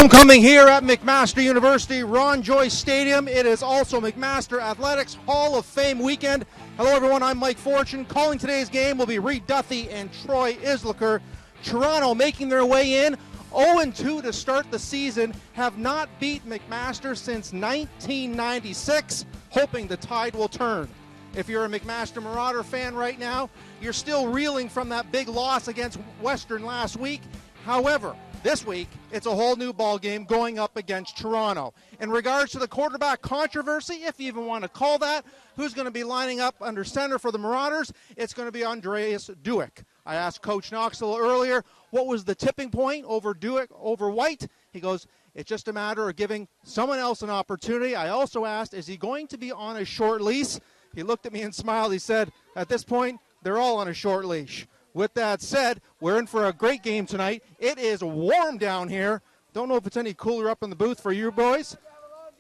Homecoming here at McMaster University, Ron Joyce Stadium. It is also McMaster Athletics Hall of Fame weekend. Hello everyone, I'm Mike Fortune. Calling today's game will be Reed Duthie and Troy Isliker. Toronto making their way in, 0-2 to start the season, have not beat McMaster since 1996, hoping the tide will turn. If you're a McMaster Marauder fan right now, you're still reeling from that big loss against Western last week. However, this week, it's a whole new ball game going up against Toronto. In regards to the quarterback controversy, if you even want to call that, who's going to be lining up under center for the Marauders? It's going to be Andreas Dueck. I asked Coach Knoxville earlier, what was the tipping point over Dueck over White? He goes, it's just a matter of giving someone else an opportunity. I also asked, is he going to be on a short leash? He looked at me and smiled. He said, at this point, they're all on a short leash. With that said, we're in for a great game tonight. It is warm down here. Don't know if it's any cooler up in the booth for you boys.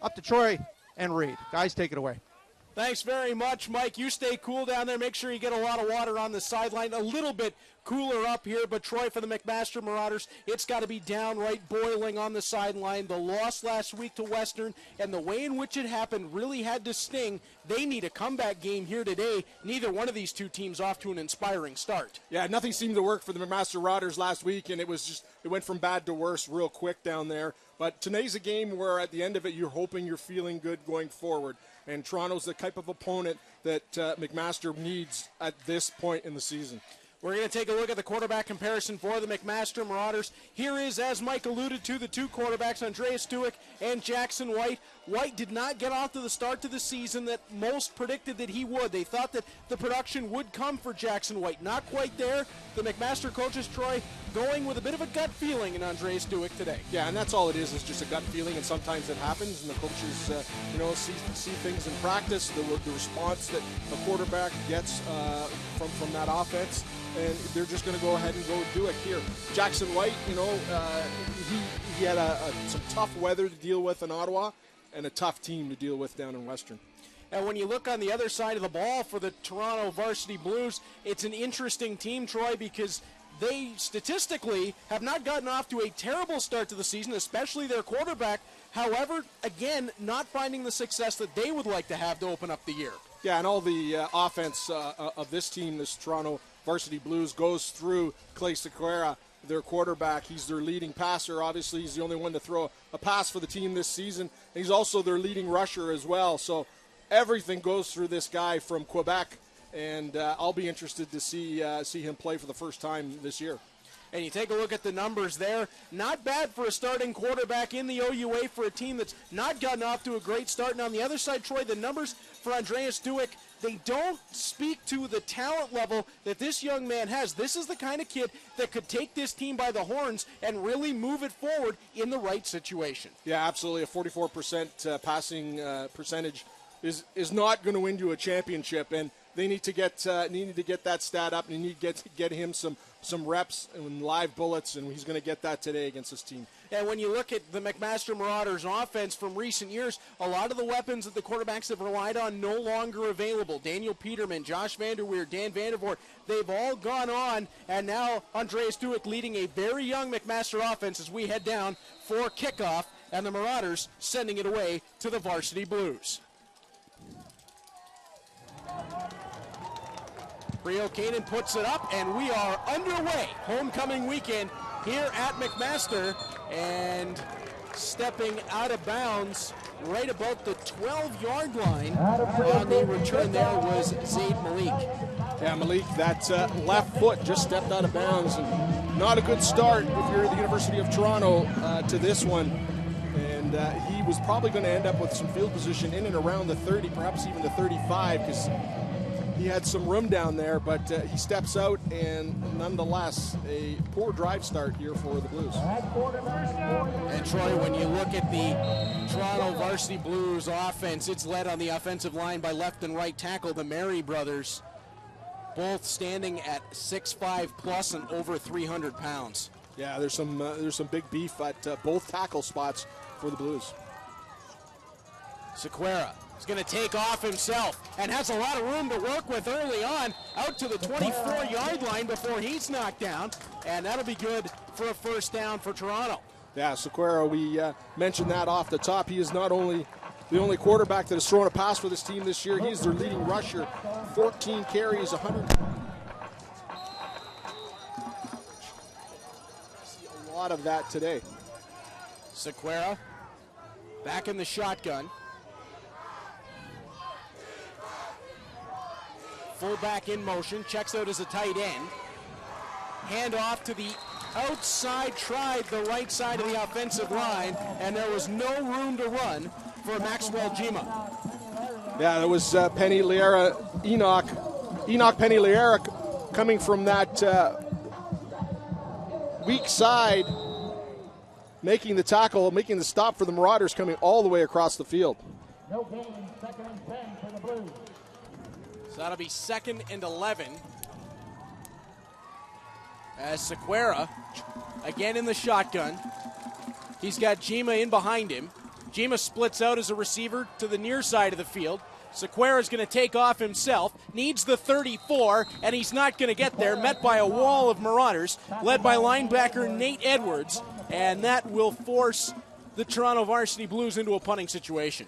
Up to Troy and Reed. Guys, take it away. Thanks very much, Mike. You stay cool down there. Make sure you get a lot of water on the sideline. A little bit cooler up here, but Troy, for the McMaster Marauders, it's got to be downright boiling on the sideline. The loss last week to Western and the way in which it happened really had to sting. They need a comeback game here today. Neither one of these two teams off to an inspiring start. Yeah, nothing seemed to work for the McMaster Marauders last week, and it went from bad to worse real quick down there. But today's a game where at the end of it, you're hoping you're feeling good going forward. And Toronto's the type of opponent that McMaster needs at this point in the season. We're going to take a look at the quarterback comparison for the McMaster Marauders. Here is, as Mike alluded to, the two quarterbacks, Andreas Dueck and Jackson White. White did not get off to the start to the season that most predicted that he would. They thought that the production would come for Jackson White. Not quite there. The McMaster coaches, Troy, going with a bit of a gut feeling in Andreas Dueck today. Yeah, and that's all it is just a gut feeling, and sometimes it happens, and the coaches, see things in practice, the response that a quarterback gets from that offense, and they're just going to go ahead and go do it here. Jackson White, he had some tough weather to deal with in Ottawa and a tough team to deal with down in Western. And when you look on the other side of the ball for the Toronto Varsity Blues, it's an interesting team, Troy, because they statistically have not gotten off to a terrible start to the season, especially their quarterback. However, again, not finding the success that they would like to have to open up the year. Yeah, and all the offense of this team, this Toronto Varsity Blues, goes through Clay Sequeira, their quarterback. He's their leading passer. Obviously, he's the only one to throw a pass for the team this season. And he's also their leading rusher as well. So everything goes through this guy from Quebec. And I'll be interested to see him play for the first time this year. And you take a look at the numbers there. Not bad for a starting quarterback in the OUA for a team that's not gotten off to a great start. And on the other side, Troy, the numbers for Andreas Dueck, they don't speak to the talent level that this young man has. This is the kind of kid that could take this team by the horns and really move it forward in the right situation. Yeah, absolutely. A 44% passing percentage is not going to win you a championship, and they need to get that stat up, and they need to get him some reps and live bullets, and he's going to get that today against this team. And when you look at the McMaster Marauders offense from recent years, a lot of the weapons that the quarterbacks have relied on no longer available. Daniel Peterman, Josh Vanderweer, Dan Vandervoort, they've all gone on, and now Andreas Dueck leading a very young McMaster offense as we head down for kickoff, and the Marauders sending it away to the Varsity Blues. Rio Kanan puts it up, and we are underway. Homecoming weekend here at McMaster, and stepping out of bounds right about the 12-yard line on the return there was Zaid Malik. Yeah, Malik, that left foot just stepped out of bounds, and not a good start if you're at the University of Toronto to this one. And he was probably going to end up with some field position in and around the 30, perhaps even the 35, because he had some room down there, but he steps out, and nonetheless, a poor drive start here for the Blues. And Troy, when you look at the Toronto Varsity Blues offense, it's led on the offensive line by left and right tackle, the Mary brothers, both standing at 6'5 plus and over 300 pounds. Yeah, there's some big beef at both tackle spots for the Blues. Sequeira is going to take off himself and has a lot of room to work with early on, out to the 24-yard line before he's knocked down, and that'll be good for a first down for Toronto. Yeah, Sequeira, we mentioned that off the top. He is not only the only quarterback that has thrown a pass for this team this year, he is their leading rusher. 14 carries, 100. See a lot of that today. Sequeira back in the shotgun. Fullback in motion, checks out as a tight end. Hand off to the outside, tried the right side of the offensive line, and there was no room to run for Maxwell Jima. Yeah, that was Penny Liera, Enoch Penny Liera coming from that weak side, making the tackle, making the stop for the Marauders, coming all the way across the field. No gain, 2nd and 10 for the Blues. So that'll be 2nd and 11. As Sequeira, again in the shotgun. He's got Jima in behind him. Jima splits out as a receiver to the near side of the field. Sequeira's going to take off himself, needs the 34, and he's not going to get there. Met by a wall of Marauders, led by linebacker Nate Edwards, and that will force the Toronto Varsity Blues into a punting situation.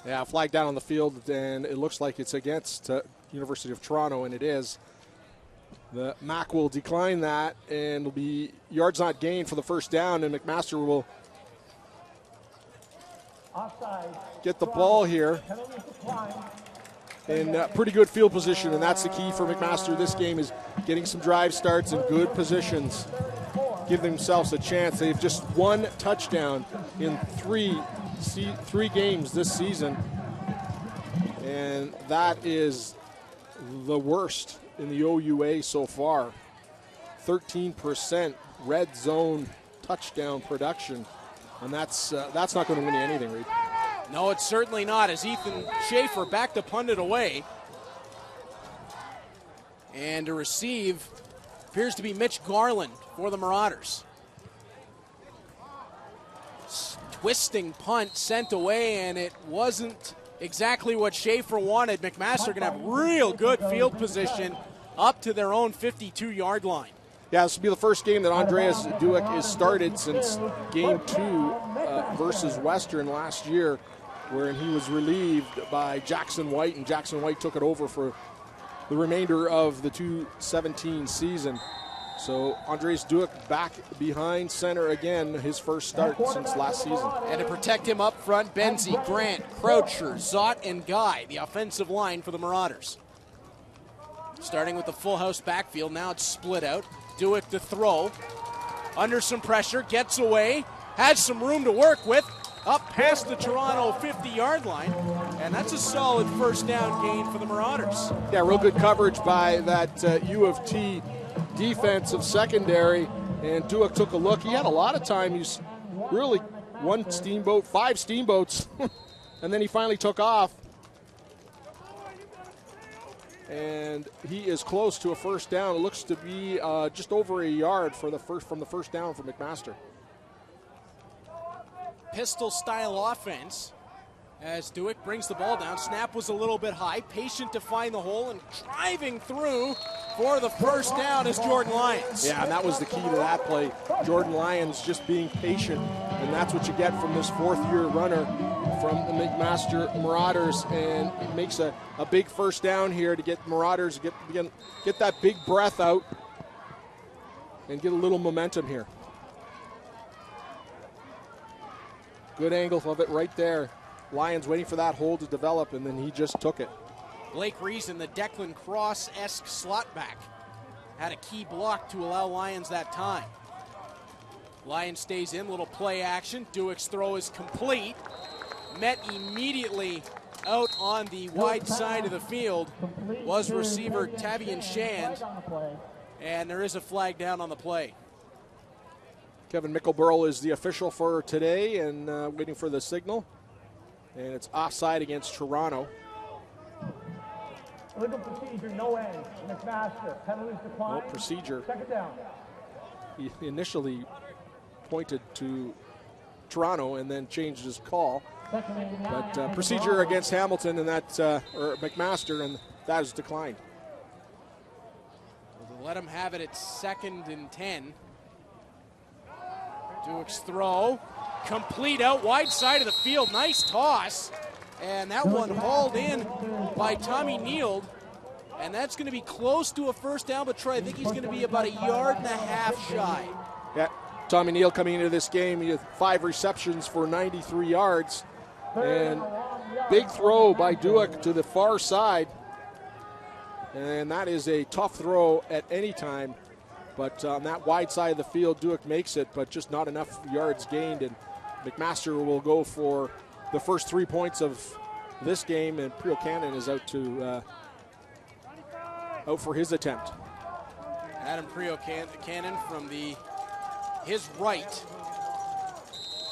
Yeah, flag down on the field, and it looks like it's against University of Toronto, and it is. The MAC will decline that, and it'll be yards not gained for the first down, and McMaster will get the ball here in pretty good field position, and that's the key for McMaster this game, is getting some drive starts in good positions, give themselves a chance. They've just one touchdown in three games this season, and that is the worst in the OUA so far. 13% red zone touchdown production, and that's not going to win you anything, Reed. No, it's certainly not, as Ethan Schaefer back to punt it away. And to receive appears to be Mitch Garland for the Marauders. Twisting punt sent away, and it wasn't exactly what Schaefer wanted. McMaster going to have real good field position up to their own 52-yard line. Yeah, this will be the first game that Andreas Dueck has started since Game 2 versus Western last year, wherein he was relieved by Jackson White, and Jackson White took it over for the remainder of the 2017 season. So Andreas Dueck back behind center again, his first start since last season. And to protect him up front, Benzie, Grant, Croucher, Zott, and Guy, the offensive line for the Marauders. Starting with the full house backfield, now it's split out. Dueck to throw, under some pressure, gets away, has some room to work with, up past the Toronto 50-yard line, and that's a solid first down gain for the Marauders. Yeah, real good coverage by that U of T defensive secondary, and Dueck took a look. He had a lot of time. He's really five steamboats, and then he finally took off. And he is close to a first down. It looks to be just over a yard from the first down for McMaster. Pistol-style offense as Dueck brings the ball down. Snap was a little bit high. Patient to find the hole, and driving through for the first down is Jordan Lyons. Yeah, and that was the key to that play. Jordan Lyons just being patient, and that's what you get from this fourth-year runner from the McMaster Marauders, and it makes a big first down here to get Marauders, get that big breath out and get a little momentum here. Good angle of it right there. Lyons waiting for that hole to develop, and then he just took it. Blake Reason, the Declan Cross-esque slot back, had a key block to allow Lyons that time. Lyons stays in, little play action. Dueck's throw is complete. Met immediately out on the wide side of the field was receiver Tavian Shand, and there is a flag down on the play. Kevin Mickelburl is the official for today, and waiting for the signal. And it's offside against Toronto. Illegal procedure, no end. McMaster, penalties decline. No procedure. Second down. He initially pointed to Toronto and then changed his call. But procedure against Hamilton and that, or McMaster, and that is declined. We'll let him have it at 2nd and 10. Duke's throw, complete out wide side of the field. Nice toss. And that one hauled in by Tommy Neild. And that's going to be close to a first down, but Troy, I think he's going to be about 1.5 yards shy. Yeah, Tommy Neild coming into this game, he had 5 receptions for 93 yards. And big throw by Duke to the far side. And that is a tough throw at any time. But on that wide side of the field, Duke makes it, but just not enough yards gained. And McMaster will go for the first 3 points of this game, and Priocannon is out for his attempt. Adam Priocannon from his right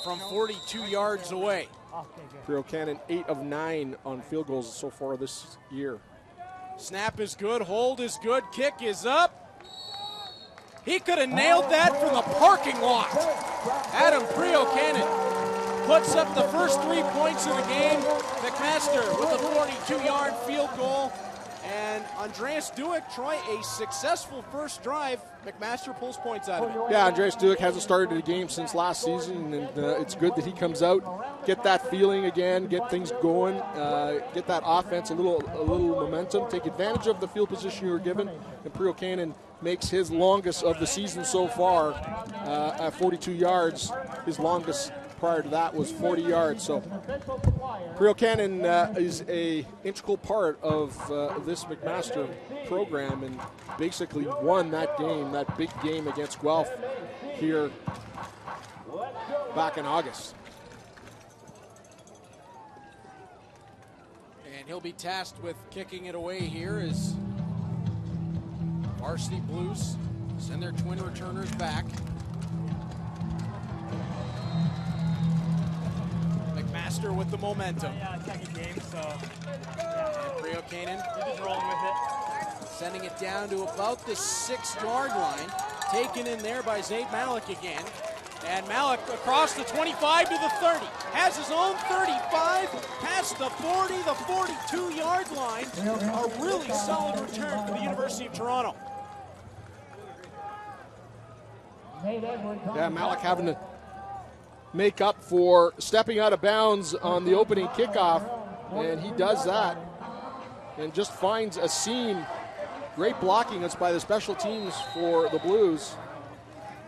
from 42 yards away. Priocannon 8 of 9 on field goals so far this year. Snap is good, hold is good, kick is up. He could have nailed that from the parking lot. Adam Priocannon puts up the first 3 points of the game. McMaster with a 42-yard field goal. And Andreas Duke, Troy, a successful first drive. McMaster pulls points out of it. Yeah, Andreas Duke hasn't started the game since last season, and it's good that he comes out, get that feeling again, get things going, get that offense a little momentum, take advantage of the field position you were given. And Priocannon makes his longest of the season so far at 42 yards. His longest prior to that was 40 yards. So Priocannon is a integral part of this McMaster program, and basically won that game, that big game against Guelph here back in August. And he'll be tasked with kicking it away here as Varsity Blues send their twin returners back. McMaster with the momentum. Yeah, second game, so. And Priocannon You're just rolling with it. sending it down to about the 6-yard line. Taken in there by Zaid Malik again. And Malik across the 25 to the 30. Has his own 35, past the 40, the 42-yard line. A really solid return for the University of Toronto. Yeah, Malik having to make up for stepping out of bounds on the opening kickoff, and he does that and just finds a seam. Great blocking by the special teams for the Blues,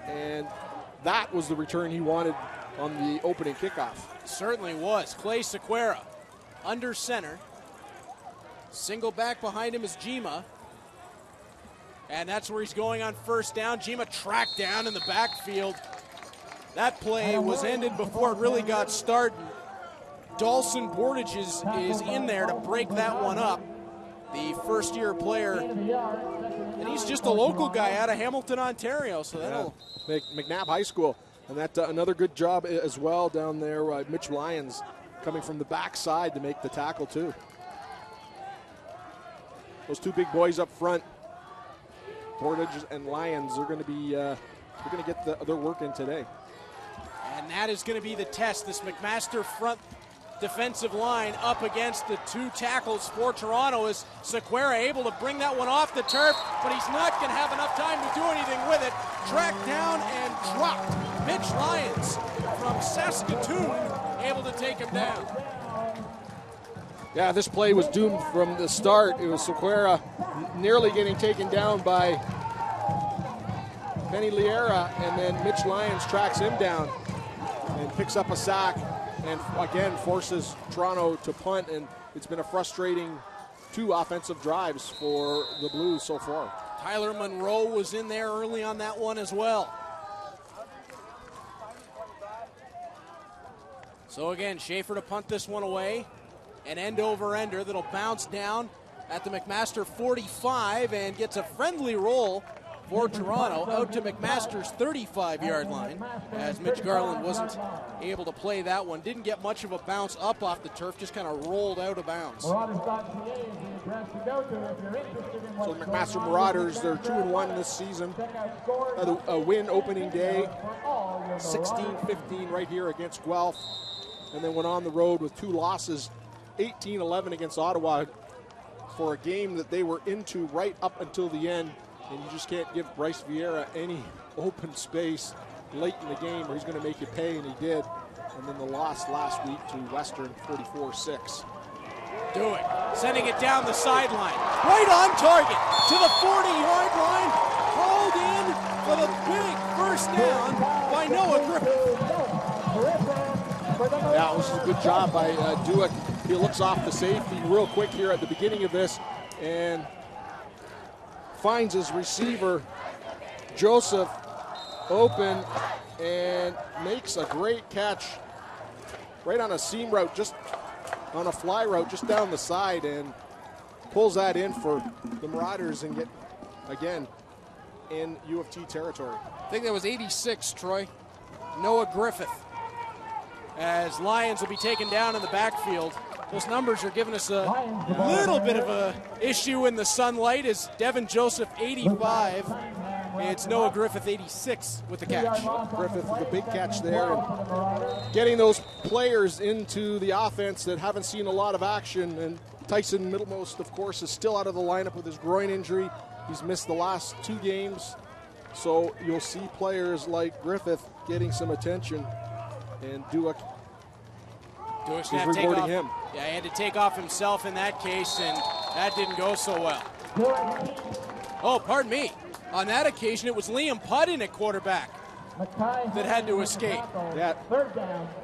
and that was the return he wanted on the opening kickoff. Certainly was. Clay Sequeira under center. Single back behind him is Jima. And that's where he's going on first down. Jima tracked down in the backfield. That play was ended before it really got started. Dawson Bordage is in there to break that one up. The first-year player. And he's just a local guy out of Hamilton, Ontario. So that'll... McNabb High School. And that another good job as well down there. Mitch Lyons coming from the backside to make the tackle, too. Those two big boys up front, Bordage and Lyons, are going to be they're going to get their work in today. And that is going to be the test. This McMaster front defensive line up against the two tackles for Toronto. Is Sequeira able to bring that one off the turf, but he's not going to have enough time to do anything with it. Tracked down and dropped. Mitch Lyons from Saskatoon able to take him down. Yeah, this play was doomed from the start. It was Sequeira nearly getting taken down by Benny Liera, and then Mitch Lyons tracks him down and picks up a sack and again forces Toronto to punt, and it's been a frustrating 2 offensive drives for the Blues so far. Tyler Monroe was in there early on that one as well. So again, Schaefer to punt this one away. An end-over-ender that'll bounce down at the McMaster 45 and gets a friendly roll for Toronto out to McMaster's 35-yard line, as Mitch Garland wasn't able to play that one. Didn't get much of a bounce up off the turf, just kind of rolled out of bounds. So the McMaster Marauders, they're 2-1 this season. Had a win opening day, 16-15 right here against Guelph, and then went on the road with 2 losses, 18-11 against Ottawa, for a game that they were into right up until the end. and you just can't give Bryce Vieira any open space late in the game or he's going to make you pay, and he did. And then the loss last week to Western, 44-6. Dueck sending it down the sideline, right on target to the 40-yard line, hauled in for the big first down by Noah Griffith. Yeah, this is a good job by Dueck. He looks off the safety real quick here at the beginning of this and finds his receiver, Joseph, open and makes a great catch right on a seam route, just on a fly route just down the side, and pulls that in for the Marauders and get, again, in U of T territory. I think that was 86, Troy. Noah Griffith. As Lions will be taken down in the backfield. Those numbers are giving us a little bit of a issue in the sunlight as Devin Joseph 85. It's Noah Griffith 86 with the catch. Griffith with a big catch there, and getting those players into the offense that haven't seen a lot of action. And Tyson Middlemost, of course, is still out of the lineup with his groin injury. He's missed the last 2 games. So you'll see players like Griffith getting some attention, and Dueck is rewarding him. Yeah, he had to take off himself in that case, and that didn't go so well. Oh, pardon me. On that occasion, it was Liam Puddin at quarterback that had to escape. Yeah,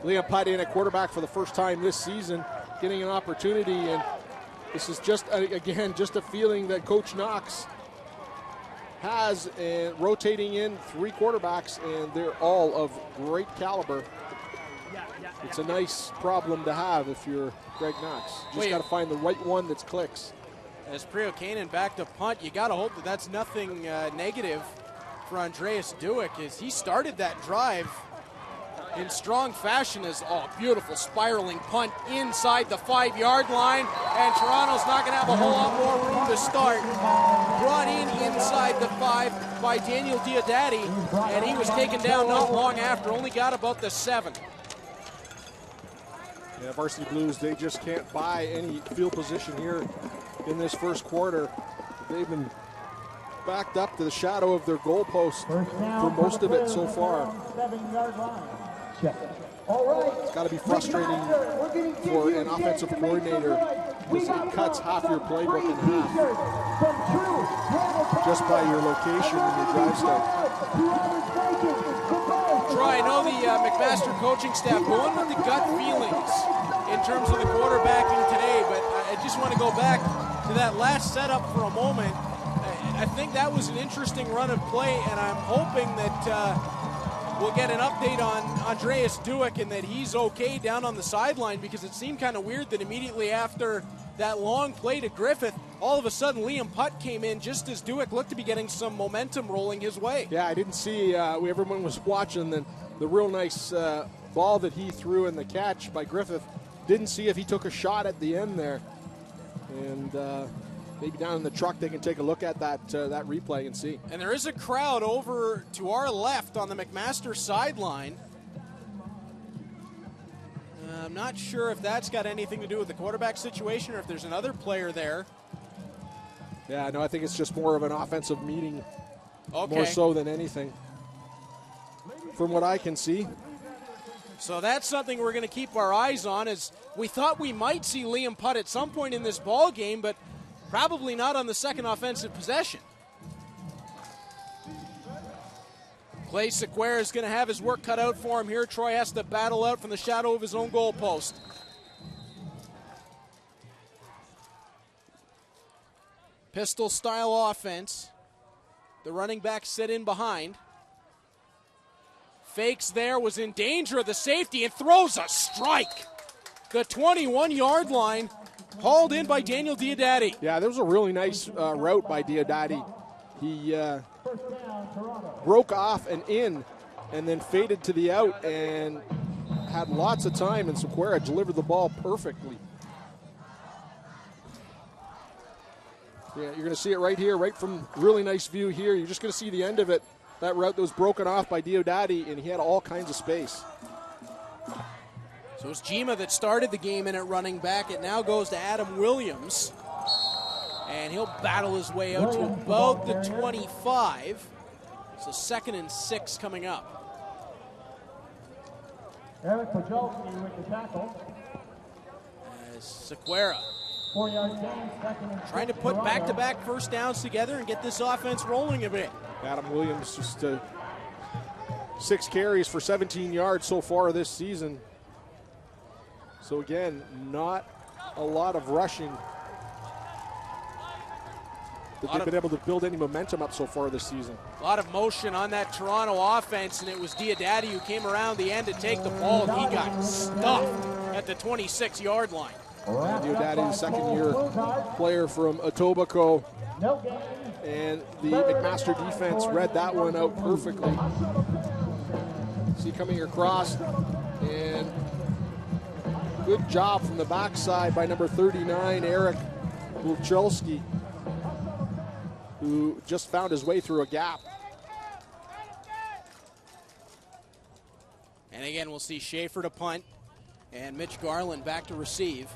Liam Puddin at quarterback for the first time this season, getting an opportunity, and this is just, again, just a feeling that Coach Knox has, and rotating in 3 quarterbacks, and they're all of great caliber. It's a nice problem to have if you're Greg Knox. Just got to find the right one that clicks. As Prio Kanan back to punt, you got to hope that that's nothing negative for Andreas Dueck, as he started that drive in strong fashion. As beautiful spiraling punt inside the 5-yard line, and Toronto's not going to have a whole lot more room to start. Brought in inside the 5 by Daniel Diodati, and he was taken down not long after. Only got about the 7. Yeah, Varsity Blues, they just can't buy any field position here in this first quarter. They've been backed up to the shadow of their goalpost for most of it so far. It's got to be frustrating for an offensive coordinator because it cuts half your playbook in half just by your location and your drive start. Troy, I know the McMaster coaching staff going with the gut feelings in terms of the quarterbacking today, but I just want to go back to that last setup for a moment. I think that was an interesting run of play, and I'm hoping that we'll get an update on Andreas Dueck and that he's okay down on the sideline, because it seemed kind of weird that immediately after that long play to Griffith, all of a sudden Liam Putt came in just as Dueck looked to be getting some momentum rolling his way. Yeah, I didn't see, everyone was watching the real nice ball that he threw in the catch by Griffith. Didn't see if he took a shot at the end there. And maybe down in the truck they can take a look at that replay and see. And there is a crowd over to our left on the McMaster sideline. I'm not sure if that's got anything to do with the quarterback situation or if there's another player there. Yeah, no, I think it's just more of an offensive meeting, more so than anything, from what I can see. So that's something we're going to keep our eyes on, as we thought we might see Liam Putt at some point in this ball game, but probably not on the second offensive possession. Clay Sequeira is going to have his work cut out for him here. Troy has to battle out from the shadow of his own goalpost. Pistol-style offense. The running back sit in behind. Fakes there, was in danger of the safety, and throws a strike. The 21-yard line, hauled in by Daniel Diodati. Yeah, there was a really nice route by Diodati. He broke off and in, and then faded to the out, and had lots of time, and Sequeira delivered the ball perfectly. Yeah, you're going to see it right here, right from really nice view here. You're just going to see the end of it. That route that was broken off by Diodati, and he had all kinds of space. So it's Jima that started the game in at running back. It now goes to Adam Williams. And he'll battle his way out to about the 25. So 2nd and 6 coming up. Eric Pajolski with the tackle. As Sequeira 4-yard gain, 2nd and 6. trying to put back-to-back first downs together and get this offense rolling a bit. Adam Williams just 6 carries for 17 yards so far this season. So again, not a lot of rushing. But they've been able to build any momentum up so far this season. A lot of motion on that Toronto offense, and it was Diodati who came around the end to take the ball, and he got stuffed at the 26-yard line. Diodati, second-year player from Etobicoke. And the McMaster defense read that one out perfectly. See coming across, and good job from the backside by number 39, Eric Bulchelski, who just found his way through a gap. And again, we'll see Schaefer to punt, and Mitch Garland back to receive.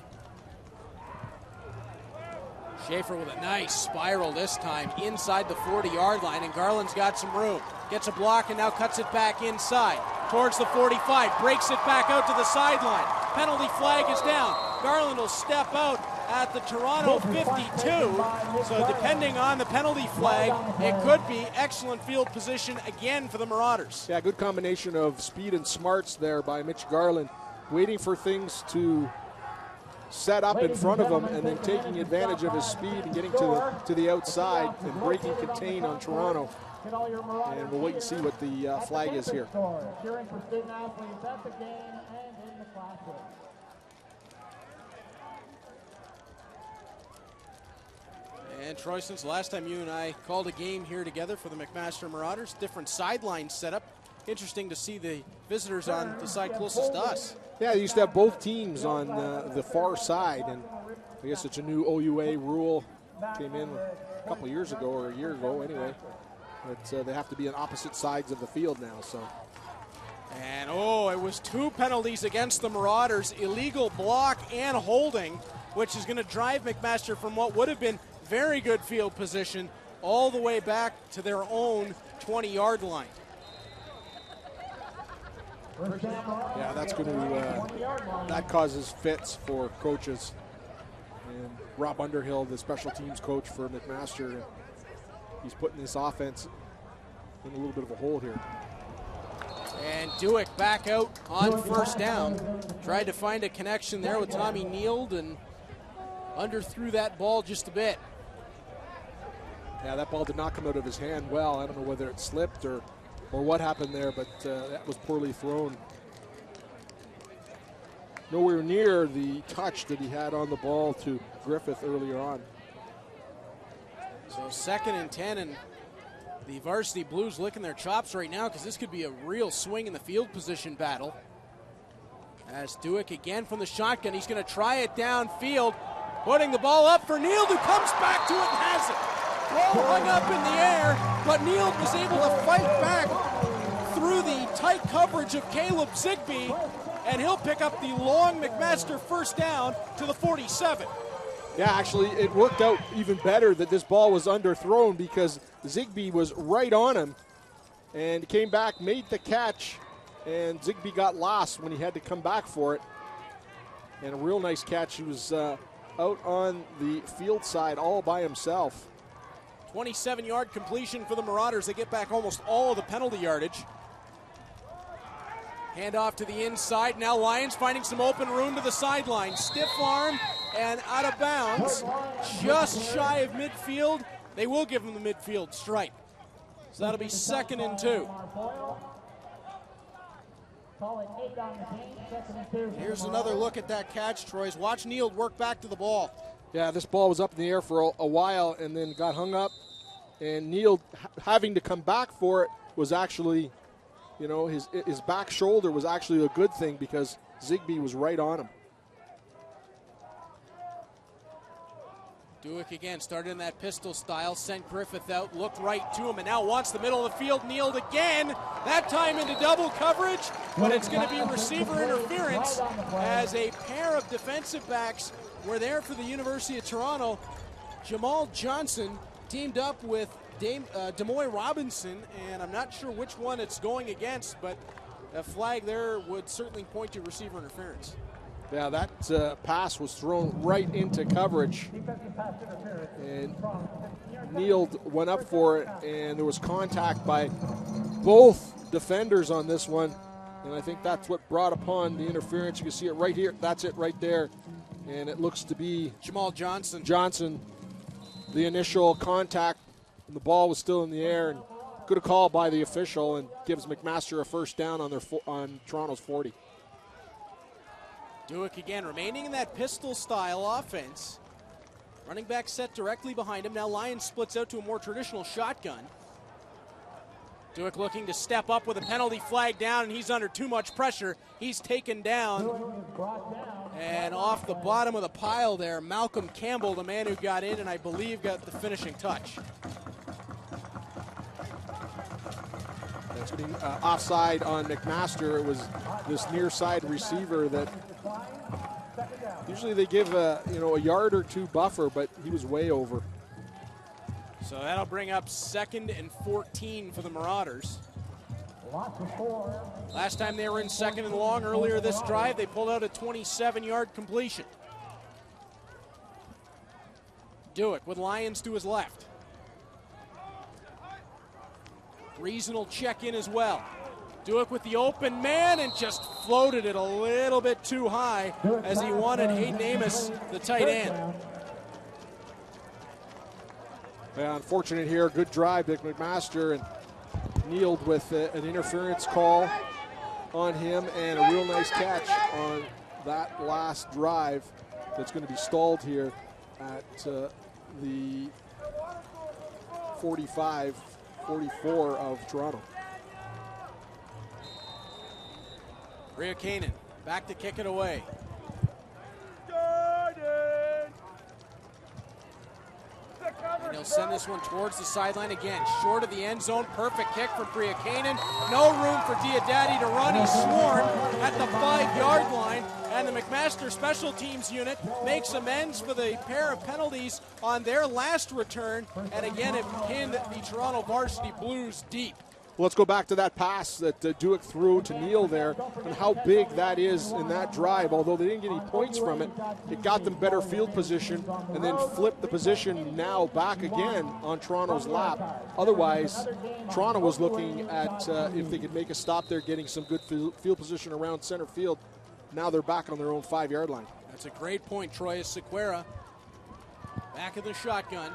Schaefer with a nice spiral this time inside the 40-yard line, and Garland's got some room. Gets a block and now cuts it back inside towards the 45, breaks it back out to the sideline. Penalty flag is down. Garland will step out at the Toronto 52, so depending on the penalty flag, it could be excellent field position again for the Marauders. Yeah, good combination of speed and smarts there by Mitch Garland, waiting for things to set up in front of him and then taking advantage of his speed and getting to the outside and breaking contain on Toronto. And we'll wait and see what the flag is here. Cheering for student athletes at the game and in the classroom. And Troy, since the last time you and I called a game here together for the McMaster Marauders, different sideline setup. Interesting to see the visitors on the side closest to us. Yeah, they used to have both teams on the far side, and I guess it's a new OUA rule. Came in a couple years ago, or a year ago anyway. But they have to be on opposite sides of the field now. So. And it was 2 penalties against the Marauders, illegal block and holding, which is going to drive McMaster from what would have been very good field position all the way back to their own 20-yard line. Yeah, that's going to that causes fits for coaches. And Rob Underhill, the special teams coach for McMaster, he's putting this offense in a little bit of a hole here. And Dewick back out on first down. Tried to find a connection there with Tommy Neild and underthrew that ball just a bit. Yeah, that ball did not come out of his hand well. I don't know whether it slipped or what happened there, but that was poorly thrown. Nowhere near the touch that he had on the ball to Griffith earlier on. So 2nd and 10, and the Varsity Blues licking their chops right now because this could be a real swing in the field position battle. As Dewick again from the shotgun, he's going to try it downfield, putting the ball up for Neild, who comes back to it and has it. Ball hung up in the air, but Neild was able to fight back through the tight coverage of Caleb Zigbee, and he'll pick up the long McMaster first down to the 47. Yeah, actually, it worked out even better that this ball was underthrown because Zigbee was right on him and came back, made the catch, and Zigbee got lost when he had to come back for it. And a real nice catch. He was out on the field side all by himself. 27-yard completion for the Marauders. They get back almost all of the penalty yardage. Hand off to the inside. Now Lions finding some open room to the sideline. Stiff arm and out of bounds. Just shy of midfield. They will give him the midfield stripe. So that'll be 2nd and 2. Here's another look at that catch, Troy's. Watch Neild work back to the ball. Yeah, this ball was up in the air for a while and then got hung up. And Neild having to come back for it was actually, you know, his back shoulder was actually a good thing because Zigbee was right on him. Dewick again started in that pistol style, sent Griffith out, looked right to him, and now wants the middle of the field. Neild again, that time into double coverage, but it's going to be receiver interference as a pair of defensive backs were there for the University of Toronto. Jamal Johnson teamed up with Demoy Robinson, and I'm not sure which one it's going against, but a flag there would certainly point to receiver interference. Yeah, that pass was thrown right into coverage. And Neeld went up for it, and there was contact by both defenders on this one. And I think that's what brought upon the interference. You can see it right here. That's it right there. And it looks to be Jamal Johnson. The initial contact, and the ball was still in the air, and good a call by the official, and gives McMaster a first down on Toronto's 40. Duick again, remaining in that pistol-style offense. Running back set directly behind him. Now Lions splits out to a more traditional shotgun. Duick looking to step up with a penalty flag down, and he's under too much pressure. He's taken down. And off the bottom of the pile there, Malcolm Campbell, the man who got in and I believe got the finishing touch. That's getting offside on McMaster. It was this near side receiver that usually they give a yard or two buffer, but he was way over. So that'll bring up 2nd and 14 for the Marauders. Last time they were in 2nd and long earlier this drive, they pulled out a 27-yard completion. Duick with Lyons to his left. Reason will check in as well. Duick with the open man and just floated it a little bit too high as he wanted Hayden Amos, the tight end. Yeah, unfortunate here. Good drive, Dick McMaster, and Neeld with an interference call on him and a real nice catch on that last drive that's going to be stalled here at the 45-44 of Toronto. Rhea Kanan back to kick it away. And he'll send this one towards the sideline again. Short of the end zone. Perfect kick from Bria Kanan. No room for Diodati to run. He's sworn at the 5-yard line. And the McMaster special teams unit makes amends for the pair of penalties on their last return. And again, it pinned the Toronto Varsity Blues deep. Well, let's go back to that pass that Duick threw to Neeld there and how big that is in that drive. Although they didn't get any points from it, it got them better field position and then flipped the position now back again on Toronto's lap. Otherwise, Toronto was looking at if they could make a stop there, getting some good field position around center field. Now they're back on their own 5-yard line. That's a great point, Troy Sequeira. Back of the shotgun.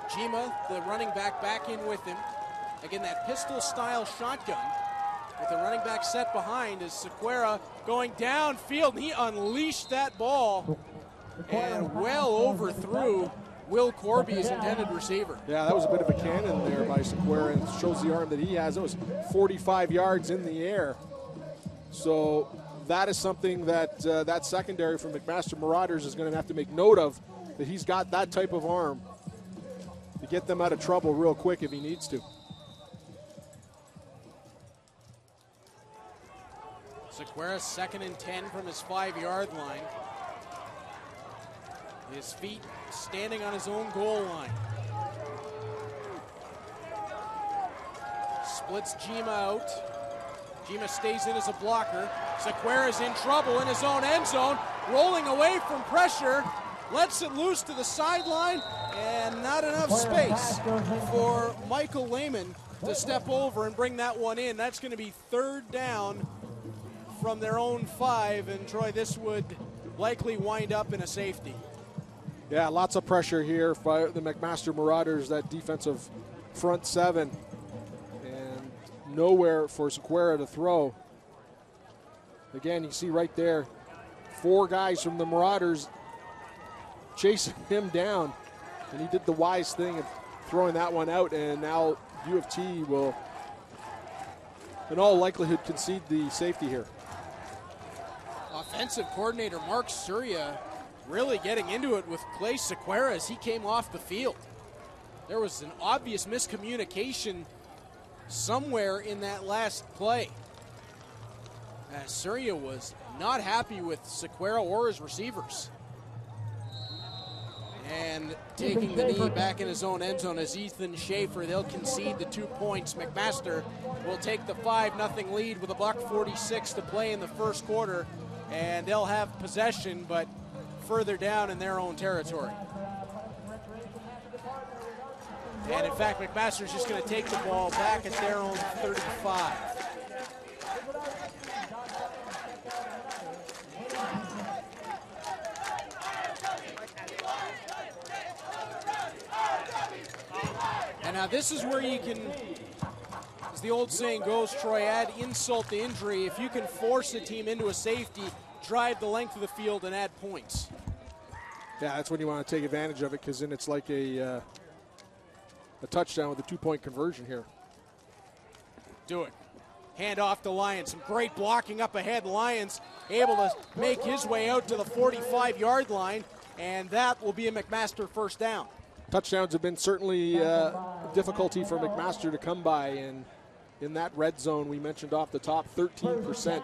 Jima, the running back in with him. Again, that pistol-style shotgun with the running back set behind is Sequeira going downfield. He unleashed that ball and well overthrew Will Corby, his intended receiver. Yeah, that was a bit of a cannon there by Sequeira, and shows the arm that he has. It was 45 yards in the air. So that is something that that secondary from McMaster Marauders is going to have to make note of, that he's got that type of arm to get them out of trouble real quick if he needs to. Sequeira 2nd and 10 from his 5-yard line. His feet standing on his own goal line. Splits Jima out. Jima stays in as a blocker. Sequeira's in trouble in his own end zone. Rolling away from pressure. Lets it loose to the sideline. And not enough space for Michael Lehman to step over and bring that one in. That's going to be 3rd down from their own 5. And Troy, this would likely wind up in a safety. Yeah, lots of pressure here for the McMaster Marauders, that defensive front 7. And nowhere for Sequeira to throw. Again, you see right there, 4 guys from the Marauders chasing him down. And he did the wise thing of throwing that one out, and now U of T will, in all likelihood, concede the safety here. Offensive coordinator Mark Surya really getting into it with Clay Sequeira as he came off the field. There was an obvious miscommunication somewhere in that last play. Surya was not happy with Sequeira or his receivers. And taking the knee back in his own end zone is Ethan Schaefer. They'll concede the 2 points. McMaster will take the 5-0 lead with $1:46 to play in the first quarter. And they'll have possession, but further down in their own territory. And in fact, McMaster's just going to take the ball back at their own 35. And now this is where you can, as the old saying goes, Troy, add insult to injury. If you can force a team into a safety, drive the length of the field and add points. Yeah, that's when you want to take advantage of it, because then it's like a touchdown with a 2-point conversion here. Do it. Hand off to Lyons. Some great blocking up ahead. Lyons able to make his way out to the 45-yard line, and that will be a McMaster first down. Touchdowns have been certainly difficulty for McMaster to come by, and in that red zone we mentioned off the top, 13%.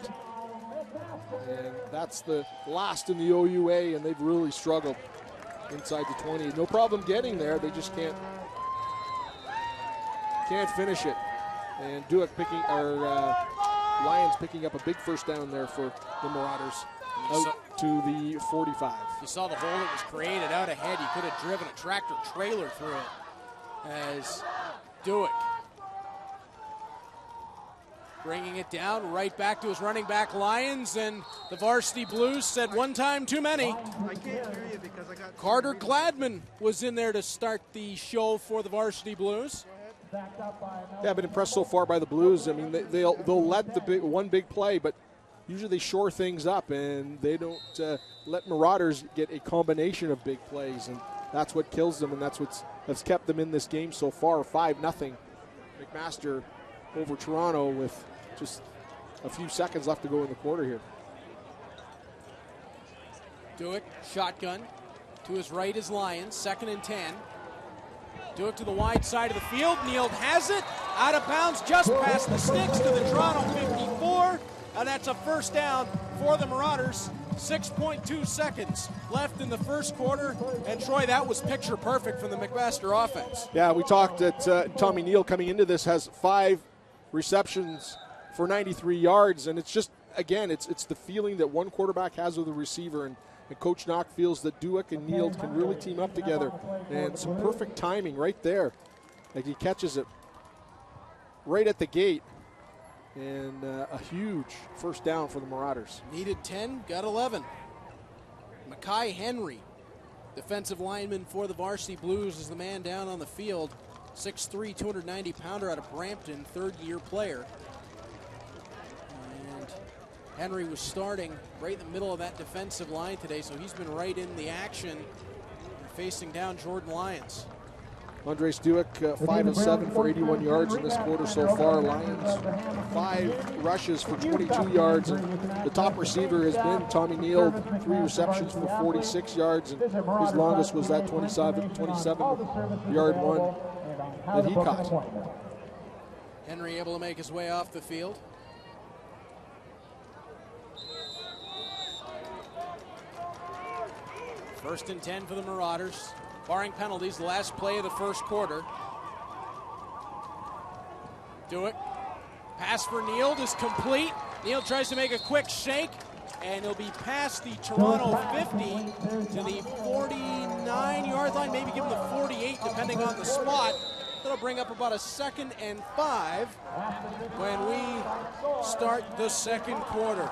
And that's the last in the OUA, and they've really struggled inside the 20. No problem getting there, they just can't finish it. And Lyons picking up a big first down there for the Marauders out to the 45. You saw the hole that was created out ahead. You could have driven a tractor trailer through it as Duick bringing it down right back to his running back Lyons, and the Varsity Blues said one time too many. I can't hear you because I got Carter Gladman was in there to start the show for the Varsity Blues. Yeah, I've been impressed so far by the Blues. I mean, they'll let the one big play, but usually they shore things up, and they don't let Marauders get a combination of big plays, and that's what kills them, and that's kept them in this game so far. 5-0. McMaster over Toronto with just a few seconds left to go in the quarter here. Duick, shotgun. To his right is Lyons, 2nd and 10. Duick to the wide side of the field. Neal has it. Out of bounds just past the sticks to the Toronto 54. And that's a first down for the Marauders. 6.2 seconds left in the first quarter. And Troy, that was picture perfect from the McMaster offense. Yeah, we talked that Tommy Neal coming into this has 5 receptions for 93 yards. And it's just, again, it's the feeling that one quarterback has with a receiver. And Coach Knock feels that Duick and Neal can really team up together. And some perfect timing right there. Like he catches it right at the gate. And a huge first down for the Marauders. Needed 10, got 11. Mackay Henry, defensive lineman for the Varsity Blues, is the man down on the field. 6'3", 290-pounder out of Brampton, third-year player. And Henry was starting right in the middle of that defensive line today, so he's been right in the action, facing down Jordan Lyons. Andres Duick, 5 of 7 for 81 yards in this quarter so far. Lyons, 5 rushes for 22 yards. And the top receiver has been Tommy Neal, 3 receptions for 46 yards. And his longest was that 27-yard one that he caught. Henry able to make his way off the field. First and 10 for the Marauders. Barring penalties, the last play of the first quarter. Duick. Pass for Neal is complete. Neal tries to make a quick shake, and he'll be past the Toronto 50 to the 49-yard line, maybe give him the 48, depending on the spot. That'll bring up about a 2nd and 5 when we start the second quarter.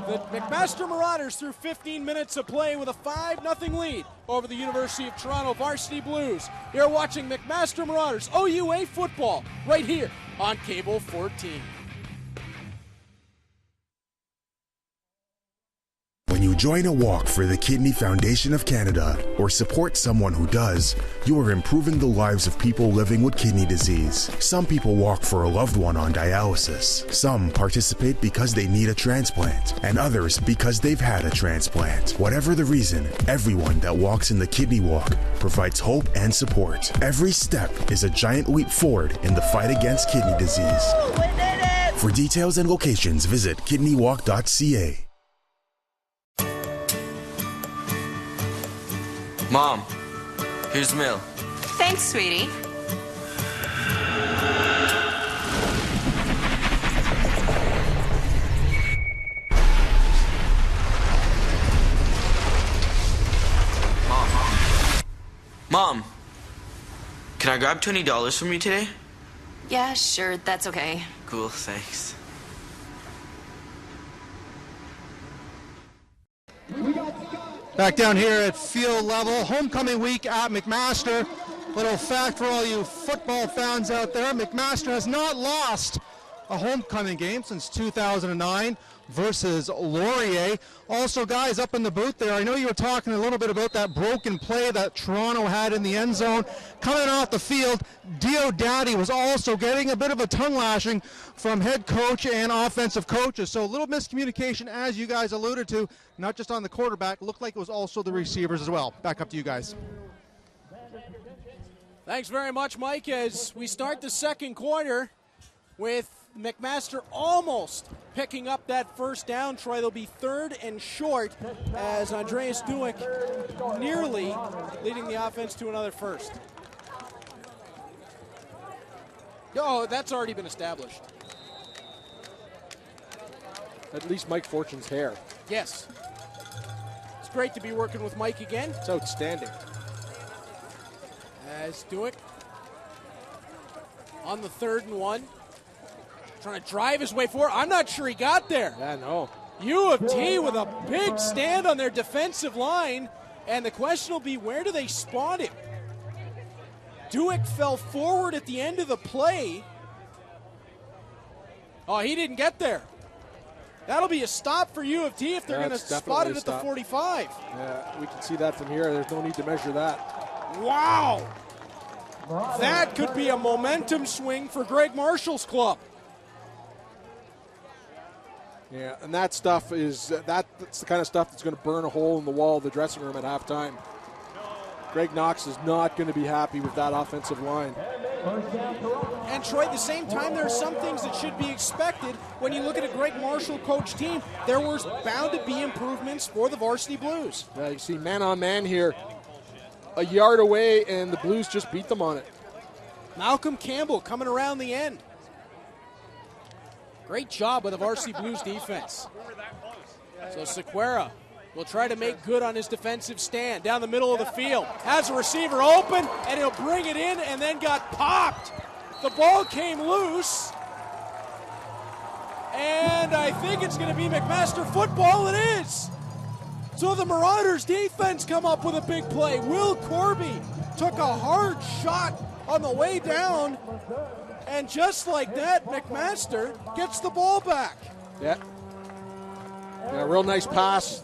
The McMaster Marauders through 15 minutes of play with a 5-0 lead over the University of Toronto Varsity Blues. You're watching McMaster Marauders OUA Football right here on Cable 14. When you join a walk for the Kidney Foundation of Canada or support someone who does, you are improving the lives of people living with kidney disease. Some people walk for a loved one on dialysis. Some participate because they need a transplant, and others because they've had a transplant. Whatever the reason, everyone that walks in the Kidney Walk provides hope and support. Every step is a giant leap forward in the fight against kidney disease. For details and locations, visit kidneywalk.ca. Mom, Here's Mill. Thanks, sweetie. Mom, can I grab $20 from you today? Yeah, sure, that's okay. Cool, thanks. Back down here at field level, homecoming week at McMaster. Little fact for all you football fans out there, McMaster has not lost a homecoming game since 2009 versus Laurier. Also, guys, up in the booth there, I know you were talking a little bit about that broken play that Toronto had in the end zone. Coming off the field, Dio Daddy was also getting a bit of a tongue lashing from head coach and offensive coaches. So a little miscommunication, as you guys alluded to, not just on the quarterback, looked like it was also the receivers as well. Back up to you guys. Thanks very much, Mike, as we start the second quarter with McMaster almost picking up that first down. Troy, they'll be 3rd and short as Andreas Duick nearly leading the offense to another first. Oh, that's already been established. At least Mike Fortune's hair. Yes. It's great to be working with Mike again. It's outstanding. As Duick on the 3rd and 1. Trying to drive his way forward. I'm not sure he got there. Yeah, no. U of T with a big stand on their defensive line, and the question will be, where do they spot him? Duick fell forward at the end of the play. Oh, he didn't get there. That'll be a stop for U of T if they're going to spot it at the 45. Yeah, we can see that from here. There's no need to measure that. Wow. That could be a momentum swing for Greg Marshall's club. Yeah, and that stuff is that's the kind of stuff that's going to burn a hole in the wall of the dressing room at halftime. Greg Knox is not going to be happy with that offensive line. And Troy, at the same time, there are some things that should be expected when you look at a Greg Marshall coach team. There was bound to be improvements for the Varsity Blues. Yeah, you see man-on-man here, a yard away, and the Blues just beat them on it. Malcolm Campbell coming around the end. Great job by the Varsity Blues defense. So Sequeira will try to make good on his defensive stand down the middle of the field. Has a receiver open, and he'll bring it in, and then got popped. The ball came loose, and I think it's going to be McMaster football. It is. So the Marauders defense come up with a big play. Will Corby took a hard shot on the way down, and just like that, McMaster gets the ball back. Yeah, real nice pass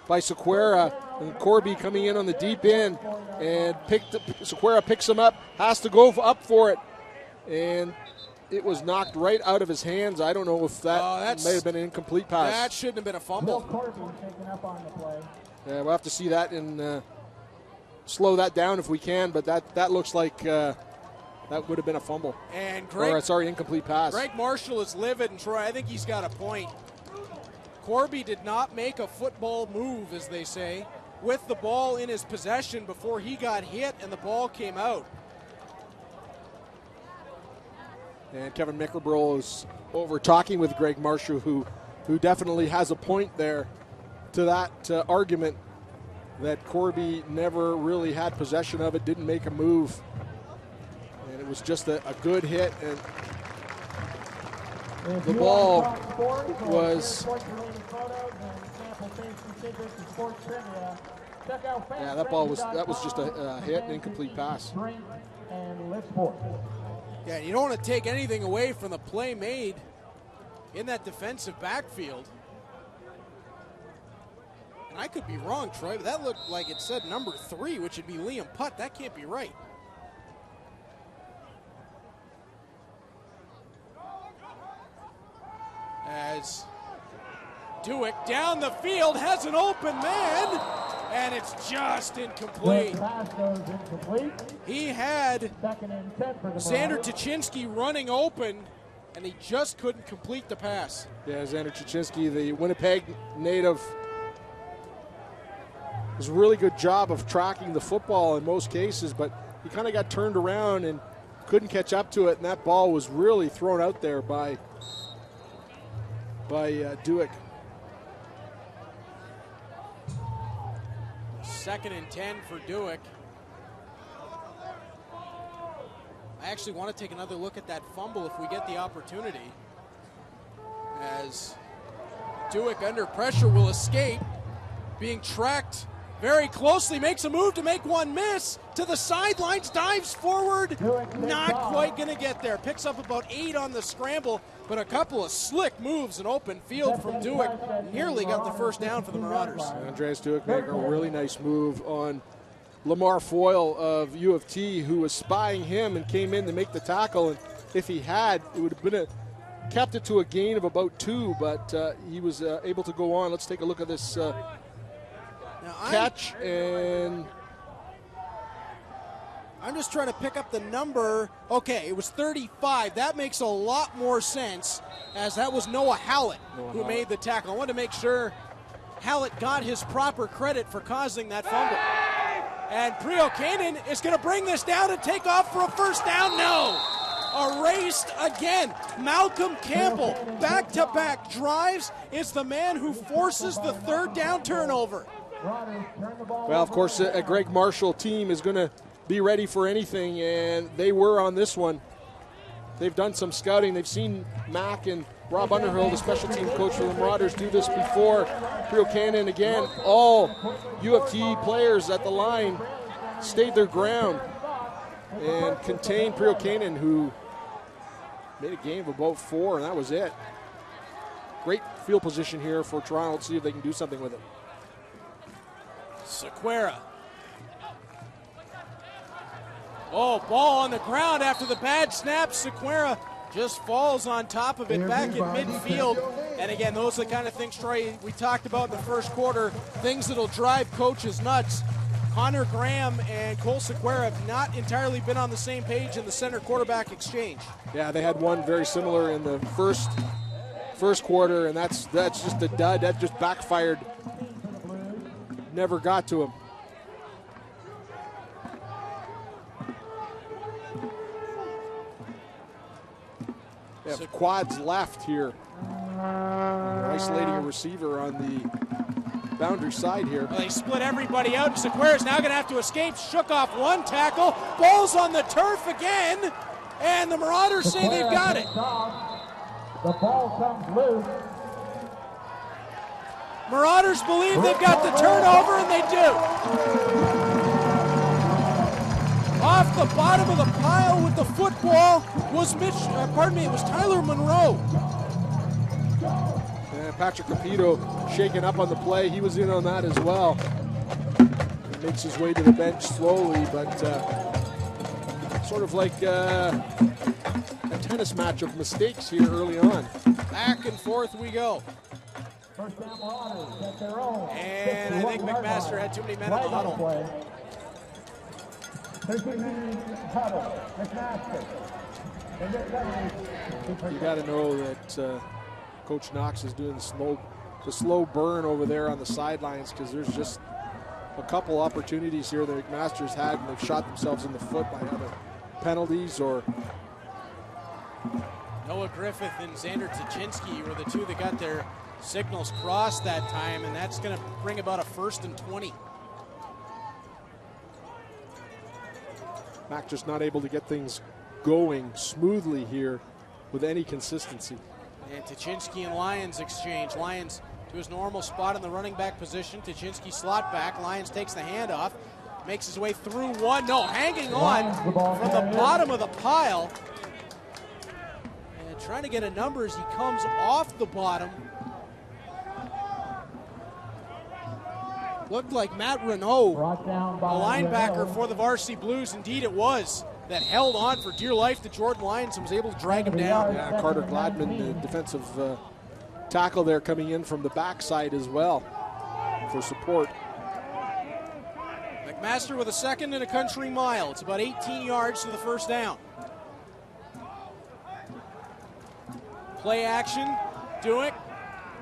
by Sequeira, and Corby coming in on the deep end, and Sequeira picks him up, has to go up for it, and it was knocked right out of his hands. I don't know if that may have been an incomplete pass. That shouldn't have been a fumble. Yeah, we'll have to see that and slow that down if we can, but that looks like that would have been a fumble. And incomplete pass. Greg Marshall is livid, and Troy, I think he's got a point. Corby did not make a football move, as they say, with the ball in his possession before he got hit and the ball came out. And Kevin Mickelbrol is over talking with Greg Marshall, who definitely has a point there to that argument that Corby never really had possession of it, didn't make a move. And it was just a good hit, and the ball was... Yeah, that was just a hit, an incomplete pass. Yeah, you don't want to take anything away from the play made in that defensive backfield. And I could be wrong, Troy, but that looked like it said number 3, which would be Liam Putt. That can't be right. As Duick down the field has an open man, and it's just incomplete. He had Xander Tuchinski running open, and he just couldn't complete the pass. Yeah, Xander Tuchinski, the Winnipeg native, was a really good job of tracking the football in most cases, but he kind of got turned around and couldn't catch up to it, and that ball was really thrown out there by Duick. 2nd and 10 for Duick. I actually want to take another look at that fumble if we get the opportunity, as Duick under pressure will escape, being tracked very closely, makes a move to make one miss, to the sidelines, dives forward, not quite going to get there. Picks up about 8 on the scramble, but a couple of slick moves in open field from Duick. Nearly got the first down for the Marauders. Andreas Duick made a really nice move on Lamar Foyle of U of T, who was spying him and came in to make the tackle. And if he had, it would have been kept it to a gain of about 2, but he was able to go on. Let's take a look at this catch, and I'm just trying to pick up the number. Okay, it was 35. That makes a lot more sense, as that was Noah Hallett who made the tackle. I wanted to make sure Hallett got his proper credit for causing that fumble. And Priokainen is going to bring this down and take off for a first down. No! Erased again. Malcolm Campbell, back-to-back drives, is the man who forces the 3rd down turnover. Well, of course, a Greg Marshall team is going to be ready for anything, and they were on this one. They've done some scouting. They've seen Mac and Rob Underhill, the special team coach for the Marauders, do this before. Priokainen again, all U of T players at the line stayed their ground and contained Priokainen, who made a gain of about 4, and that was it. Great field position here for Toronto. Let's see if they can do something with it. Sequeira. Oh, ball on the ground after the bad snap. Sequeira just falls on top of it back in midfield. And again, those are the kind of things, Troy, we talked about in the first quarter, things that'll drive coaches nuts. Connor Graham and Cole Sequeira have not entirely been on the same page in the center quarterback exchange. Yeah, they had one very similar in the first quarter, and that's just a dud. That just backfired. Never got to him. They have quads left here. They're isolating a receiver on the boundary side here. Well, they split everybody out. Sequeira's now going to have to escape. Shook off one tackle. Ball's on the turf again. And the Marauders say they've got it. The ball comes loose. Marauders believe they've got the turnover, and they do. Off the bottom of the pile with the football was it was Tyler Monroe. And Patrick Capito shaken up on the play. He was in on that as well. He makes his way to the bench slowly, but sort of like a tennis match of mistakes here early on. Back and forth we go. And I think McMaster had too many men in the huddle. 13-minute huddle. McMaster. You got to know that Coach Knox is doing the slow burn over there on the sidelines, because there's just a couple opportunities here that McMaster's had, and they've shot themselves in the foot by either penalties or. Noah Griffith and Xander Tuchinski were the two that got their signals crossed that time, and that's going to bring about a 1st and 20. Mac just not able to get things going smoothly here with any consistency. And Tuchinski and Lyons exchange. Lyons to his normal spot in the running back position. Tuchinski slot back. Lyons takes the handoff, makes his way through one. No, hanging on from the bottom of the pile. And trying to get a number as he comes off the bottom. Looked like Matt Renault, a linebacker for the Varsity Blues. Indeed it was, that held on for dear life to Jordan Lyons and was able to drag him down. Yeah, Carter Gladman, the defensive tackle there, coming in from the backside as well for support. McMaster with a 2nd and a country mile. It's about 18 yards to the first down. Play action, Duick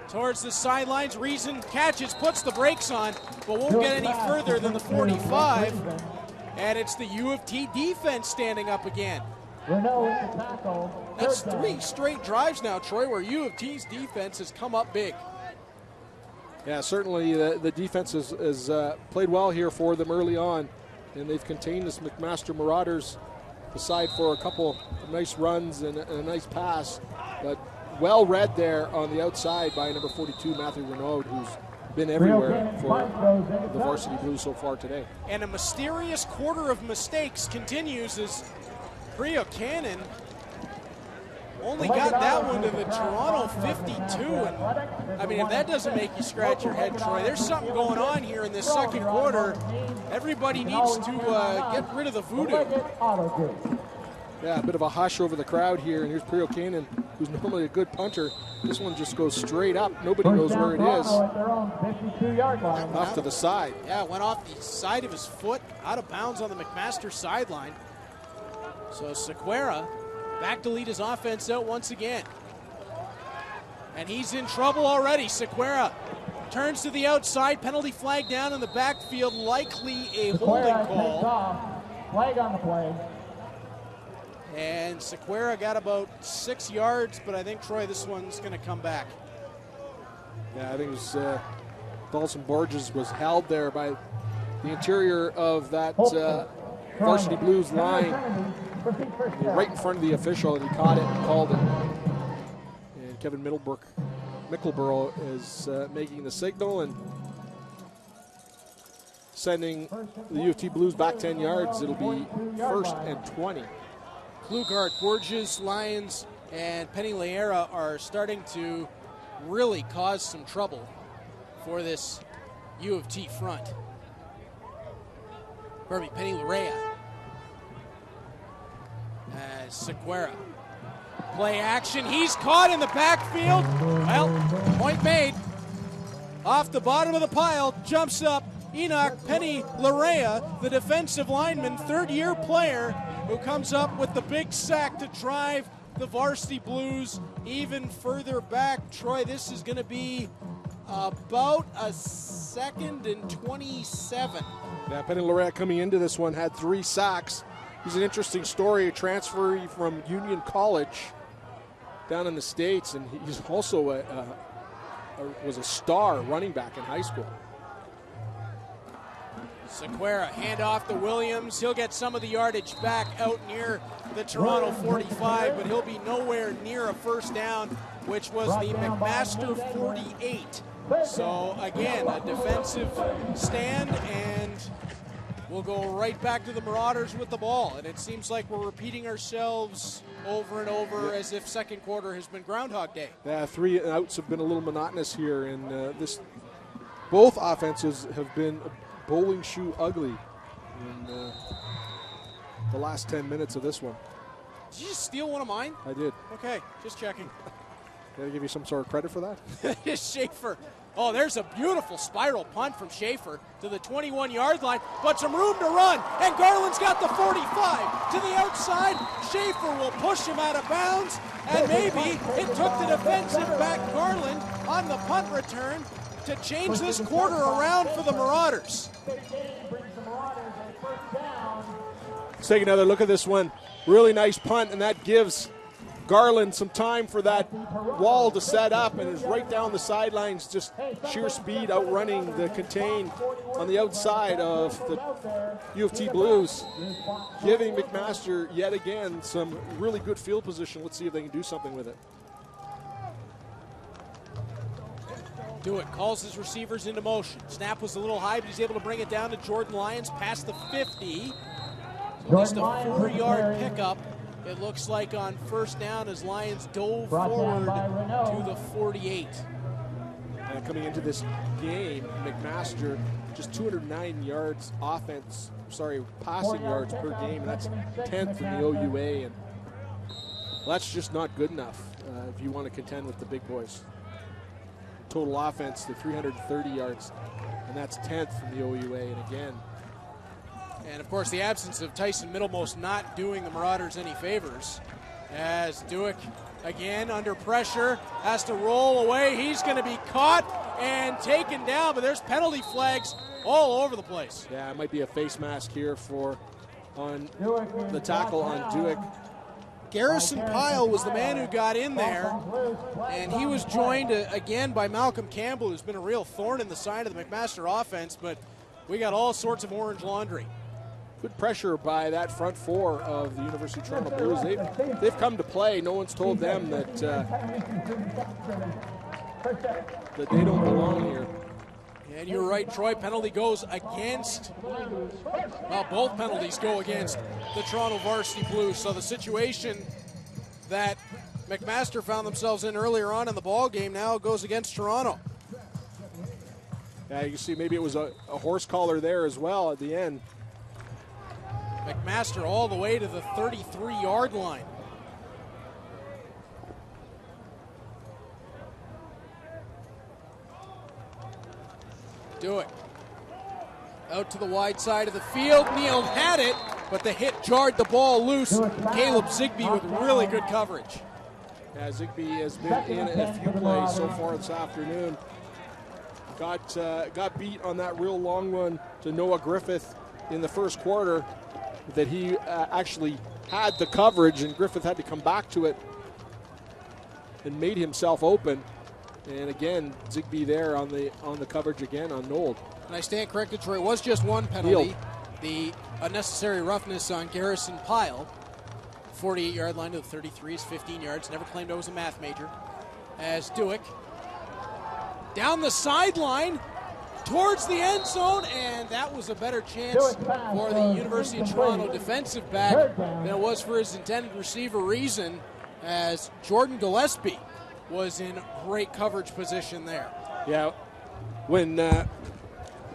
towards the sidelines. Reason catches, puts the brakes on, but won't get any further than the 45. And it's the U of T defense standing up again. That's 3 straight drives now, Troy, where U of T's defense has come up big. Yeah, certainly the defense has played well here for them early on, and they've contained this McMaster Marauders aside for a couple of nice runs and a nice pass, but well read there on the outside by number 42, Matthew Renaud, who's been everywhere for the Varsity Blues so far today. And a mysterious quarter of mistakes continues as Brio Cannon only got that one to the Toronto 52. And I mean, if that doesn't make you scratch your head, Troy, there's something going on here in this second quarter. Everybody needs to get rid of the voodoo. Yeah, a bit of a hush over the crowd here, and here's Brio Cannon, who's normally a good punter. This one just goes straight up. Nobody knows where it is. Off to the side. Yeah, went off the side of his foot, out of bounds on the McMaster sideline. So Sequeira back to lead his offense out once again. And he's in trouble already. Sequeira turns to the outside, penalty flag down in the backfield, likely a holding call. Flag on the play. And Sequeira got about 6 yards, but I think, Troy, this one's going to come back. Yeah, I think it was Dawson Borges was held there by the interior of that Varsity Blues line, right in front of the official, and he caught it and called it. And Kevin Mickelborough is making the signal and sending the U of T Blues back 10 yards. It'll be 1st and 20. Klugart, Borges, Lyons, and Penny Leera are starting to really cause some trouble for this U of T front. Pardon me, Penny Leera. As Sequeira. Play action. He's caught in the backfield. Well, point made. Off the bottom of the pile, jumps up Enoch Penny Lerea, the defensive lineman, third-year player, who comes up with the big sack to drive the Varsity Blues even further back. Troy, this is going to be about a 2nd and 27. Yeah, Penny Lerea coming into this one had 3 sacks. He's an interesting story, a transferee from Union College down in the States, and he's also was a star running back in high school. Sequeira, hand off to Williams. He'll get some of the yardage back out near the Toronto 45, but he'll be nowhere near a first down, which was the McMaster 48. So again, a defensive stand, and we'll go right back to the Marauders with the ball. And it seems like we're repeating ourselves over and over as if second quarter has been Groundhog Day. Yeah, 3 outs have been a little monotonous here, and both offenses have been bowling shoe ugly in the last 10 minutes of this one. Did you just steal one of mine? I did. Okay, just checking. Did I give you some sort of credit for that? Schaefer. Oh, there's a beautiful spiral punt from Schaefer to the 21-yard line, but some room to run, and Garland's got the 45 to the outside. Schaefer will push him out of bounds, and maybe it took the defensive back Garland on the punt return to change this quarter around for the Marauders. Let's take another look at this one. Really nice punt, and that gives Garland some time for that wall to set up, and is right down the sidelines, just sheer speed outrunning the contain on the outside of the U of T Blues, giving McMaster yet again some really good field position. Let's see if they can do something with it. Do it, calls his receivers into motion. Snap was a little high, but he's able to bring it down to Jordan Lyons past the 50. So just a 4-yard pickup, it looks like, on first down as Lyons dove forward to the 48. Coming into this game, McMaster just 209 yards passing yards per game, and that's 10th in the OUA, and that's just not good enough if you want to contend with the big boys. Total offense to 330 yards, and that's 10th in the OUA, and again. And of course, the absence of Tyson Middlemost not doing the Marauders any favors. As Duick, again, under pressure, has to roll away. He's going to be caught and taken down, but there's penalty flags all over the place. Yeah, it might be a face mask here on the tackle on Duick. Garrison Pyle was the man who got in there, and he was joined again by Malcolm Campbell, who's been a real thorn in the side of the McMaster offense, but we got all sorts of orange laundry. Good pressure by that front four of the University of Toronto Blues. They've come to play. No one's told them that that they don't belong here. And you're right, Troy, penalty goes against, well, both penalties go against the Toronto Varsity Blues. So the situation that McMaster found themselves in earlier on in the ball game now goes against Toronto. Yeah, you can see maybe it was a horse collar there as well at the end. McMaster all the way to the 33-yard line. Do it. Out to the wide side of the field. Neal had it, but the hit jarred the ball loose. Caleb Zigbee with really good coverage. Yeah, Zigbee has been in a few plays so far this afternoon. Got beat on that real long one to Noah Griffith in the first quarter that he actually had the coverage, and Griffith had to come back to it and made himself open. And again, Zigbee there on the coverage again on Nold. And I stand corrected, Troy. It was just one penalty. The unnecessary roughness on Garrison Pyle. 48-yard line to the 33 is 15 yards. Never claimed I was a math major. As Duick down the sideline towards the end zone, and that was a better chance for the University of Toronto defensive back than it was for his intended receiver Reason, as Jordan Gillespie was in great coverage position there. Yeah, when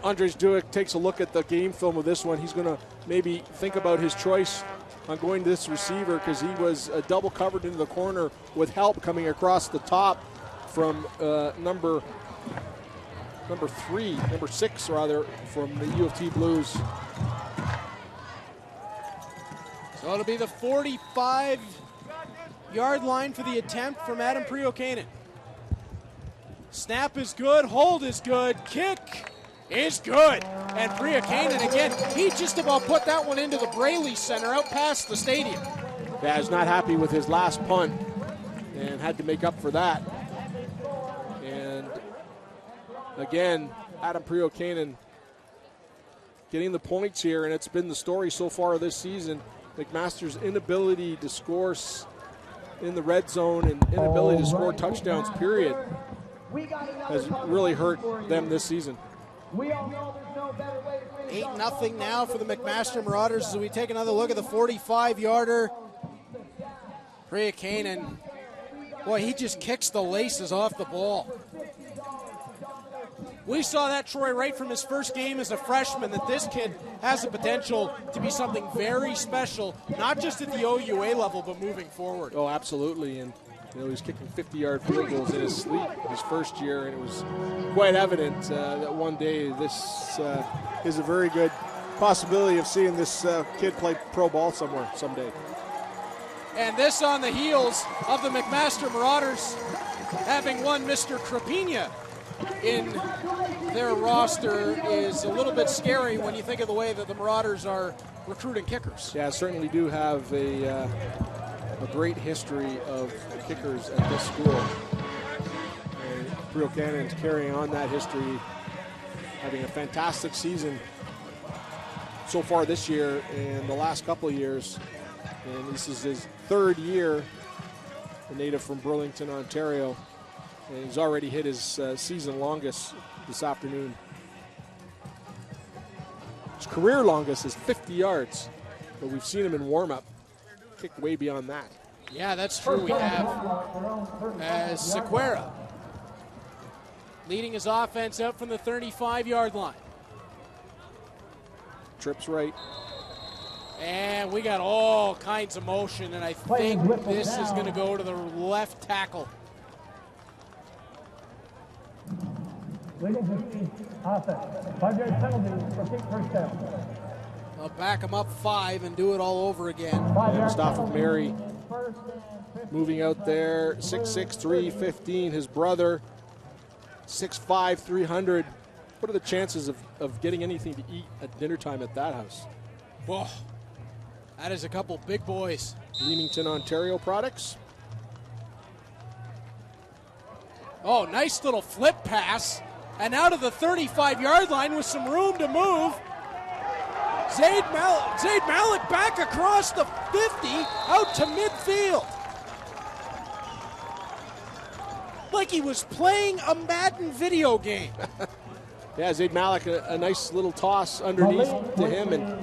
Andres Duick takes a look at the game film of this one, he's going to maybe think about his choice on going to this receiver, because he was double covered into the corner with help coming across the top from number 6 rather, from the U of T Blues. So it'll be the 45-yard line for the attempt from Adam Priokainen. Snap is good, hold is good, kick is good. And Priokainen again, he just about put that one into the Braley Center out past the stadium. Yeah, he's not happy with his last punt and had to make up for that. And again, Adam Priokainen getting the points here, and it's been the story so far this season. McMaster's inability to score in the red zone and inability to score touchdowns, period, has really hurt them this season. 8-0 now for the McMaster Marauders as we take another look at the 45-yarder. Priokainen, boy, he just kicks the laces off the ball. We saw that, Troy, right from his first game as a freshman, that this kid has the potential to be something very special, not just at the OUA level, but moving forward. Oh, absolutely. And he was kicking 50-yard field goals in his sleep his first year, and it was quite evident that one day this is a very good possibility of seeing this kid play pro ball somewhere someday. And this on the heels of the McMaster Marauders having one Mr. Crapina in their roster is a little bit scary when you think of the way that the Marauders are recruiting kickers. Yeah, certainly do have a great history of kickers at this school. And Priokainen is carrying on that history, having a fantastic season so far this year and the last couple of years. And this is his third year, a native from Burlington, Ontario. And he's already hit his season longest this afternoon. His career longest is 50 yards, but we've seen him in warm-up kick way beyond that. Yeah, that's true. We have as Sequeira leading his offense up from the 35-yard line. Trips right. And we got all kinds of motion, and I think this is going to go to the left tackle. I'll back him up 5 and do it all over again. Just off of Mary moving out there, 6'6", 315. His brother, 6'5", 300. What are the chances of getting anything to eat at dinner time at that house? Whoa, that is a couple big boys. Leamington, Ontario products. Oh, nice little flip pass. And out of the 35-yard line with some room to move. Zaid Malik back across the 50 out to midfield. Like he was playing a Madden video game. Yeah, Zaid Malik, a nice little toss underneath to him and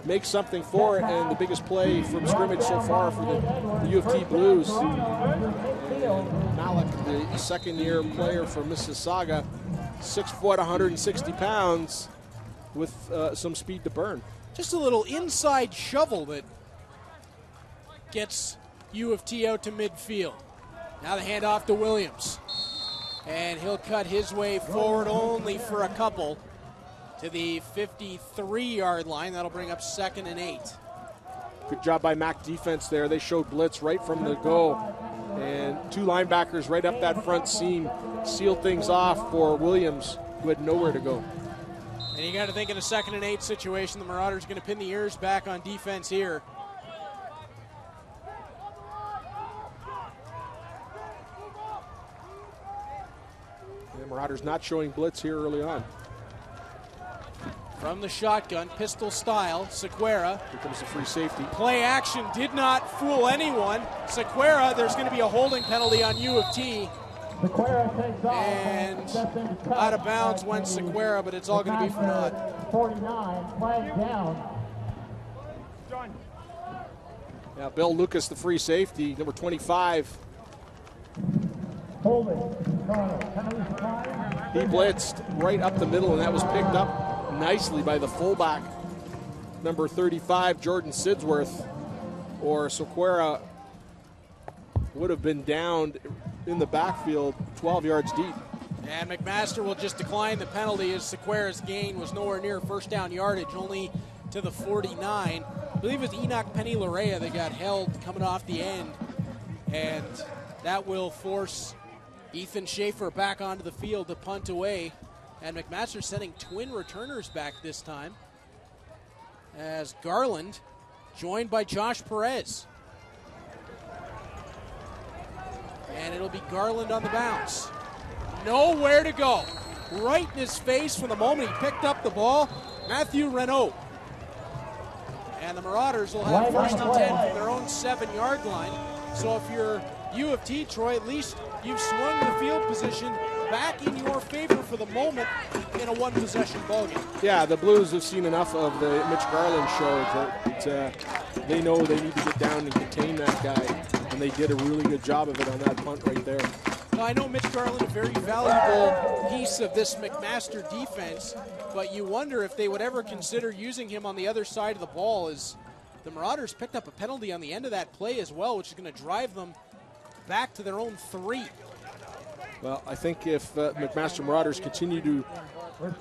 makes something for it. And the biggest play from scrimmage so far for the U of T Blues. And Malik, the second-year player for Mississauga, 6 foot, 160 pounds with some speed to burn. Just a little inside shovel that gets U of T out to midfield. Now the handoff to Williams. And he'll cut his way forward only for a couple to the 53-yard line. That'll bring up 2nd and 8. Good job by Mac defense there. They showed blitz right from the go. And two linebackers right up that front seam sealed things off for Williams, who had nowhere to go. And you got to think in a 2nd and 8 situation, the Marauders are going to pin the ears back on defense here. The Marauders not showing blitz here early on. From the shotgun, pistol style, Sequeira. Here comes the free safety. Play action did not fool anyone. Sequeira, there's going to be a holding penalty on U of T. And out of bounds went Sequeira, but it's all going to be for naught. 49, flag down. Now Bill Lucas, the free safety, number 25. Holding. He blitzed right up the middle, and that was picked up nicely by the fullback, number 35, Jordan Sidsworth, or Sequeira would have been downed in the backfield 12 yards deep. And McMaster will just decline the penalty as Sequeira's gain was nowhere near first down yardage, only to the 49. I believe it was Enoch Penny-Larea that got held coming off the end, and that will force Ethan Schaefer back onto the field to punt away. And McMaster sending twin returners back this time as Garland joined by Josh Perez. And it'll be Garland on the bounce. Nowhere to go. Right in his face from the moment he picked up the ball, Matthew Renault. And the Marauders will have 1st and 10 from their own 7-yard line. So if you're U of T, Troy, at least you've swung the field position back in your favor for the moment in a one-possession ballgame. Yeah, the Blues have seen enough of the Mitch Garland show that they know they need to get down and contain that guy, and they did a really good job of it on that punt right there. Now, I know Mitch Garland, a very valuable piece of this McMaster defense, but you wonder if they would ever consider using him on the other side of the ball, as the Marauders picked up a penalty on the end of that play as well, which is going to drive them back to their own 3. Well, I think if McMaster Marauders continue to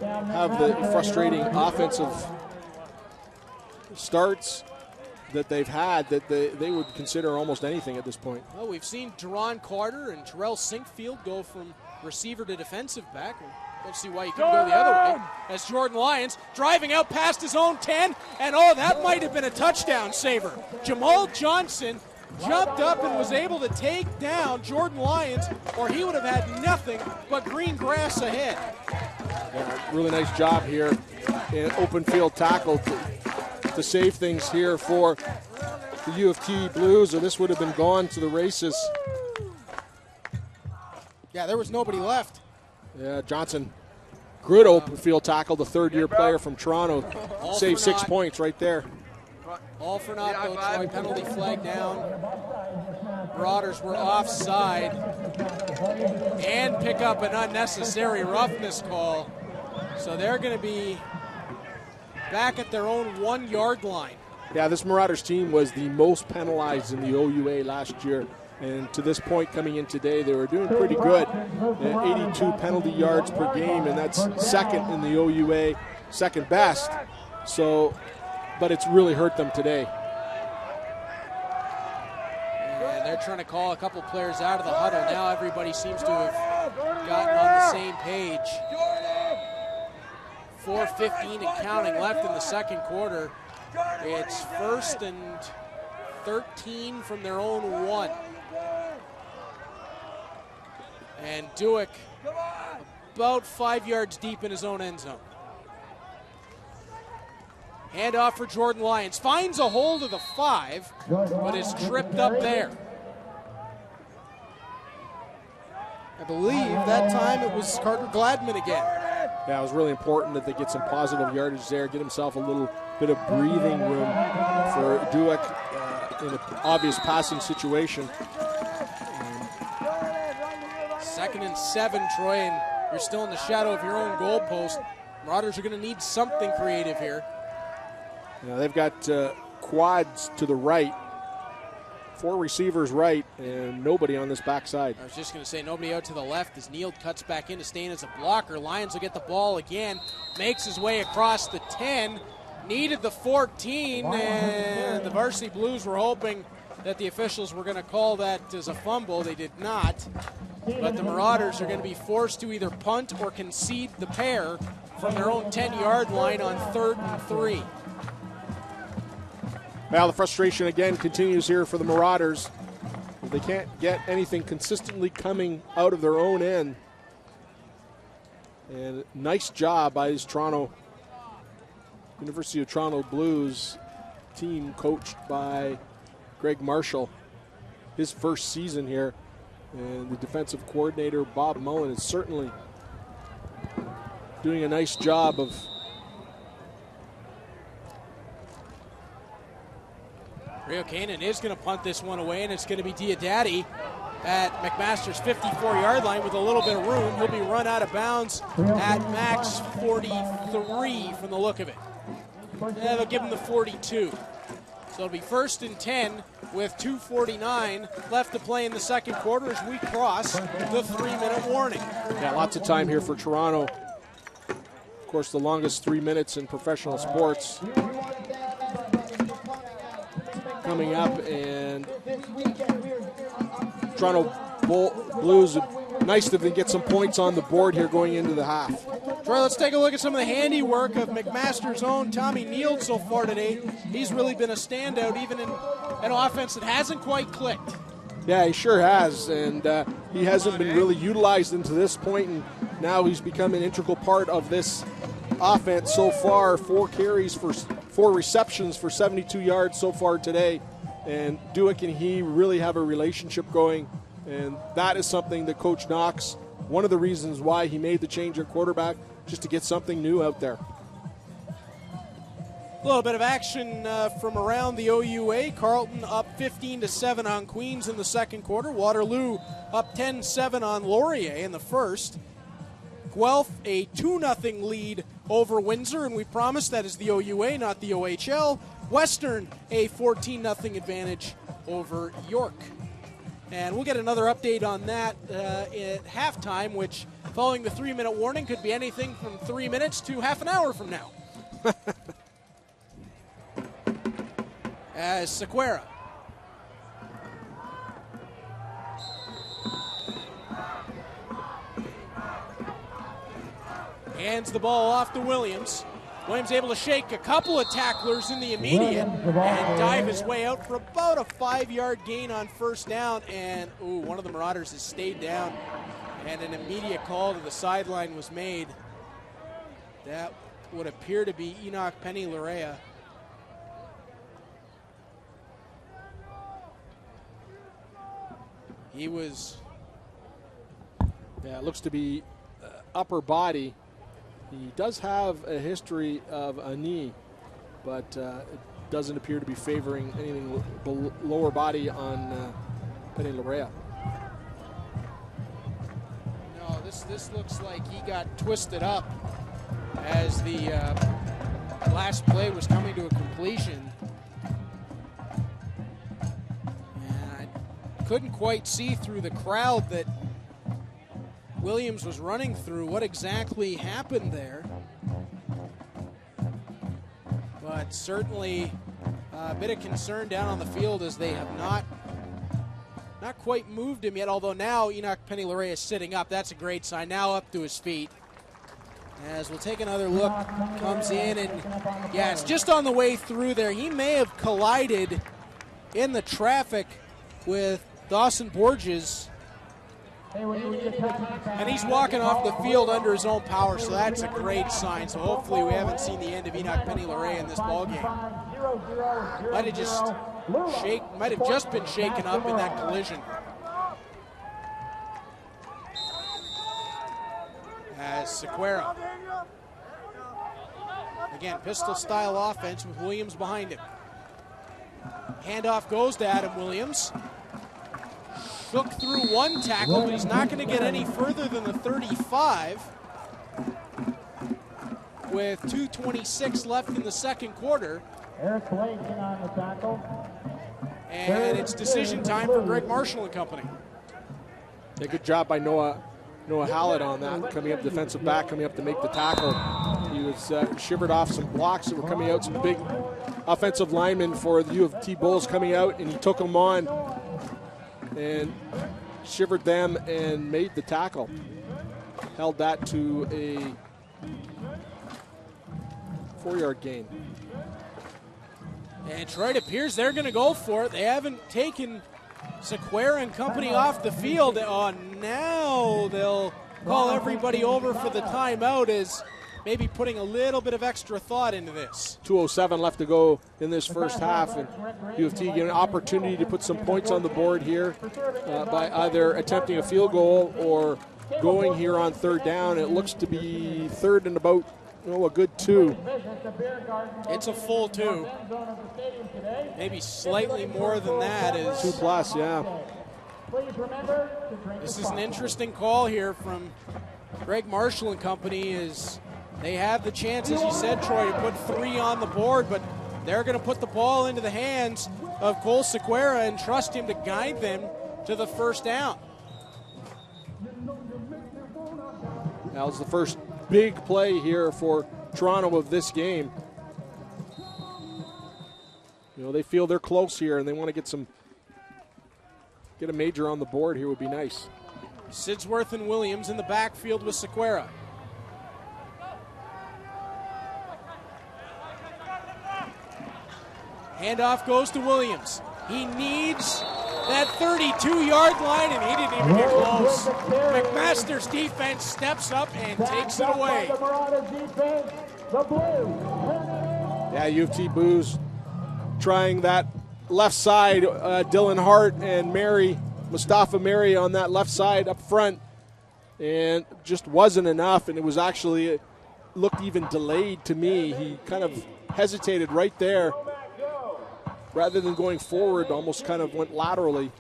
have the frustrating offensive starts that they've had, that they would consider almost anything at this point. Well, we've seen Deron Carter and Terrell Sinkfield go from receiver to defensive back. Don't see why you couldn't go the other way. As Jordan Lyons driving out past his own 10, and that might have been a touchdown saver. Jamal Johnson jumped up and was able to take down Jordan Lyons, or he would have had nothing but green grass ahead. Yeah, really nice job here in open field tackle to save things here for the U of T Blues, or this would have been gone to the races. Yeah, there was nobody left. Yeah, Johnson, good open field tackle, the 3rd-year player from Toronto, saved 6 points right there. All for naught, though. Troy, penalty flag down. Marauders were offside and pick up an unnecessary roughness call. So they're going to be back at their own 1-yard line. Yeah, this Marauders team was the most penalized in the OUA last year. And to this point coming in today, they were doing pretty good. 82 penalty yards per game, and that's 2nd in the OUA, 2nd best. So, but it's really hurt them today. trying to call a couple players out of the huddle. Now everybody seems to have gotten on the same page. 4:15 and counting left in the second quarter. It's 1st and 13 from their own 1. And Duick about 5 yards deep in his own end zone. Handoff for Jordan Lyons. Finds a hold of the 5, but is tripped up there. I believe that time it was Carter Gladman again. Yeah, it was really important that they get some positive yardage there, get himself a little bit of breathing room for Duick in an obvious passing situation. 2nd and 7, Troy, and you're still in the shadow of your own goalpost. Marauders are going to need something creative here. Yeah, they've got quads to the right, 4 receivers right, and nobody on this backside. I was just going to say nobody out to the left as Neal cuts back in to stay in as a blocker. Lyons will get the ball again, makes his way across the 10, needed the 14, and the Varsity Blues were hoping that the officials were going to call that as a fumble. They did not, but the Marauders are going to be forced to either punt or concede the pair from their own 10-yard line on 3rd and 3. Well, the frustration again continues here for the Marauders. They can't get anything consistently coming out of their own end. And nice job by this University of Toronto Blues team coached by Greg Marshall. His first season here. And the defensive coordinator, Bob Mullen, is certainly doing a nice job of Rio Kanan is going to punt this one away, and it's going to be Diodati at McMaster's 54-yard line with a little bit of room. He'll be run out of bounds at max 43 from the look of it. Yeah, they'll give him the 42. So it'll be 1st and 10 with 2:49 left to play in the second quarter as we cross the 3-minute warning. Yeah, lots of time here for Toronto. Of course, the longest 3 minutes in professional sports coming up, and Toronto Blues, nice if they get some points on the board here going into the half. Troy, let's take a look at some of the handiwork of McMaster's own Tommy Neal so far today. He's really been a standout, even in an offense that hasn't quite clicked. Yeah, he sure has, and he hasn't been really utilized into this point, and now he's become an integral part of this offense so far. 4 carries for 4 receptions for 72 yards so far today, and Duick and he really have a relationship going, and that is something that Coach Knox, one of the reasons why he made the change at quarterback, just to get something new out there. A little bit of action from around the OUA. Carleton up 15-7 on Queens in the second quarter. Waterloo up 10-7 on Laurier in the first. Guelph a 2-0 lead over Windsor, and we promised that is the OUA, not the OHL. Western a 14-0 advantage over York. And we'll get another update on that at halftime, which, following the 3-minute warning, could be anything from 3 minutes to half an hour from now. As Sequeira hands the ball off to Williams. Williams able to shake a couple of tacklers in the immediate and dive his way out for about a 5-yard gain on first down. And, one of the Marauders has stayed down, and an immediate call to the sideline was made. That would appear to be Enoch Penny-Larea. He was... Yeah, it looks to be upper body. He does have a history of a knee, but it doesn't appear to be favoring anything lower body on Penny-Larea. No, this looks like he got twisted up as the last play was coming to a completion. And I couldn't quite see through the crowd that Williams was running through what exactly happened there. But certainly a bit of concern down on the field as they have not not quite moved him yet, although now Enoch Penny-Laray is sitting up. That's a great sign. Now up to his feet. As we'll take another look, comes in, and yeah, it's just on the way through there. He may have collided in the traffic with Dawson Borges, and he's walking off the field under his own power, so that's a great sign. So hopefully we haven't seen the end of Enoch Penny-Laray in this ballgame. Might have just been shaken up in that collision. As Sequeira. Again, pistol-style offense with Williams behind him. Handoff goes to Adam Williams. Shook through one tackle, but he's not going to get any further than the 35. With 2:26 left in the second quarter. Eric Blake on the tackle. And it's decision time for Greg Marshall and company. Yeah, good job by Noah Hallett on that, coming up defensive back, coming up to make the tackle. He was shivered off some blocks that were coming out, some big offensive linemen for the U of T Bulls coming out, and he took them on and shivered them and made the tackle. Held that to a 4-yard gain. And Troy, it appears they're going to go for it. They haven't taken Sequeira and company off the field. Oh, now they'll call everybody over for the timeout, as maybe putting a little bit of extra thought into this. 2:07 left to go in this first half, and U of T get an opportunity to put some points on the board here by either attempting a field goal or going here on third down. It looks to be third and about a good 2. It's a full 2. Maybe slightly more than that. 2+, yeah. This is an interesting call here from Greg Marshall and company, as they have the chance, as you said, Troy, to put 3 on the board, but they're going to put the ball into the hands of Cole Sequeira and trust him to guide them to the first down. That was the first big play here for Toronto of this game. You know, they feel they're close here, and they want to get a major on the board here would be nice. Sidsworth and Williams in the backfield with Sequeira. Handoff goes to Williams. He needs that 32-yard line, and he didn't even get close. McMaster's defense steps up and takes it away. Yeah, U of T Blues trying that left side. Dylan Hart and Mustafa Mary on that left side up front, and just wasn't enough, and it was actually looked even delayed to me. He kind of hesitated right there. Rather than going forward, almost kind of went laterally.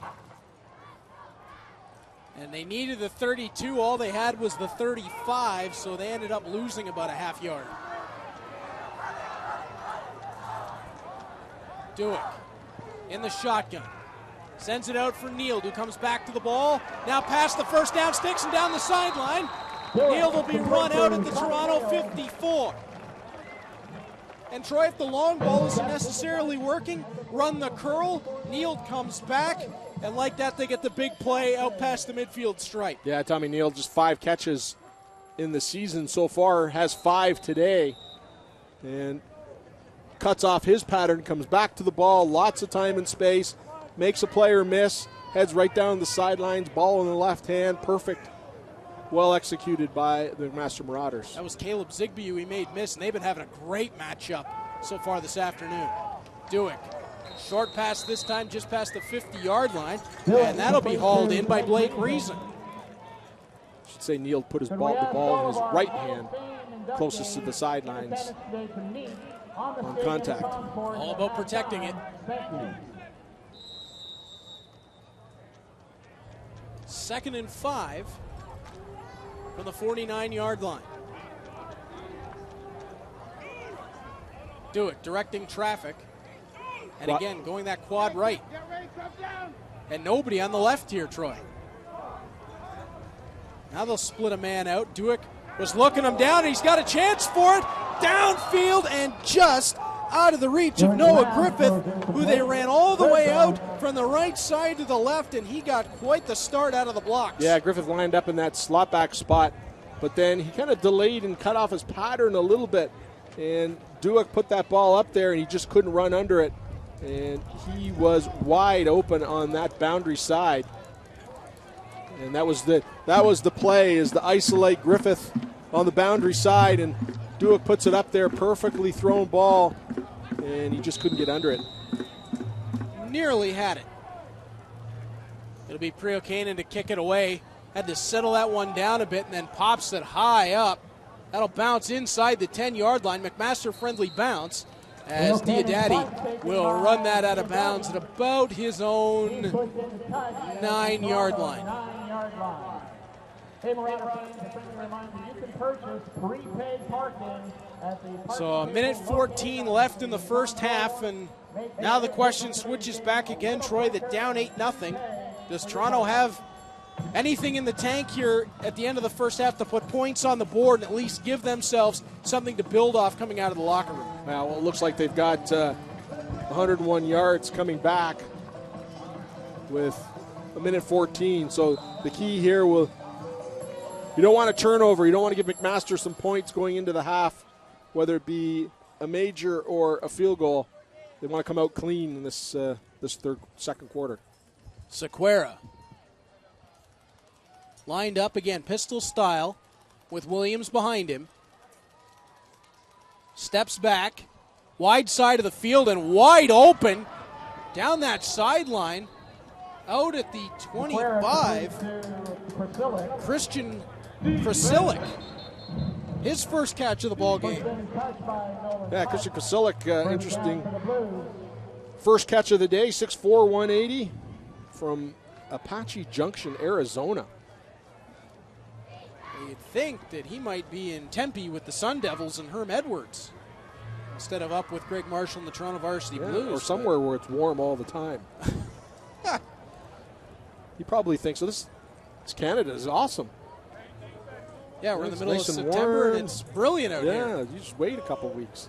And they needed the 32. All they had was the 35, so they ended up losing about a half yard. Duick in the shotgun. Sends it out for Neal, who comes back to the ball. Now past the first down sticks and down the sideline. Neal will be run out at the Toronto 54. And Troy, if the long ball isn't necessarily working, run the curl. Neal comes back, and like that, they get the big play out past the midfield stripe. Yeah, Tommy Neal, just 5 catches in the season so far, has 5 today, and cuts off his pattern, comes back to the ball, lots of time and space, makes a player miss, heads right down the sidelines, ball in the left hand, perfect. Well executed by the McMaster Marauders. That was Caleb Zigbee who he made miss, and they've been having a great matchup so far this afternoon. Duick, short pass this time just past the 50-yard line, and that'll be hauled in by Blake Reason. I should say Neal put the ball in his right hand, closest to the sidelines on contact. All about protecting it. 2nd and 5 from the 49-yard line. Duick directing traffic. And again, going that quad right. And nobody on the left here, Troy. Now they'll split a man out. Duick was looking him down, and he's got a chance for it. Downfield and just out of the reach of Noah Griffith, who they ran all the way out from the right side to the left, and he got quite the start out of the blocks. Yeah, Griffith lined up in that slot back spot, but then he kind of delayed and cut off his pattern a little bit, and Duick put that ball up there, and he just couldn't run under it, and he was wide open on that boundary side. And that was the play, is to isolate Griffith on the boundary side, and Duick puts it up there, perfectly thrown ball, and he just couldn't get under it. Nearly had it. It'll be Priokainen to kick it away. Had to settle that one down a bit and then pops it high up. That'll bounce inside the 10-yard line. McMaster friendly bounce as Diodati will run that out of bounds at about his own 9-yard line. So a minute 14 left in the first half, and now the question switches back again. Troy, that down 8-0. Does Toronto have anything in the tank here at the end of the first half to put points on the board and at least give themselves something to build off coming out of the locker room? Well, it looks like they've got 101 yards coming back with a minute 14. So the key here will, you don't want a turnover. You don't want to give McMaster some points going into the half, whether it be a major or a field goal. They want to come out clean in this second quarter. Sequeira lined up again, pistol style, with Williams behind him. Steps back, wide side of the field and wide open down that sideline. Out at the 25, Christian Krasilik. His first catch of the ball game. Yeah, Christian Krasilik, interesting. First catch of the day, 6'4", 180 from Apache Junction, Arizona. You'd think that he might be in Tempe with the Sun Devils and Herm Edwards instead of up with Greg Marshall and the Toronto Varsity Blues. Or somewhere where it's warm all the time. He probably thinks, so this Canada is awesome. Yeah, we're in the middle of September and it's brilliant out here. Yeah, you just wait a couple weeks.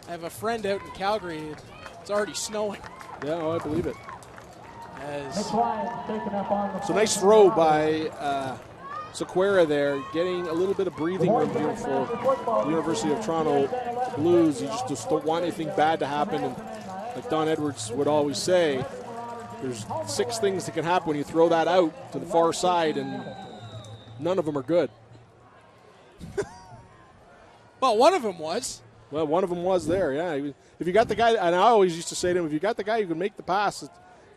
I have a friend out in Calgary. It's already snowing. Yeah, oh, I believe it. So nice throw by Sequeira there, getting a little bit of breathing room here for the University of Toronto Blues. You just don't want anything bad to happen. And like Don Edwards would always say, there's 6 things that can happen when you throw that out to the far side, and none of them are good. Well, one of them was. Well, one of them was there, yeah. If you got the guy, and I always used to say to him, if you got the guy who can make the pass,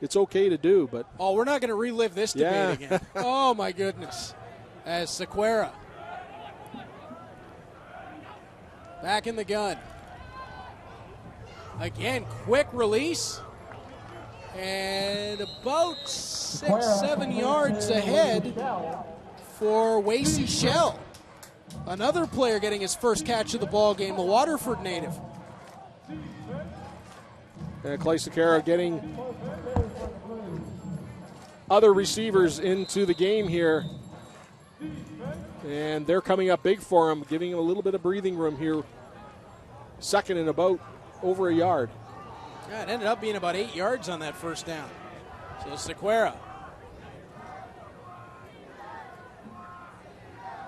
it's okay to do. But we're not going to relive this debate again. Oh, my goodness. As Sequeira back in the gun. Again, quick release. And about 6-7 yards ahead for Wasey Shell. Another player getting his first catch of the ball game, a Waterford native. And Clay Sequeira getting other receivers into the game here. And they're coming up big for him, giving him a little bit of breathing room here. Second and about over a yard. Yeah, it ended up being about 8 yards on that first down. So Sequeira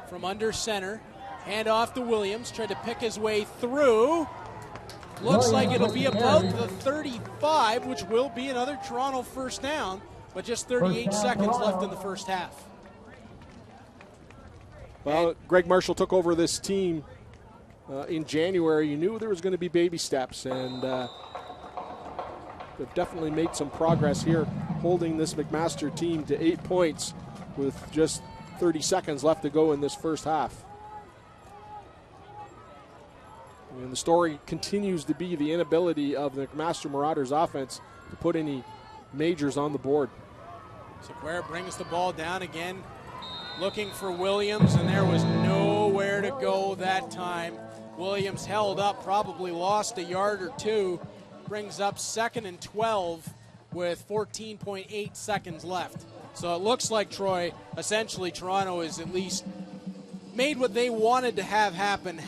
from under center, hand off to Williams, tried to pick his way through. Looks like it'll be about the 35, which will be another Toronto first down, but just 38 seconds left in the first half. Well, Greg Marshall took over this team in January. You knew there was going to be baby steps, and they've definitely made some progress here, holding this McMaster team to 8 points with just 30 seconds left to go in this first half. And the story continues to be the inability of the McMaster Marauders offense to put any majors on the board. Sequeira brings the ball down again, looking for Williams, and there was nowhere to go that time. Williams held up, probably lost a yard or two. Brings up 2nd and 12 with 14.8 seconds left. So it looks like, Troy, essentially Toronto is at least made what they wanted to have happen,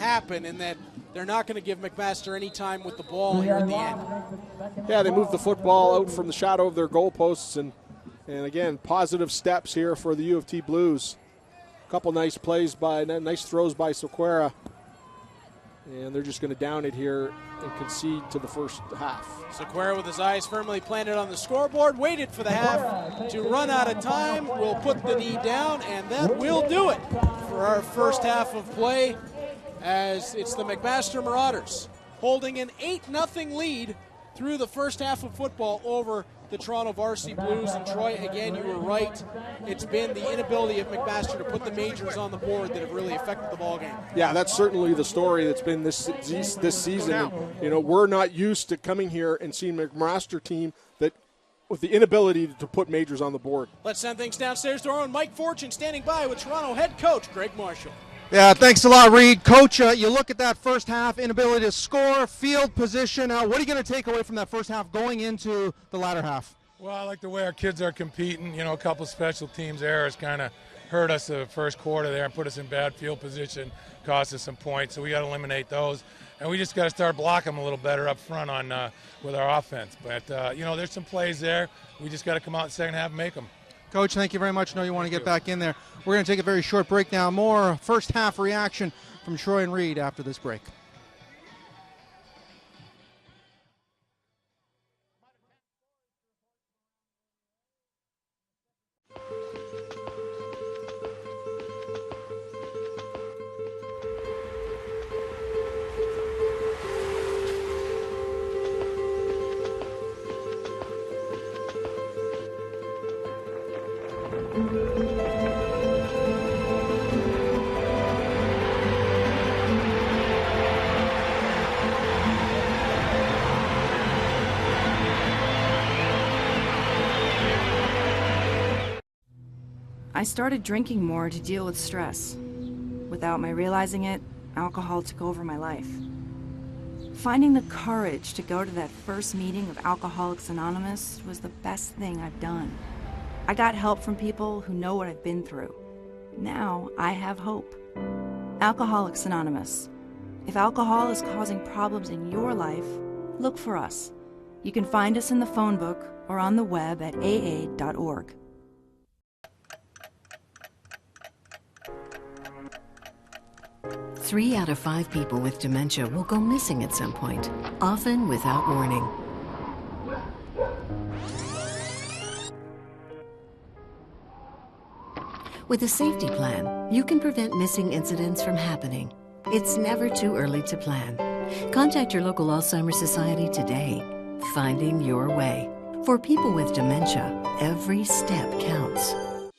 and that they're not going to give McMaster any time with the ball here at the end. Yeah, they moved the football out from the shadow of their goalposts, and again, positive steps here for the U of T Blues. A couple nice throws by Sequeira, and they're just going to down it here and concede to the first half. Sequeira with his eyes firmly planted on the scoreboard, waited for the half to run out of time, will put the knee down, and that will do it for our first half of play, as it's the McMaster Marauders holding an 8-0 lead through the first half of football over the Toronto Varsity Blues. And Troy, again, you were right. It's been the inability of McMaster to put the majors on the board that have really affected the ballgame. Yeah, that's certainly the story that's been this season. And, you know, we're not used to coming here and seeing a McMaster team that with the inability to put majors on the board. Let's send things downstairs to our own Mike Fortune, standing by with Toronto head coach Greg Marshall. Yeah, thanks a lot, Reed. Coach, you look at that first half, inability to score, field position. What are you going to take away from that first half going into the latter half? Well, I like the way our kids are competing. You know, a couple special teams errors kind of hurt us the first quarter there and put us in bad field position, cost us some points. So we got to eliminate those. And we just got to start blocking them a little better up front with our offense. But, you know, there's some plays there. We just got to come out in the second half and make them. Coach, thank you very much. I know you want to get back in there. We're going to take a very short break now. More first half reaction from Troy and Reed after this break. I started drinking more to deal with stress. Without my realizing it, alcohol took over my life. Finding the courage to go to that first meeting of Alcoholics Anonymous was the best thing I've done. I got help from people who know what I've been through. Now I have hope. Alcoholics Anonymous. If alcohol is causing problems in your life, look for us. You can find us in the phone book or on the web at aa.org. Three out of 5 people with dementia will go missing at some point, often without warning. With a safety plan, you can prevent missing incidents from happening. It's never too early to plan. Contact your local Alzheimer's Society today. Finding your way. For people with dementia, every step counts.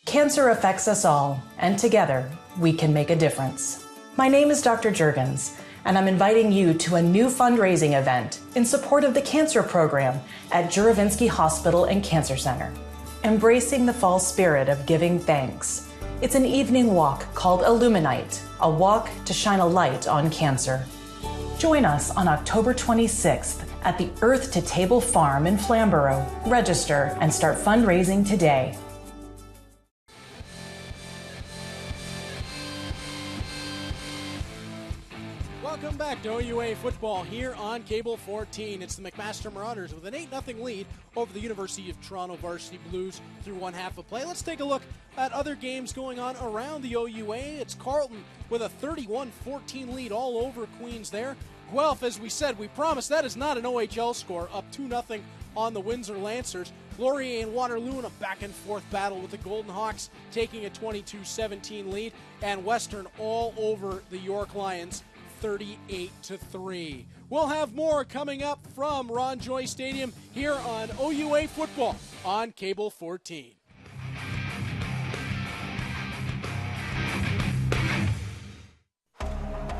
Cancer affects us all, and together, we can make a difference. My name is Dr. Juergens, and I'm inviting you to a new fundraising event in support of the cancer program at Juravinsky Hospital and Cancer Center. Embracing the fall spirit of giving thanks. It's an evening walk called Illuminite, a walk to shine a light on cancer. Join us on October 26th at the Earth to Table Farm in Flamborough. Register and start fundraising today. Welcome back to OUA Football here on Cable 14. It's the McMaster Marauders with an 8-0 lead over the University of Toronto Varsity Blues through one half of play. Let's take a look at other games going on around the OUA. It's Carleton with a 31-14 lead all over Queens there. Guelph, as we said, we promised that is not an OHL score, up 2-0 on the Windsor Lancers. Laurier and Waterloo in a back-and-forth battle with the Golden Hawks taking a 22-17 lead. And Western all over the York Lions, 38-3. We'll have more coming up from Ron Joy Stadium here on OUA Football on Cable 14.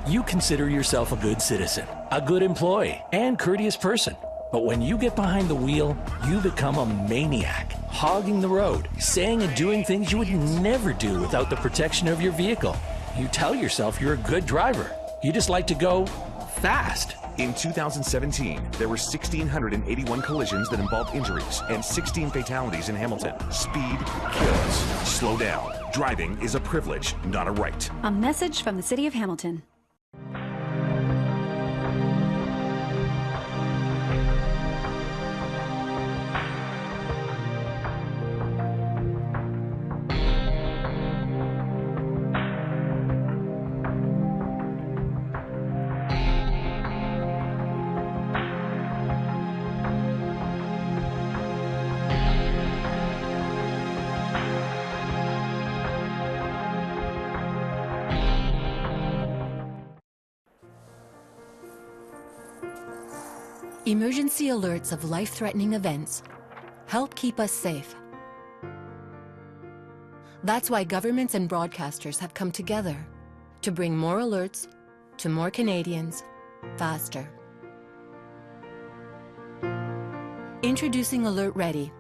You consider yourself a good citizen, a good employee, and courteous person. But when you get behind the wheel, you become a maniac, hogging the road, saying and doing things you would never do without the protection of your vehicle. You tell yourself you're a good driver. You just like to go fast. In 2017, there were 1,681 collisions that involved injuries and 16 fatalities in Hamilton. Speed kills. Slow down. Driving is a privilege, not a right. A message from the City of Hamilton. Emergency alerts of life-threatening events help keep us safe. That's why governments and broadcasters have come together to bring more alerts to more Canadians faster. Introducing Alert Ready,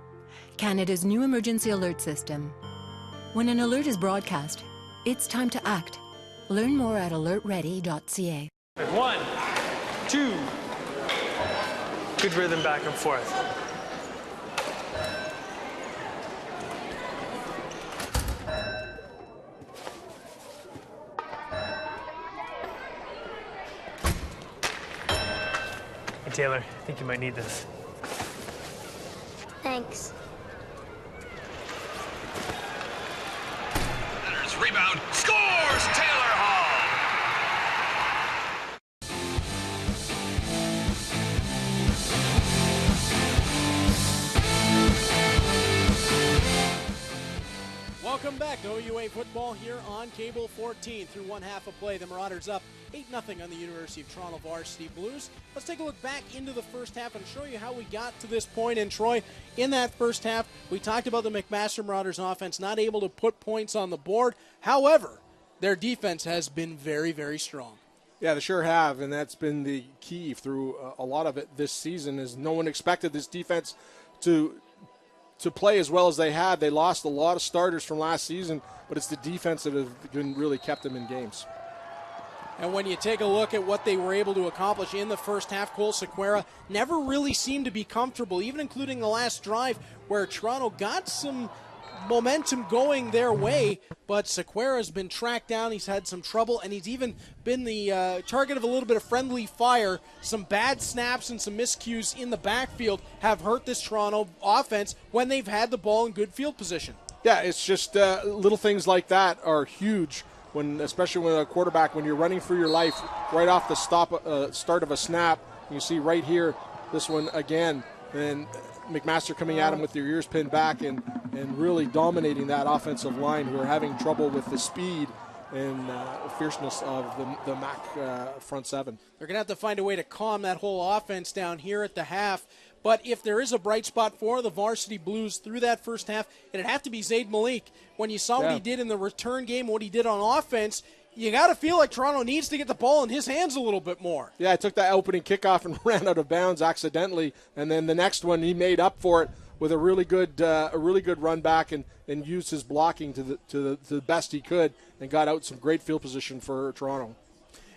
Canada's new emergency alert system. When an alert is broadcast, it's time to act. Learn more at alertready.ca. 1, 2. Good rhythm back and forth. Hey Taylor, I think you might need this. Thanks. Leonard's rebound. Scores! Taylor Hall! Welcome back to OUA Football here on Cable 14. Through one half of play, the Marauders up 8-0 on the University of Toronto Varsity Blues. Let's take a look back into the first half and show you how we got to this point. And Troy, in that first half, we talked about the McMaster Marauders offense not able to put points on the board. However, their defense has been very, very strong. Yeah, they sure have, and that's been the key through a lot of it this season, is no one expected this defense to play as well as they had. They lost a lot of starters from last season, but it's the defense that have been really kept them in games. And when you take a look at what they were able to accomplish in the first half, Cole Sequeira never really seemed to be comfortable, even including the last drive where Toronto got some momentum going their way, but Sequeira's been tracked down. He's had some trouble, and he's even been the target of a little bit of friendly fire. Some bad snaps and some miscues in the backfield have hurt this Toronto offense when they've had the ball in good field position. Yeah, it's just little things like that are huge, especially when a quarterback, when you're running for your life right off the start of a snap. You see right here, this one again, and McMaster coming at him with their ears pinned back and really dominating that offensive line, who are having trouble with the speed and fierceness of the MAC front seven. They're going to have to find a way to calm that whole offense down here at the half. But if there is a bright spot for the Varsity Blues through that first half, it'd have to be Zaid Malik. When you saw what he did in the return game, what he did on offense, you got to feel like Toronto needs to get the ball in his hands a little bit more. Yeah, I took that opening kickoff and ran out of bounds accidentally, and then the next one he made up for it with a really good run back and used his blocking to the best he could and got out some great field position for Toronto.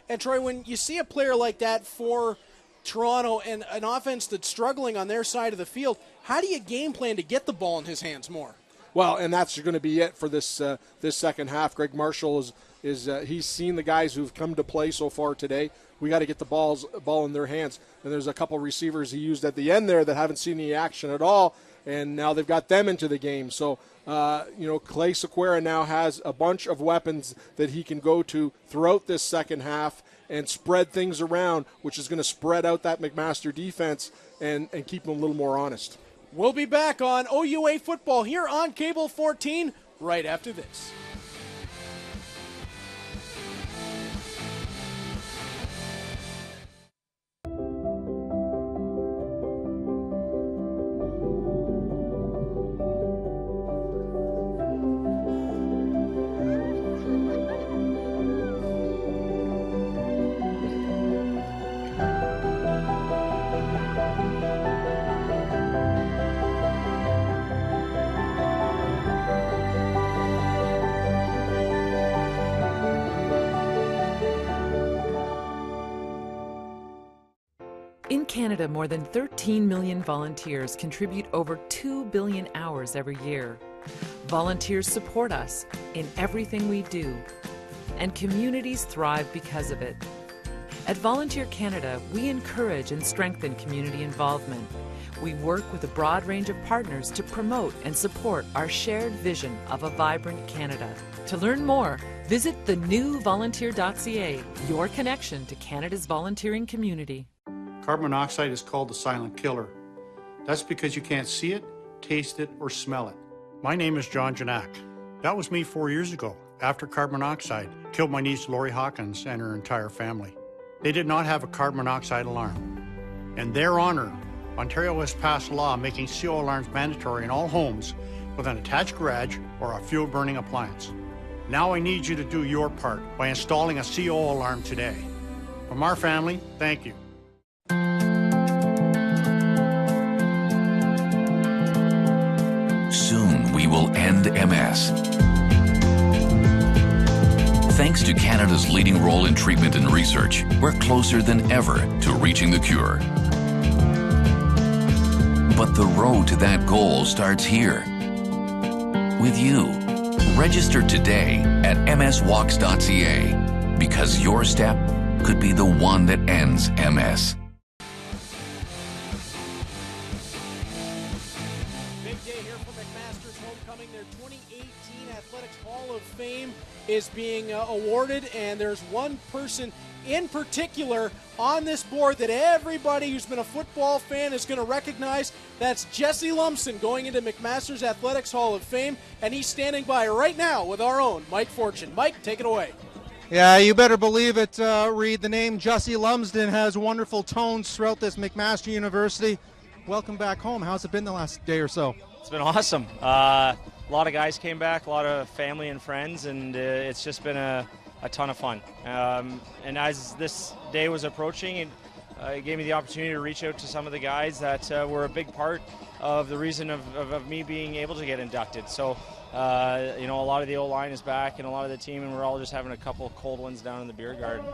And Troy, when you see a player like that for Toronto and an offense that's struggling on their side of the field, how do you game plan to get the ball in his hands more? Well, and that's going to be it for this second half. Greg Marshall is he's seen the guys who've come to play so far today. We got to get the ball in their hands. And there's a couple receivers he used at the end there that haven't seen any action at all, and now they've got them into the game. So, Clay Sequeira now has a bunch of weapons that he can go to throughout this second half and spread things around, which is going to spread out that McMaster defense and keep them a little more honest. We'll be back on OUA Football here on Cable 14 right after this. Canada, more than 13 million volunteers contribute over 2 billion hours every year. Volunteers support us in everything we do, and communities thrive because of it. At Volunteer Canada, we encourage and strengthen community involvement. We work with a broad range of partners to promote and support our shared vision of a vibrant Canada. To learn more, visit thenewvolunteer.ca, your connection to Canada's volunteering community. Carbon monoxide is called the silent killer. That's because you can't see it, taste it, or smell it. My name is John Janak. That was me 4 years ago, after carbon monoxide killed my niece Lori Hawkins and her entire family. They did not have a carbon monoxide alarm. In their honor, Ontario has passed a law making CO alarms mandatory in all homes with an attached garage or a fuel-burning appliance. Now I need you to do your part by installing a CO alarm today. From our family, thank you. Soon we will end MS. Thanks to Canada's leading role in treatment and research, we're closer than ever to reaching the cure. But the road to that goal starts here, with you. Register today at mswalks.ca, because your step could be the one that ends MS. Big day here for McMaster's homecoming. Their 2018 Athletics Hall of Fame is being awarded, and there's one person in particular on this board that everybody who's been a football fan is going to recognize. That's Jesse Lumsden going into McMaster's Athletics Hall of Fame, and he's standing by right now with our own Mike Fortune. Mike, take it away. Yeah, you better believe it, Reed. The name Jesse Lumsden has wonderful tones throughout this McMaster University. Welcome back home. How's it been the last day or so? It's been awesome. A lot of guys came back, a lot of family and friends, and it's just been a ton of fun. And as this day was approaching, it gave me the opportunity to reach out to some of the guys that were a big part of the reason of me being able to get inducted. So, a lot of the O-line is back and a lot of the team, and we're all just having a couple of cold ones down in the beer garden.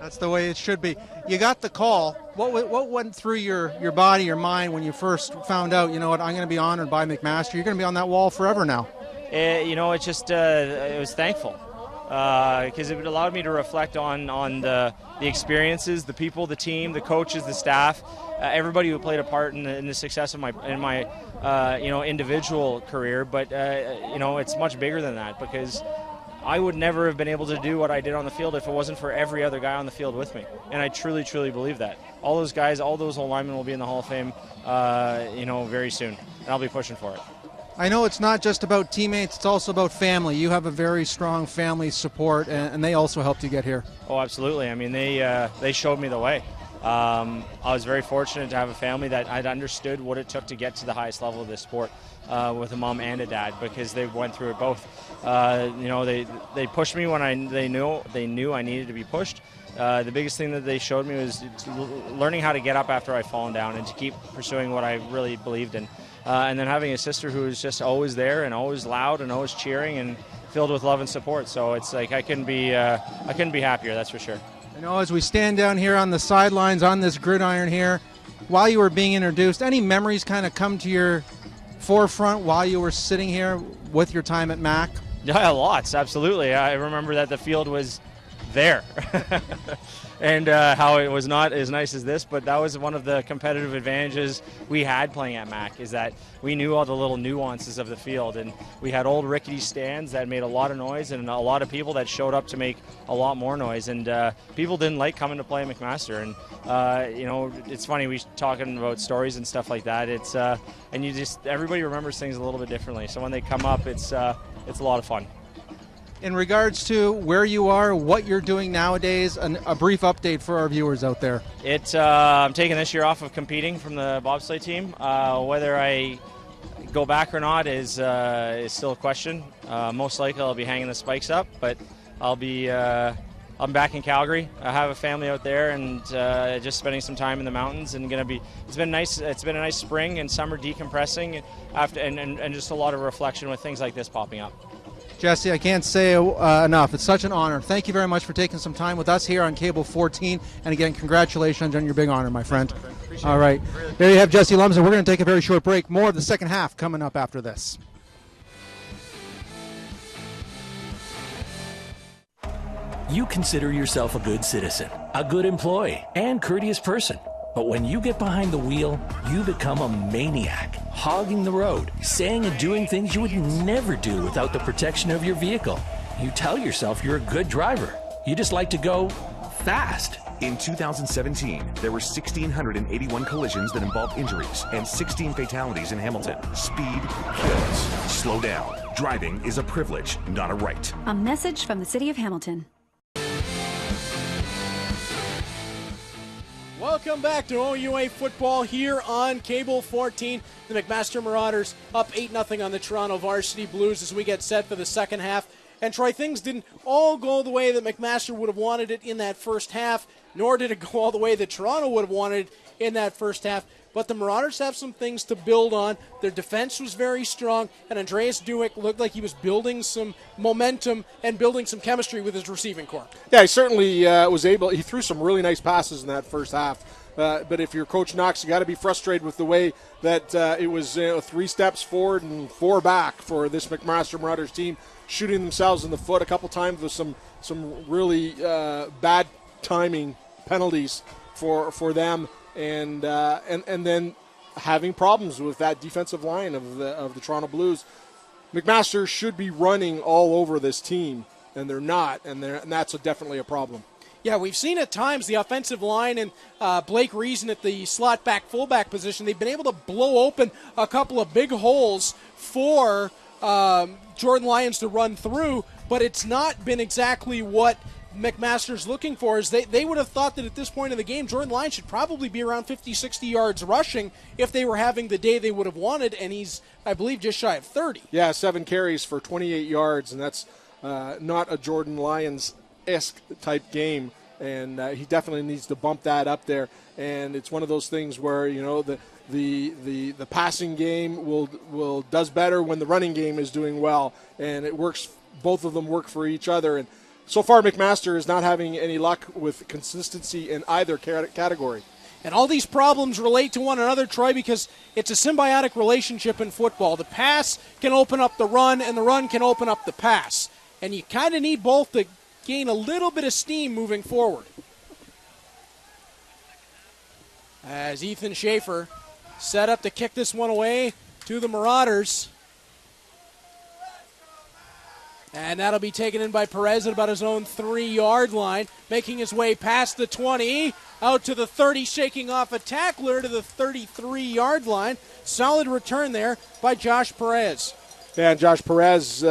That's the way it should be. You got the call. What went through your body, your mind when you first found out, you know what, I'm going to be honored by McMaster? You're going to be on that wall forever now. It was thankful. Because it allowed me to reflect on the experiences, the people, the team, the coaches, the staff, everybody who played a part in the success of my individual career. But it's much bigger than that, because I would never have been able to do what I did on the field if it wasn't for every other guy on the field with me. And I truly, truly believe that. All those guys, all those old linemen will be in the Hall of Fame, very soon, and I'll be pushing for it. I know it's not just about teammates, it's also about family. You have a very strong family support, and they also helped you get here. Oh, absolutely. I mean, they showed me the way. I was very fortunate to have a family that I'd understood what it took to get to the highest level of this sport, with a mom and a dad, because they went through it both. They pushed me when they knew I needed to be pushed. The biggest thing that they showed me was learning how to get up after I've fallen down and to keep pursuing what I really believed in. And then having a sister who is just always there and always loud and always cheering and filled with love and support. So it's like I couldn't be happier, that's for sure. I know, as we stand down here on the sidelines on this gridiron here, while you were being introduced, any memories kind of come to your forefront while you were sitting here with your time at Mac? Yeah, lots, absolutely. I remember that the field was there. And how it was not as nice as this, but that was one of the competitive advantages we had playing at Mac, is that we knew all the little nuances of the field, and we had old rickety stands that made a lot of noise and a lot of people that showed up to make a lot more noise, and people didn't like coming to play McMaster. And it's funny, we talking about stories and stuff like that. It's and everybody remembers things a little bit differently, so when they come up, it's a lot of fun. In regards to where you are, what you're doing nowadays, a brief update for our viewers out there. I'm taking this year off of competing from the bobsleigh team. Whether I go back or not is still a question. Most likely I'll be hanging the spikes up, but I'm back in Calgary. I have a family out there, and just spending some time in the mountains, and it's been nice. It's been a nice spring and summer decompressing and just a lot of reflection with things like this popping up. Jesse, I can't say enough. It's such an honor. Thank you very much for taking some time with us here on Cable 14. And again, congratulations on your big honor, my friend. All right. There you have Jesse Lumsden. We're going to take a very short break. More of the second half coming up after this. You consider yourself a good citizen, a good employee, and courteous person. But when you get behind the wheel, you become a maniac, hogging the road, saying and doing things you would never do without the protection of your vehicle. You tell yourself you're a good driver. You just like to go fast. In 2017, there were 1,681 collisions that involved injuries and 16 fatalities in Hamilton. Speed kills. Slow down. Driving is a privilege, not a right. A message from the City of Hamilton. Welcome back to OUA Football here on Cable 14. The McMaster Marauders up 8-0 on the Toronto Varsity Blues as we get set for the second half. And Troy, things didn't all go the way that McMaster would have wanted it in that first half, nor did it go all the way that Toronto would have wanted it in that first half. But the Marauders have some things to build on. Their defense was very strong, and Andreas Dueck looked like he was building some momentum and building some chemistry with his receiving corps. Yeah, he certainly was able. He threw some really nice passes in that first half. But if you're Coach Knox, you got to be frustrated with the way that it was 3 steps forward and 4 back for this McMaster Marauders team, shooting themselves in the foot a couple times with some really bad timing penalties for them, and then having problems with that defensive line of the Toronto Blues. McMaster should be running all over this team, and they're not, and that's definitely a problem. Yeah, we've seen at times the offensive line and Blake Reason at the slot back fullback position. They've been able to blow open a couple of big holes for Jordan Lyons to run through, but it's not been exactly what McMaster's looking for. Is they would have thought that at this point in the game, Jordan Lyons should probably be around 50, 60 yards rushing if they were having the day they would have wanted, and he's, I believe, just shy of 30. Yeah, 7 carries for 28 yards, and that's not a Jordan Lyons-esque type game, and he definitely needs to bump that up there. And it's one of those things where, you know, the passing game does better when the running game is doing well, and it works. Both of them work for each other, and so far McMaster is not having any luck with consistency in either category. And all these problems relate to one another, Troy, because it's a symbiotic relationship in football. The pass can open up the run, and the run can open up the pass. And you kind of need both to gain a little bit of steam moving forward. As Ethan Schaefer set up to kick this one away to the Marauders. And that'll be taken in by Perez at about his own 3-yard line, making his way past the 20, out to the 30, shaking off a tackler to the 33-yard line. Solid return there by Josh Perez. Yeah, and Josh Perez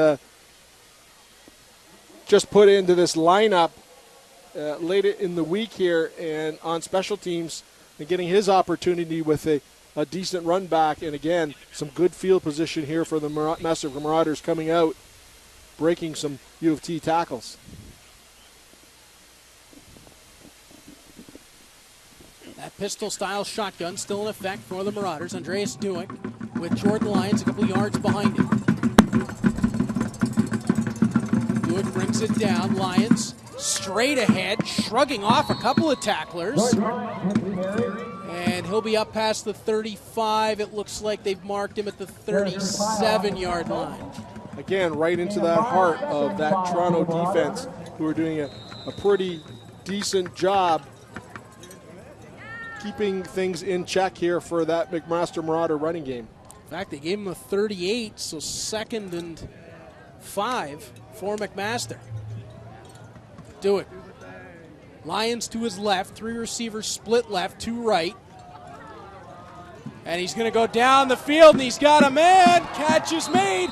just put into this lineup late in the week here and on special teams and getting his opportunity with a decent run back. And again, some good field position here for the Massive Marauders coming out, breaking some U of T tackles. That pistol-style shotgun still in effect for the Marauders. Andreas Dueck with Jordan Lyons a couple yards behind him. Dueck brings it down. Lyons straight ahead, shrugging off a couple of tacklers. And he'll be up past the 35. It looks like they've marked him at the 37-yard line. Again, right into that heart of that Toronto defense, who are doing a pretty decent job keeping things in check here for that McMaster Marauder running game. In fact, they gave him a 38, so 2nd and 5 for McMaster. Dueck. Lyons to his left, 3 receivers split left, 2 right. And he's going to go down the field, and he's got a man. Catch is made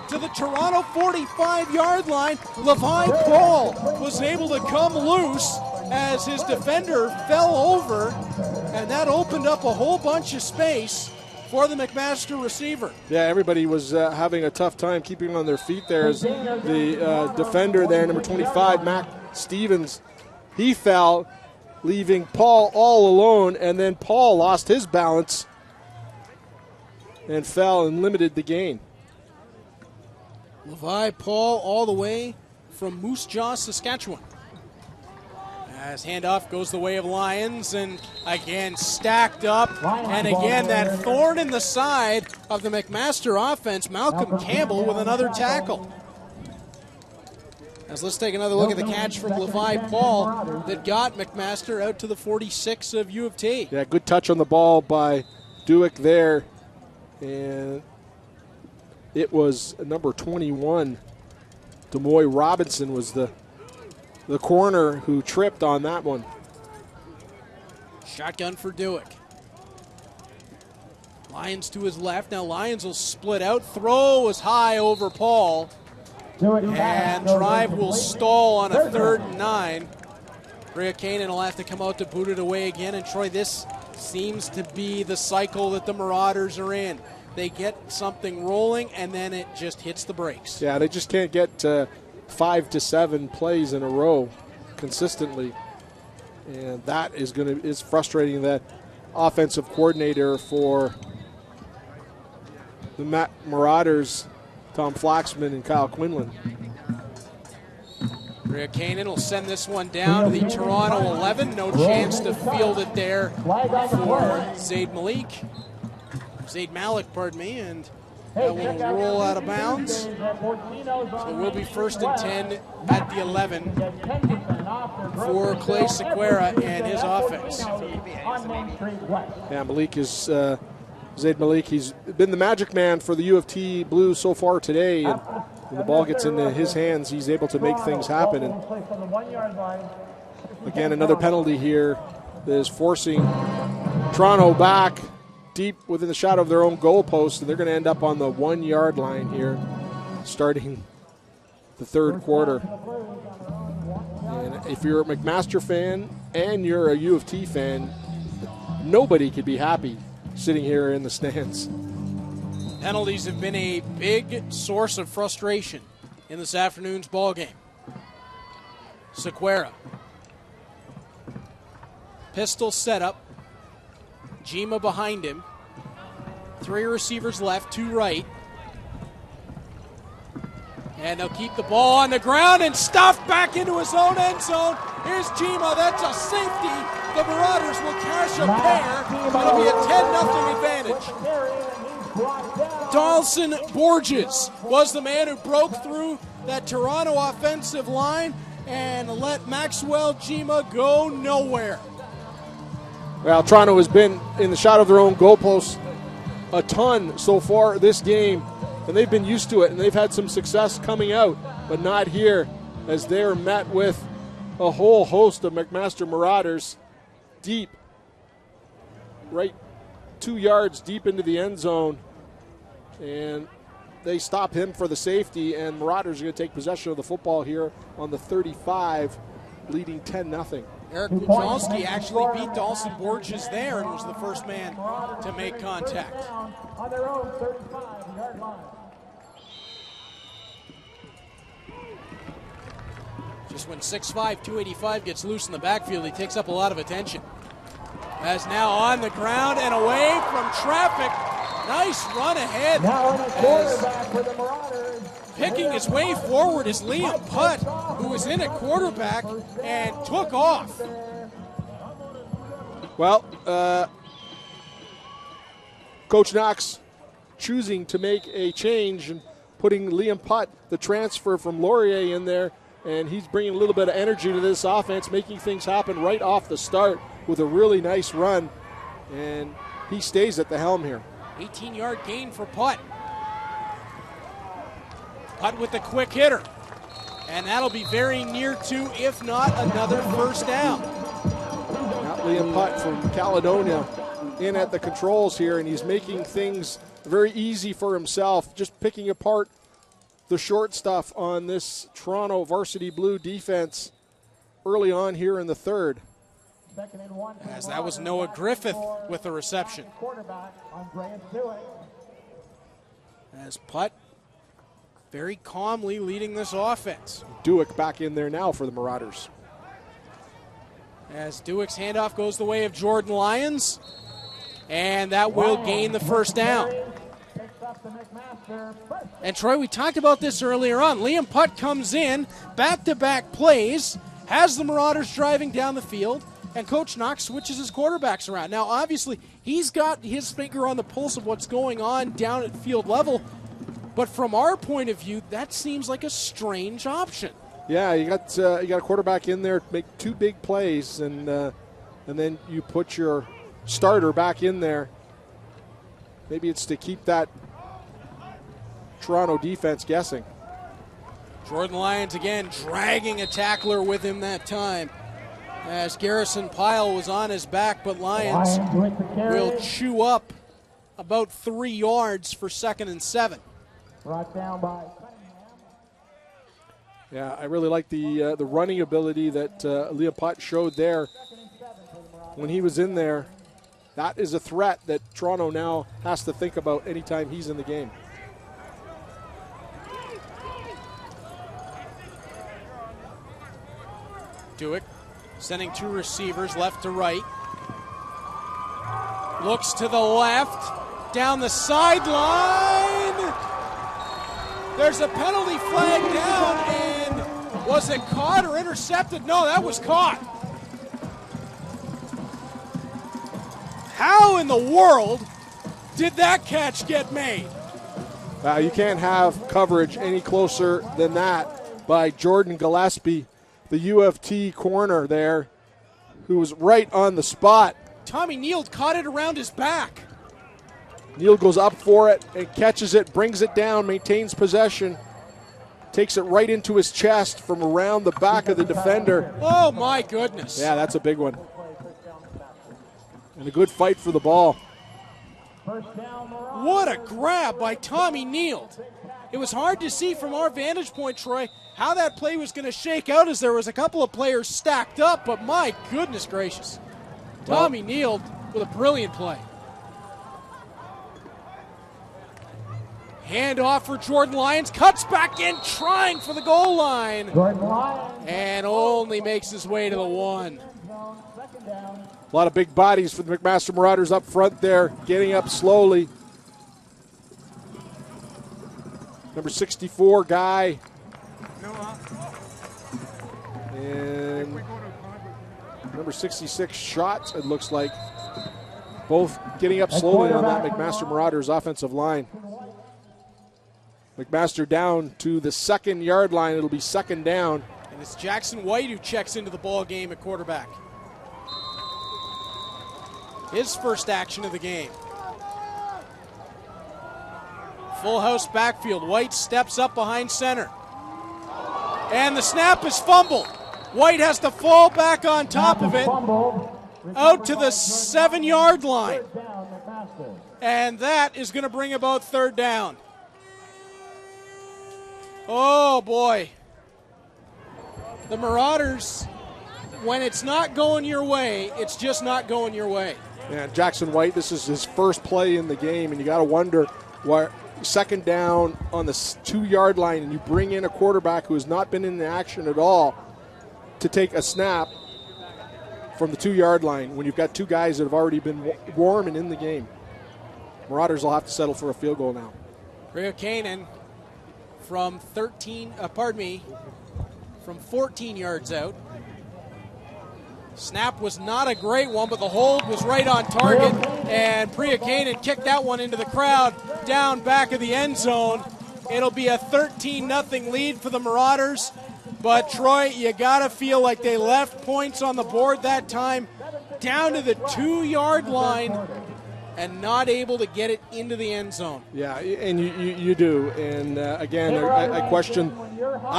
to the Toronto 45-yard line. Levi Paul was able to come loose as his defender fell over, and that opened up a whole bunch of space for the McMaster receiver. Yeah, everybody was having a tough time keeping on their feet there as the defender there, number 25, Mac Stevens, he fell, leaving Paul all alone, and then Paul lost his balance and fell and limited the gain. Levi Paul all the way from Moose Jaw, Saskatchewan. As handoff goes the way of Lions, and again stacked up, and again that thorn in the side of the McMaster offense, Malcolm Campbell with another tackle. As let's take another look at the catch from Levi Paul that got McMaster out to the 46 of U of T. Yeah, good touch on the ball by Duick there, and it was number 21, Demoy Robinson was the corner who tripped on that one. Shotgun for Duick. Lions to his left. Now Lions will split out. Throw was high over Paul. And drive will stall on a 3rd and 9. Rhea Kanan will have to come out to boot it away again. And Troy, this seems to be the cycle that the Marauders are in. They get something rolling and then it just hits the brakes. Yeah, they just can't get 5 to 7 plays in a row consistently, and that is frustrating. That offensive coordinator for the Marauders, Tom Flaxman and Kyle Quinlan. Rhea Kanan will send this one down to the Toronto 11. No chance to field it there for Zaid Malik, and that will roll out of bounds. So we'll be 1st and 10 at the 11 for Clay Sequeira and his offense. Yeah, Malik is Zaid Malik. He's been the magic man for the U of T Blues so far today. And when the ball gets into his hands, he's able to make things happen. And again, another penalty here that is forcing Toronto back deep within the shadow of their own goalpost, and they're going to end up on the 1-yard line here starting the 3rd quarter. And if you're a McMaster fan and you're a U of T fan, nobody could be happy sitting here in the stands. Penalties have been a big source of frustration in this afternoon's ball game. Sequeira. Pistol setup. Jima behind him. 3 receivers left, 2 right. And they'll keep the ball on the ground and stuffed back into his own end zone. Here's Jima. That's a safety. The Marauders will cash a pair. It'll be a 10-0 advantage. Dawson Borges was the man who broke through that Toronto offensive line and let Maxwell Jima go nowhere. Well, Toronto has been in the shadow of their own goalposts a ton so far this game, and they've been used to it, and they've had some success coming out, but not here, as they're met with a whole host of McMaster Marauders deep, right 2 yards deep into the end zone, and they stop him for the safety, and Marauders are going to take possession of the football here on the 35, leading 10-0. Eric Kuchalski actually beat Dawson Borges there and was the first man to make contact. On their own 35-yard line. Just when 6'5", 285 gets loose in the backfield, he takes up a lot of attention. As now on the ground and away from traffic. Nice run ahead. Now on the quarterback for the Marauders. Picking his way forward is Liam Putt, who was in at quarterback and took off. Well, Coach Knox choosing to make a change and putting Liam Putt, the transfer from Laurier, in there, and he's bringing a little bit of energy to this offense, making things happen right off the start with a really nice run, and he stays at the helm here. 18-yard gain for Putt. Putt with the quick hitter. And that'll be very near to, if not another first down. Not Liam Putt from Caledonia in at the controls here, and he's making things very easy for himself, just picking apart the short stuff on this Toronto Varsity Blue defense early on here in the 3rd. As that was Noah Griffith with the reception. As Putt very calmly leading this offense. Duick back in there now for the Marauders. As Duick's handoff goes the way of Jordan Lyons, and that will gain the first down. And Troy, we talked about this earlier on. Liam Putt comes in, back-to-back plays, has the Marauders driving down the field, and Coach Knox switches his quarterbacks around. Now, obviously, he's got his finger on the pulse of what's going on down at field level, but from our point of view, that seems like a strange option. Yeah, you got a quarterback in there to make two big plays, and then you put your starter back in there. Maybe it's to keep that Toronto defense guessing. Jordan Lyons again dragging a tackler with him that time, as Garrison Pyle was on his back, but Lyons will chew up about 3 yards for 2nd and 7. Brought down by. Yeah, I really like the running ability that Liam Putt showed there when he was in there. That is a threat that Toronto now has to think about anytime he's in the game. Duick sending 2 receivers left to right. Looks to the left, down the sideline. There's a penalty flag down, and was it caught or intercepted? No, that was caught. How in the world did that catch get made? You can't have coverage any closer than that by Jordan Gillespie, the U of T corner there, who was right on the spot. Tommy Neal caught it around his back. Neal goes up for it and catches it, brings it down, maintains possession, takes it right into his chest from around the back of the defender. Oh, my goodness. Yeah, that's a big one. And a good fight for the ball. What a grab by Tommy Neal. It was hard to see from our vantage point, Troy, how that play was going to shake out, as there was a couple of players stacked up, but my goodness gracious. Tommy Neal with a brilliant play. Handoff for Jordan Lyons, cuts back in, trying for the goal line, and only makes his way to the 1. A lot of big bodies for the McMaster Marauders up front there, getting up slowly. Number 64 guy. And number 66 shots, it looks like. Both getting up slowly on that McMaster Marauders offensive line. McMaster down to the 2nd yard line. It'll be 2nd down. And it's Jackson White who checks into the ball game at quarterback. His first action of the game. Full house backfield. White steps up behind center. And the snap is fumbled. White has to fall back on top of it. Out to the 7 yard line. And that is going to bring about 3rd down. Oh, boy. The Marauders, when it's not going your way, it's just not going your way. Yeah, Jackson White, this is his first play in the game, and you got to wonder why 2nd down on the 2 yard line, and you bring in a quarterback who has not been in the action at all to take a snap from the 2 yard line when you've got 2 guys that have already been warm and in the game. Marauders will have to settle for a field goal now. Rio Kanan from 14 yards out. Snap was not a great one, but the hold was right on target, and Priya Kanan kicked that one into the crowd down back of the end zone. It'll be a 13-0 lead for the Marauders, but Troy, you gotta feel like they left points on the board that time, down to the 2 yard line, and not able to get it into the end zone. Yeah, and you do. And again, I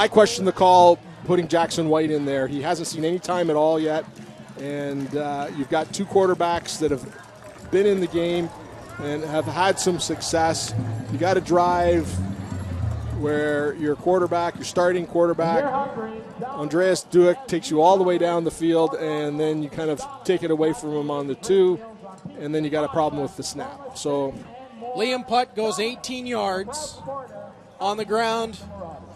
question the call putting Jackson White in there. He hasn't seen any time at all yet. And you've got 2 quarterbacks that have been in the game and have had some success. You got to drive where your starting quarterback, Andreas Duick, takes you all the way down the field, and then you kind of take it away from him on the 2. And then you got a problem with the snap. So Liam Putt goes 18 yards on the ground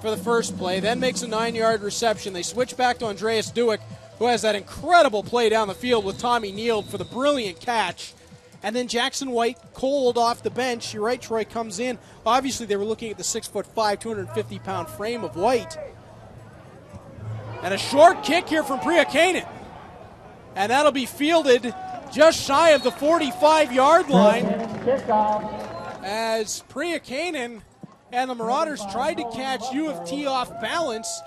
for the first play, then makes a 9-yard reception. They switch back to Andreas Duick, who has that incredible play down the field with Tommy Neal for the brilliant catch. And then Jackson White, cold off the bench. You're right, Troy, comes in. Obviously, they were looking at the 6'5", 250-pound frame of White. And a short kick here from Priakainen. And that'll be fielded just shy of the 45-yard line as Priakainen and the Marauders tried to catch U of T off balance,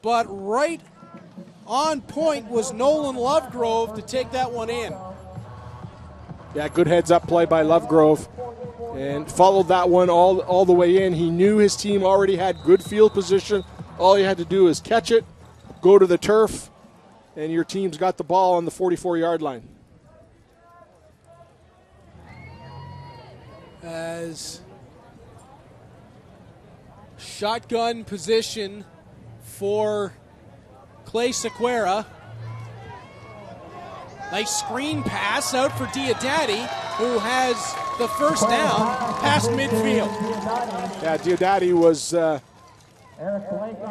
but right on point was Nolan Lovegrove to take that one in. Yeah, good heads-up play by Lovegrove, and followed that one all the way in. He knew his team already had good field position. All he had to do is catch it, go to the turf, and your team's got the ball on the 44-yard line. As shotgun position for Clay Sequeira. Nice screen pass out for Diodati, who has the first down past midfield. Yeah, Diodati was an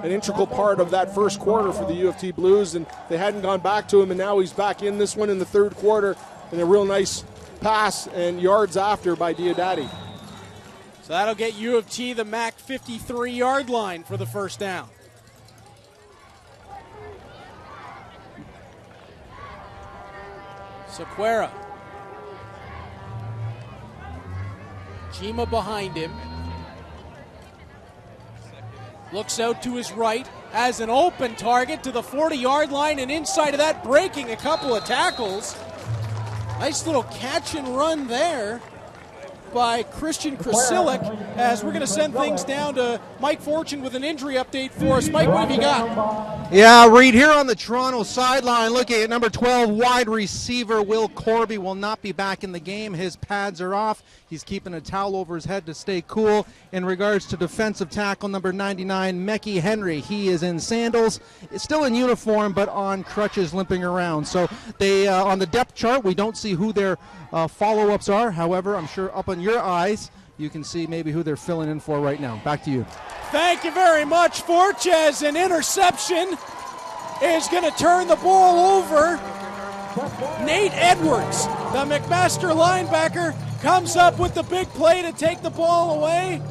integral part of that first quarter for the U of T Blues, and they hadn't gone back to him, and now he's back in this one in the third quarter, and a real nice pass and yards after by Diodati. So that'll get U of T the MAC 53-yard line for the first down. Sequeira. Chima behind him. Looks out to his right, has an open target to the 40-yard line, and inside of that, breaking a couple of tackles. Nice little catch and run there by Christian Krasilik, as we're going to send things down to Mike Fortune with an injury update for us. Mike, what have you got? Yeah, Reed, here on the Toronto sideline, looking at number 12 wide receiver Will Corby will not be back in the game. His pads are off. He's keeping a towel over his head to stay cool. In regards to defensive tackle number 99, Mecky Henry, he is in sandals. It's still in uniform, but on crutches, limping around. So they on the depth chart, we don't see who their follow-ups are. However, I'm sure up on your eyes, you can see maybe who they're filling in for right now. Back to you. Thank you very much, Forches. An interception is going to turn the ball over. Nate Edwards, the McMaster linebacker, comes up with the big play to take the ball away.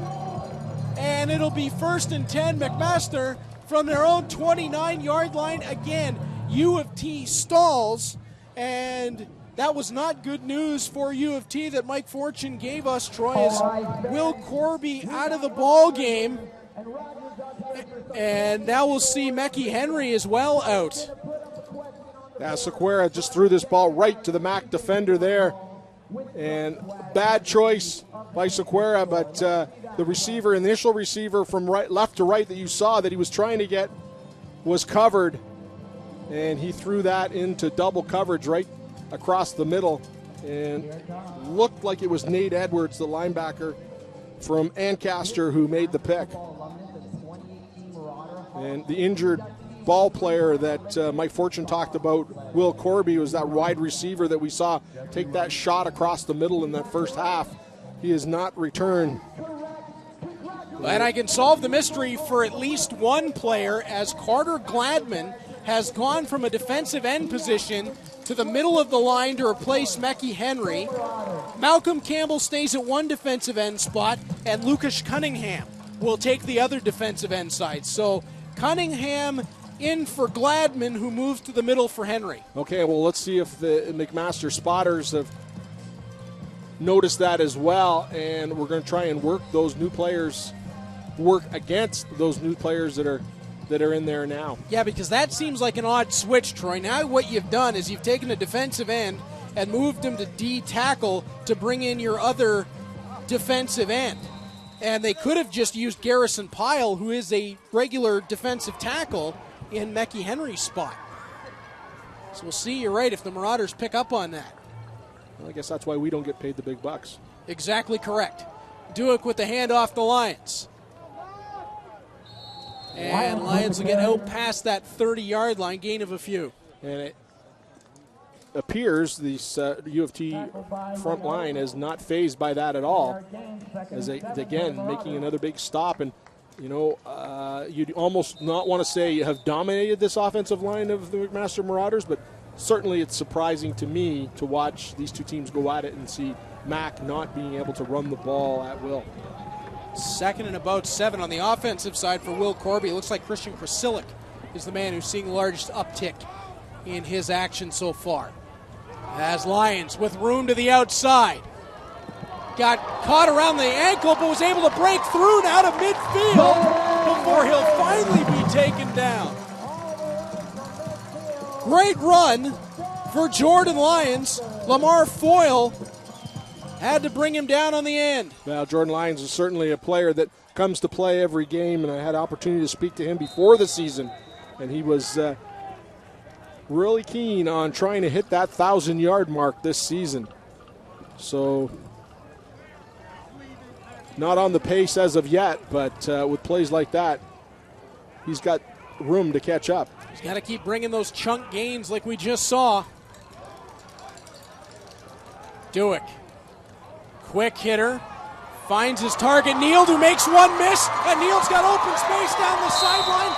And it'll be 1st and 10. McMaster from their own 29-yard line. Again, U of T stalls, and that was not good news for U of T that Mike Fortune gave us, Troy, as Will Corby out of the ball game. And now we'll see Mecky Henry as well out. Yeah, Sequeira just threw this ball right to the MAC defender there. And bad choice by Sequeira, but the receiver, initial receiver from left to right that you saw that he was trying to get was covered. And he threw that into double coverage right across the middle, and looked like it was Nate Edwards, the linebacker from Ancaster, who made the pick. And the injured ball player that Mike Fortune talked about, Will Corby, was that wide receiver that we saw take that shot across the middle in that first half. He has not returned. And I can solve the mystery for at least one player, as Carter Gladman has gone from a defensive end position to the middle of the line to replace Mecky Henry. Malcolm Campbell stays at one defensive end spot, and Lucas Cunningham will take the other defensive end side. So Cunningham in for Gladman, who moves to the middle for Henry. Okay, well, let's see if the McMaster spotters have noticed that as well, and we're going to try and work those new players, work against those new players that are in there now. Yeah, because that seems like an odd switch, Troy. Now what you've done is you've taken a defensive end and moved him to D tackle to bring in your other defensive end. And they could have just used Garrison Pyle, who is a regular defensive tackle, in Mecky Henry's spot. So we'll see, you're right, if the Marauders pick up on that. Well, I guess that's why we don't get paid the big bucks. Exactly correct. Duick with the handoff to Lions. And Lions will get out past that 30-yard line, gain of a few. And it appears the U of T front line is not fazed by that at all, as they, again, making another big stop. And, you know, you'd almost not want to say you have dominated this offensive line of the McMaster Marauders, but certainly it's surprising to me to watch these two teams go at it and see Mac not being able to run the ball at will. 2nd and about 7 on the offensive side for Will Corby. It looks like Christian Krasilik is the man who's seeing the largest uptick in his action so far. As Lyons with room to the outside. Got caught around the ankle, but was able to break through now to midfield before he'll finally be taken down. Great run for Jordan Lyons. Lamar Foyle had to bring him down on the end. Well, Jordan Lyons is certainly a player that comes to play every game, and I had an opportunity to speak to him before the season, and he was really keen on trying to hit that 1,000-yard mark this season. So not on the pace as of yet, but with plays like that, he's got room to catch up. He's got to keep bringing those chunk gains like we just saw. Dewick, quick hitter, finds his target, Neal, who makes one miss, and Neal's got open space down the sideline.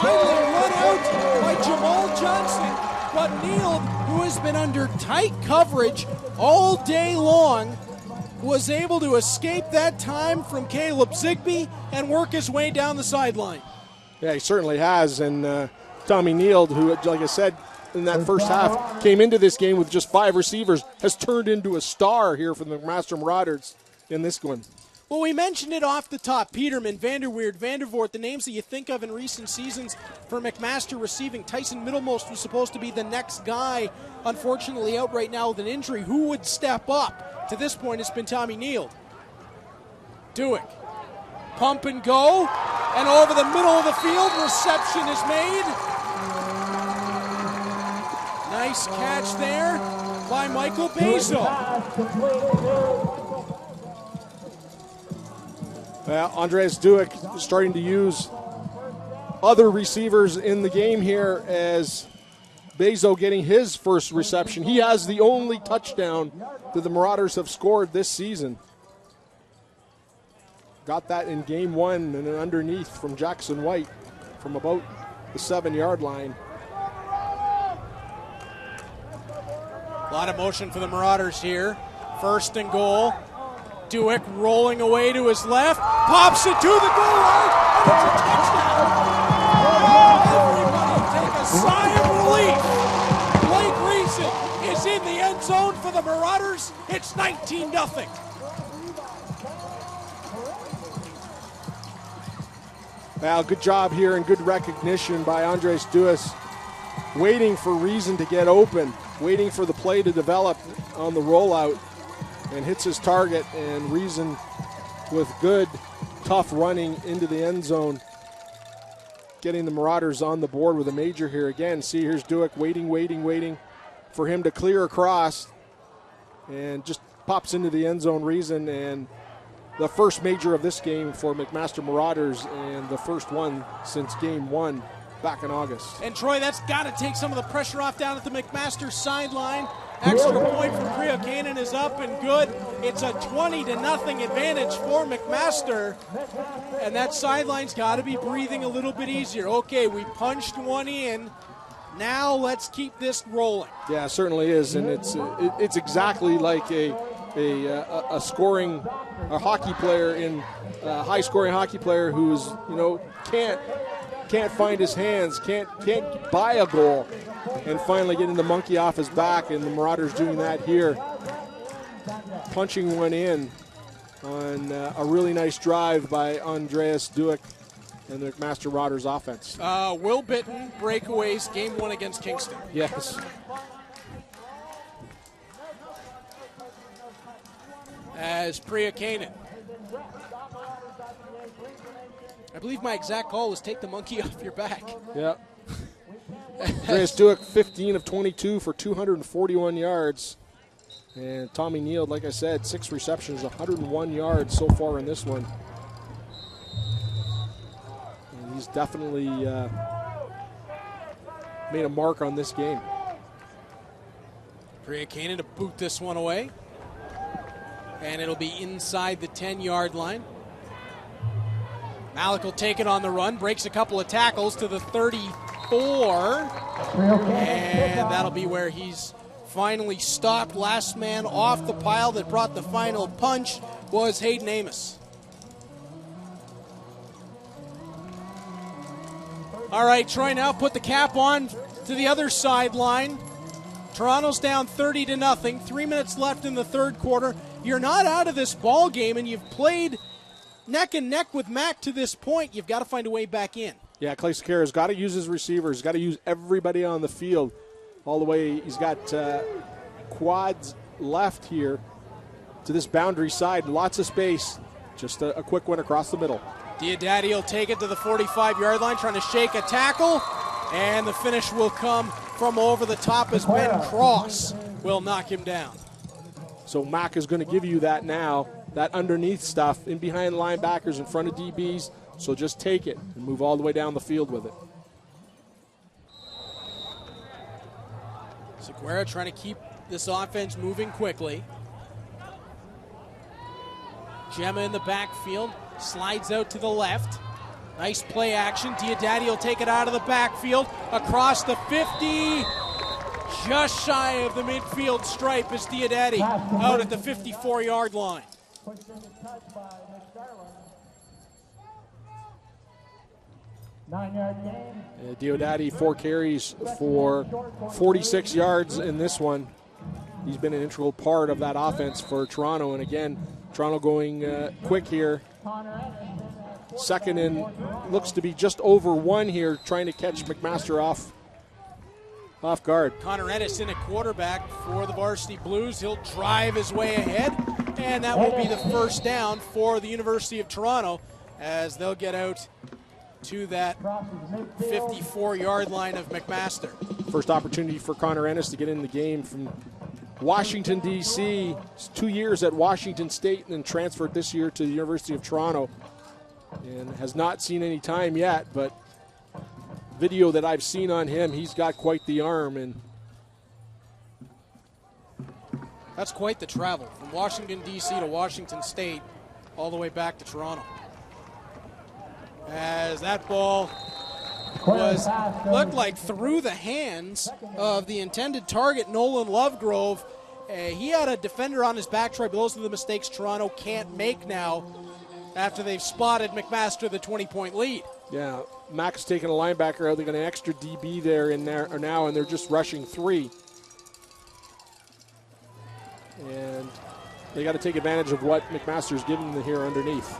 Finally run out by Jamal Johnson, but Neal, who has been under tight coverage all day long, was able to escape that time from Caleb Zigbee and work his way down the sideline. Yeah, he certainly has, and Tommy Neal, who, like I said, in that first half, came into this game with just 5 receivers, has turned into a star here for the McMaster Marauders in this one. Well, we mentioned it off the top. Peterman, Vanderweerd, Vandervoort, the names that you think of in recent seasons for McMaster receiving. Tyson Middlemost was supposed to be the next guy, unfortunately out right now with an injury. Who would step up? To this point, it's been Tommy Neal. Dewick, pump and go, and over the middle of the field, reception is made. Nice catch there by Michael Bezo. Well, Andreas Dewick starting to use other receivers in the game here as Bezo getting his first reception. He has the only touchdown that the Marauders have scored this season. Got that in game 1 and an underneath from Jackson White from about the 7-yard line. A lot of motion for the Marauders here. First and goal. Dewick rolling away to his left, pops it to the goal line, and it's a touchdown. Everybody take a sigh of relief. Blake Reason is in the end zone for the Marauders. It's 19-0. Well, good job here and good recognition by Andres Duas, waiting for Reason to get open, waiting for the play to develop on the rollout, and hits his target, and Reason with good, tough running into the end zone, getting the Marauders on the board with a major here again. See, here's Dewick waiting for him to clear across, and just pops into the end zone. Reason, and the first major of this game for McMaster Marauders, and the first one since game 1 back in August. And Troy, that's got to take some of the pressure off down at the McMaster sideline. Extra point from Priya Kanan is up and good. It's a 20-0 advantage for McMaster. And that sideline's got to be breathing a little bit easier. Okay, we punched one in. Now let's keep this rolling. Yeah, it certainly is. And it's exactly like a hockey player in a high-scoring hockey player who's, can't find his hands, can't buy a goal, and finally getting the monkey off his back, and the Marauders doing that here. Punching one in on a really nice drive by Andreas Dewick and the McMaster Marauders offense. Will Bitton, breakaways, game 1 against Kingston. Yes. As Priya Kanan. I believe my exact call was take the monkey off your back. Yeah. Andreas Dewick, 15 of 22 for 241 yards. And Tommy Neal, like I said, 6 receptions, 101 yards so far in this one. And he's definitely made a mark on this game. Priya Kanan to boot this one away. And it'll be inside the 10-yard line. Malik will take it on the run, breaks a couple of tackles to the 34. And that'll be where he's finally stopped. Last man off the pile that brought the final punch was Hayden Amos. All right, Troy now put the cap on to the other sideline. Toronto's down 30-0. 3 minutes left in the third quarter. You're not out of this ball game, and you've played neck and neck with Mac to this point. You've got to find a way back in. Yeah, Clay Sequeira's got to use his receivers. Got to use everybody on the field all the way. He's got quads left here to this boundary side. Lots of space. Just a quick one across the middle. Diodati will take it to the 45-yard line, trying to shake a tackle, and the finish will come from over the top as Ben Cross will knock him down. So Mac is going to give you that now, that underneath stuff, in behind linebackers, in front of DBs. So just take it and move all the way down the field with it. Sequeira trying to keep this offense moving quickly. Gemma in the backfield, slides out to the left. Nice play action. Diodati will take it out of the backfield, across the 50. Just shy of the midfield stripe is Diodati out at the 54-yard line. Diodati, 4 carries for 46 yards in this one. He's been an integral part of that offense for Toronto. And again, Toronto going quick here. Second and looks to be just over 1 here, trying to catch McMaster off guard. Connor Ennis in a quarterback for the Varsity Blues. He'll drive his way ahead, and that will be the first down for the University of Toronto as they'll get out to that 54-yard line of McMaster. First opportunity for Connor Ennis to get in the game from Washington, D.C. 2 years at Washington State and then transferred this year to the University of Toronto. And has not seen any time yet, but video that I've seen on him, he's got quite the arm. And that's quite the travel from Washington, D.C. to Washington State all the way back to Toronto. As that ball looked like through the hands of the intended target, Nolan Lovegrove. He had a defender on his back try, but those are the mistakes Toronto can't make now after they've spotted McMaster the 20-point lead. Yeah, Mac's taking a linebacker out. They got an extra DB there in there now, and they're just rushing 3. And they got to take advantage of what McMaster's giving them here underneath.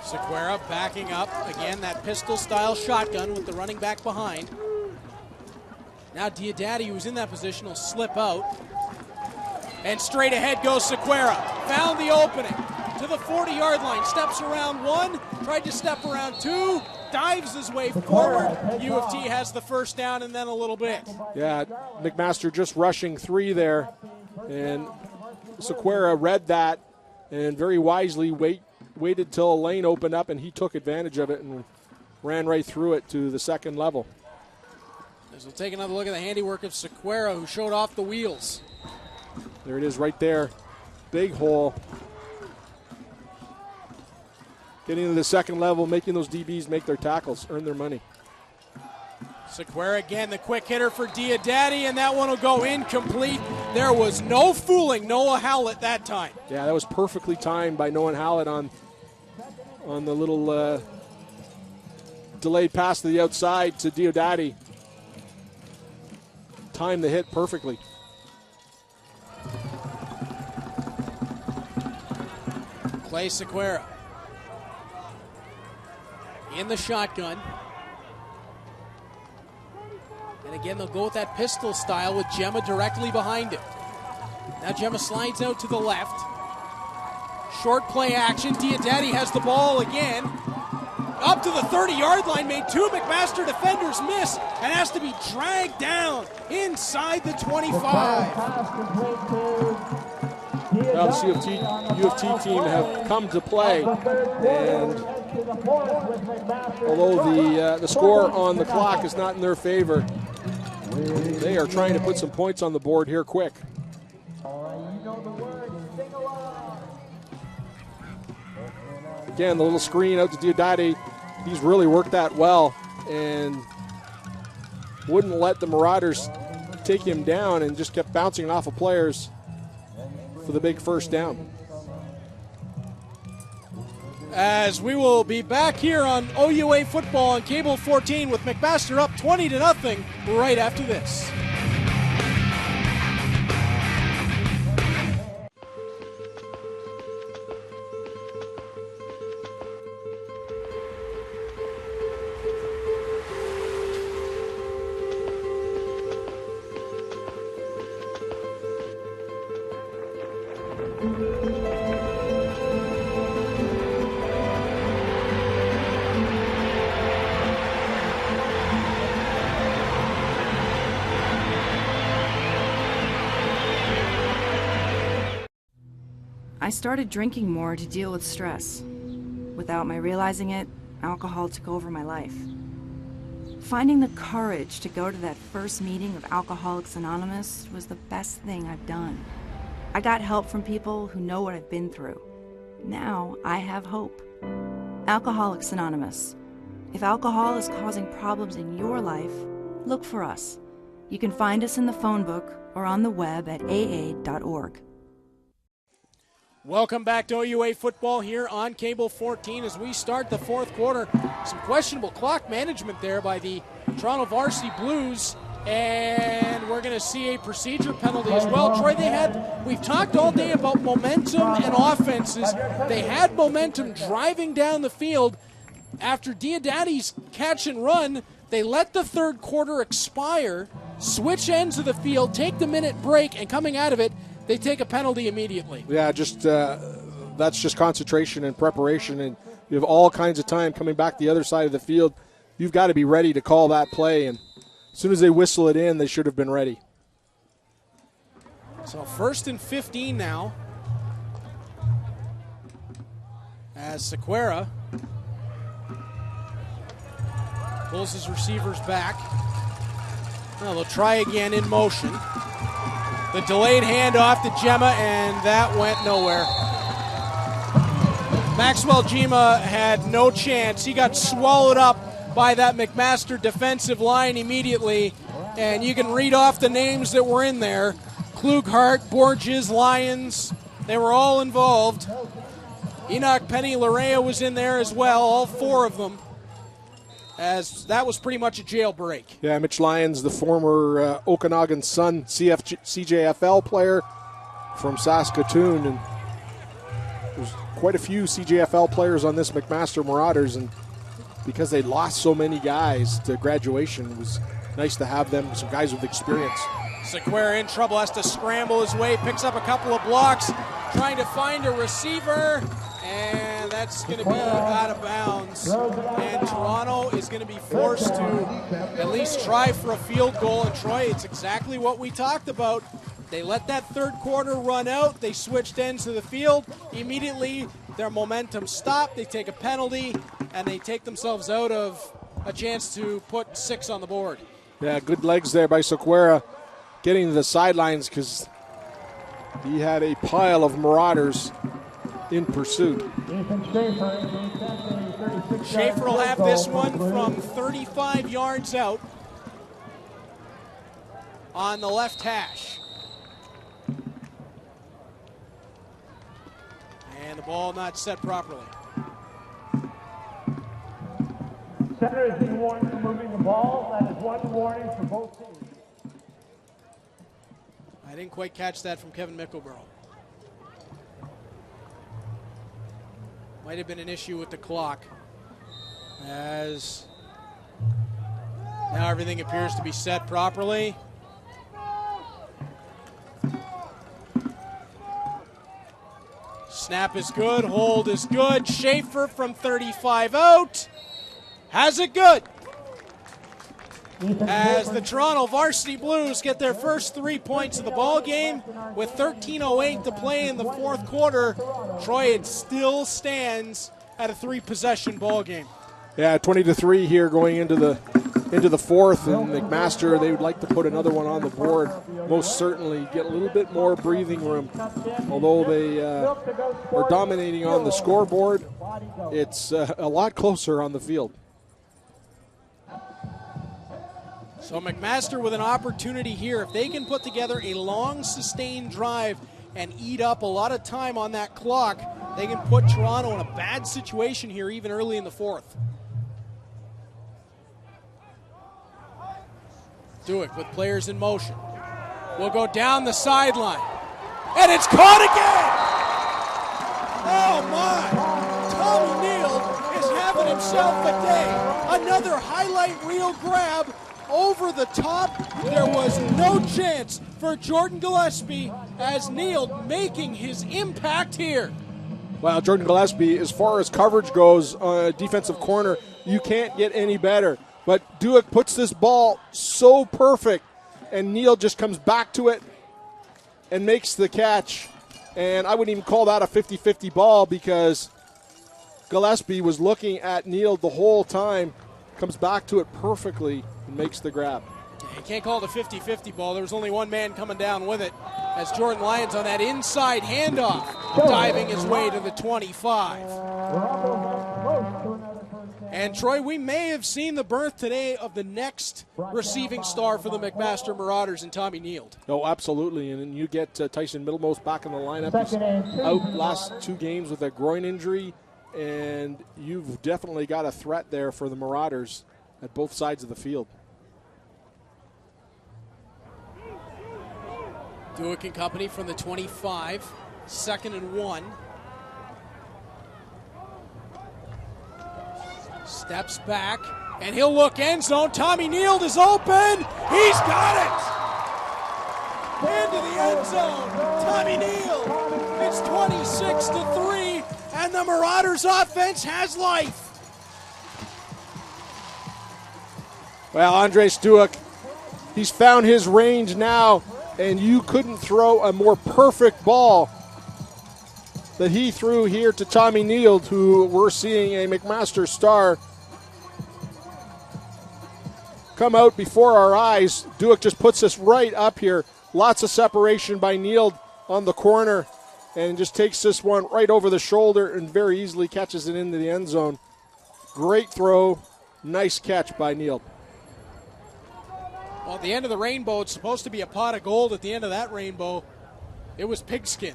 Sequeira backing up. Again, that pistol-style shotgun with the running back behind. Now Diodati, who's in that position, will slip out. And straight ahead goes Sequeira. Found the opening to the 40-yard line. Steps around 1, tried to step around 2, dives his way forward. U of T has the first down and then a little bit. Yeah, McMaster just rushing 3 there. And Sequeira read that and very wisely waited till a lane opened up, and he took advantage of it and ran right through it to the second level. As we'll take another look at the handiwork of Sequeira, who showed off the wheels. There it is right there. Big hole. Getting to the second level, making those DBs make their tackles, earn their money. Sequeira again, the quick hitter for Diodati, and that one will go incomplete. There was no fooling Noah Howlett that time. Yeah, that was perfectly timed by Noah Howlett on the little delayed pass to the outside to Diodati. Timed the hit perfectly. Clay Sequeira in the shotgun. And again, they'll go with that pistol style with Gemma directly behind him. Now Gemma slides out to the left. Short play action. Diodati has the ball again. Up to the 30-yard line, made 2 McMaster defenders miss and has to be dragged down inside the 25. Now the U of T team have come to play, and although the score on the clock is not in their favor, they are trying to put some points on the board here quick. Again, the little screen out to Diodati. He's really worked that well and wouldn't let the Marauders take him down and just kept bouncing off of players for the big first down. as we will be back here on OUA Football on Cable 14 with McMaster up 20-0 right after this. I started drinking more to deal with stress. Without my realizing it, alcohol took over my life. Finding the courage to go to that first meeting of Alcoholics Anonymous was the best thing I've done. I got help from people who know what I've been through. Now I have hope. Alcoholics Anonymous. If alcohol is causing problems in your life, look for us. You can find us in the phone book or on the web at aa.org. Welcome back to OUA Football here on Cable 14 as we start the fourth quarter. Some questionable clock management there by the Toronto Varsity Blues, and we're going to see a procedure penalty as well. Troy, we've talked all day about momentum and offenses. They had momentum driving down the field. After Diodati's catch and run, they let the third quarter expire, switch ends of the field, take the minute break, and coming out of it, they take a penalty immediately. Yeah, that's just concentration and preparation, and you have all kinds of time coming back the other side of the field. You've got to be ready to call that play, and as soon as they whistle it in, they should have been ready. So 1st and 15 now, as Sequeira pulls his receivers back. Well, they'll try again in motion. The delayed handoff to Gemma, and that went nowhere. Maxwell Gema had no chance. He got swallowed up by that McMaster defensive line immediately, and you can read off the names that were in there. Klughart, Borges, Lyons, they were all involved. Enoch Penny-Larea was in there as well, all four of them, as that was pretty much a jailbreak. Yeah, Mitch Lyons, the former Okanagan Sun CJFL player from Saskatoon, and there's quite a few CJFL players on this McMaster Marauders, and because they lost so many guys to graduation, it was nice to have them, some guys with experience. Sequeira in trouble, has to scramble his way, picks up a couple of blocks, trying to find a receiver, and that's going to be out of bounds. And Toronto is going to be forced to at least try for a field goal. And Troy, it's exactly what we talked about. They let that third quarter run out. They switched ends of the field. Immediately, their momentum stopped. They take a penalty, and they take themselves out of a chance to put 6 on the board. Yeah, good legs there by Sequeira, getting to the sidelines because he had a pile of Marauders in pursuit. Schaefer will have this one from 35 yards out on the left hash. And the ball not set properly. Center is being warned for moving the ball. That is one warning for both teams. I didn't quite catch that from Kevin Mickelborough. Might have been an issue with the clock, as now everything appears to be set properly. Snap is good, hold is good. Schaefer from 35 out has it good, as the Toronto Varsity Blues get their first 3 points of the ball game with 13:08 to play in the fourth quarter. Troy, it still stands at a 3-possession ball game. Yeah, 20-3 here going into the fourth, and McMaster, they would like to put another one on the board. Most certainly get a little bit more breathing room. Although they are dominating on the scoreboard, it's a lot closer on the field. So McMaster with an opportunity here. If they can put together a long, sustained drive and eat up a lot of time on that clock, they can put Toronto in a bad situation here even early in the fourth. Duick with players in motion. Will go down the sideline. And it's caught again! Oh my! Tommy Neal is having himself a day. Another highlight reel grab over the top. There was no chance for Jordan Gillespie as Neal making his impact here. Well, Jordan Gillespie, as far as coverage goes on a defensive corner, you can't get any better. But Duick puts this ball so perfect, and Neal just comes back to it and makes the catch. And I wouldn't even call that a 50-50 ball because Gillespie was looking at Neal the whole time, comes back to it perfectly, and makes the grab. You can't call it a 50-50 ball. There was only one man coming down with it as Jordan Lyons on that inside handoff, diving his way to the 25. And Troy, we may have seen the birth today of the next receiving star for the McMaster Marauders in Tommy Neal. No, absolutely. And then you get Tyson Middlemost back in the lineup. He's out last 2 games with a groin injury, and you've definitely got a threat there for the Marauders at both sides of the field. Duick and company from the 25, 2nd and 1. Steps back, and he'll look end zone. Tommy Neal is open. He's got it. Into the end zone. Tommy Neal. It's 26-3, and the Marauders offense has life. Well, Andres Duick, he's found his range now, and you couldn't throw a more perfect ball that he threw here to Tommy Neal, who we're seeing a McMaster star come out before our eyes. Duick just puts us right up here. Lots of separation by Neal on the corner, and just takes this one right over the shoulder and very easily catches it into the end zone. Great throw. Nice catch by Neal. Well, at the end of the rainbow, it's supposed to be a pot of gold. At the end of that rainbow, it was pigskin.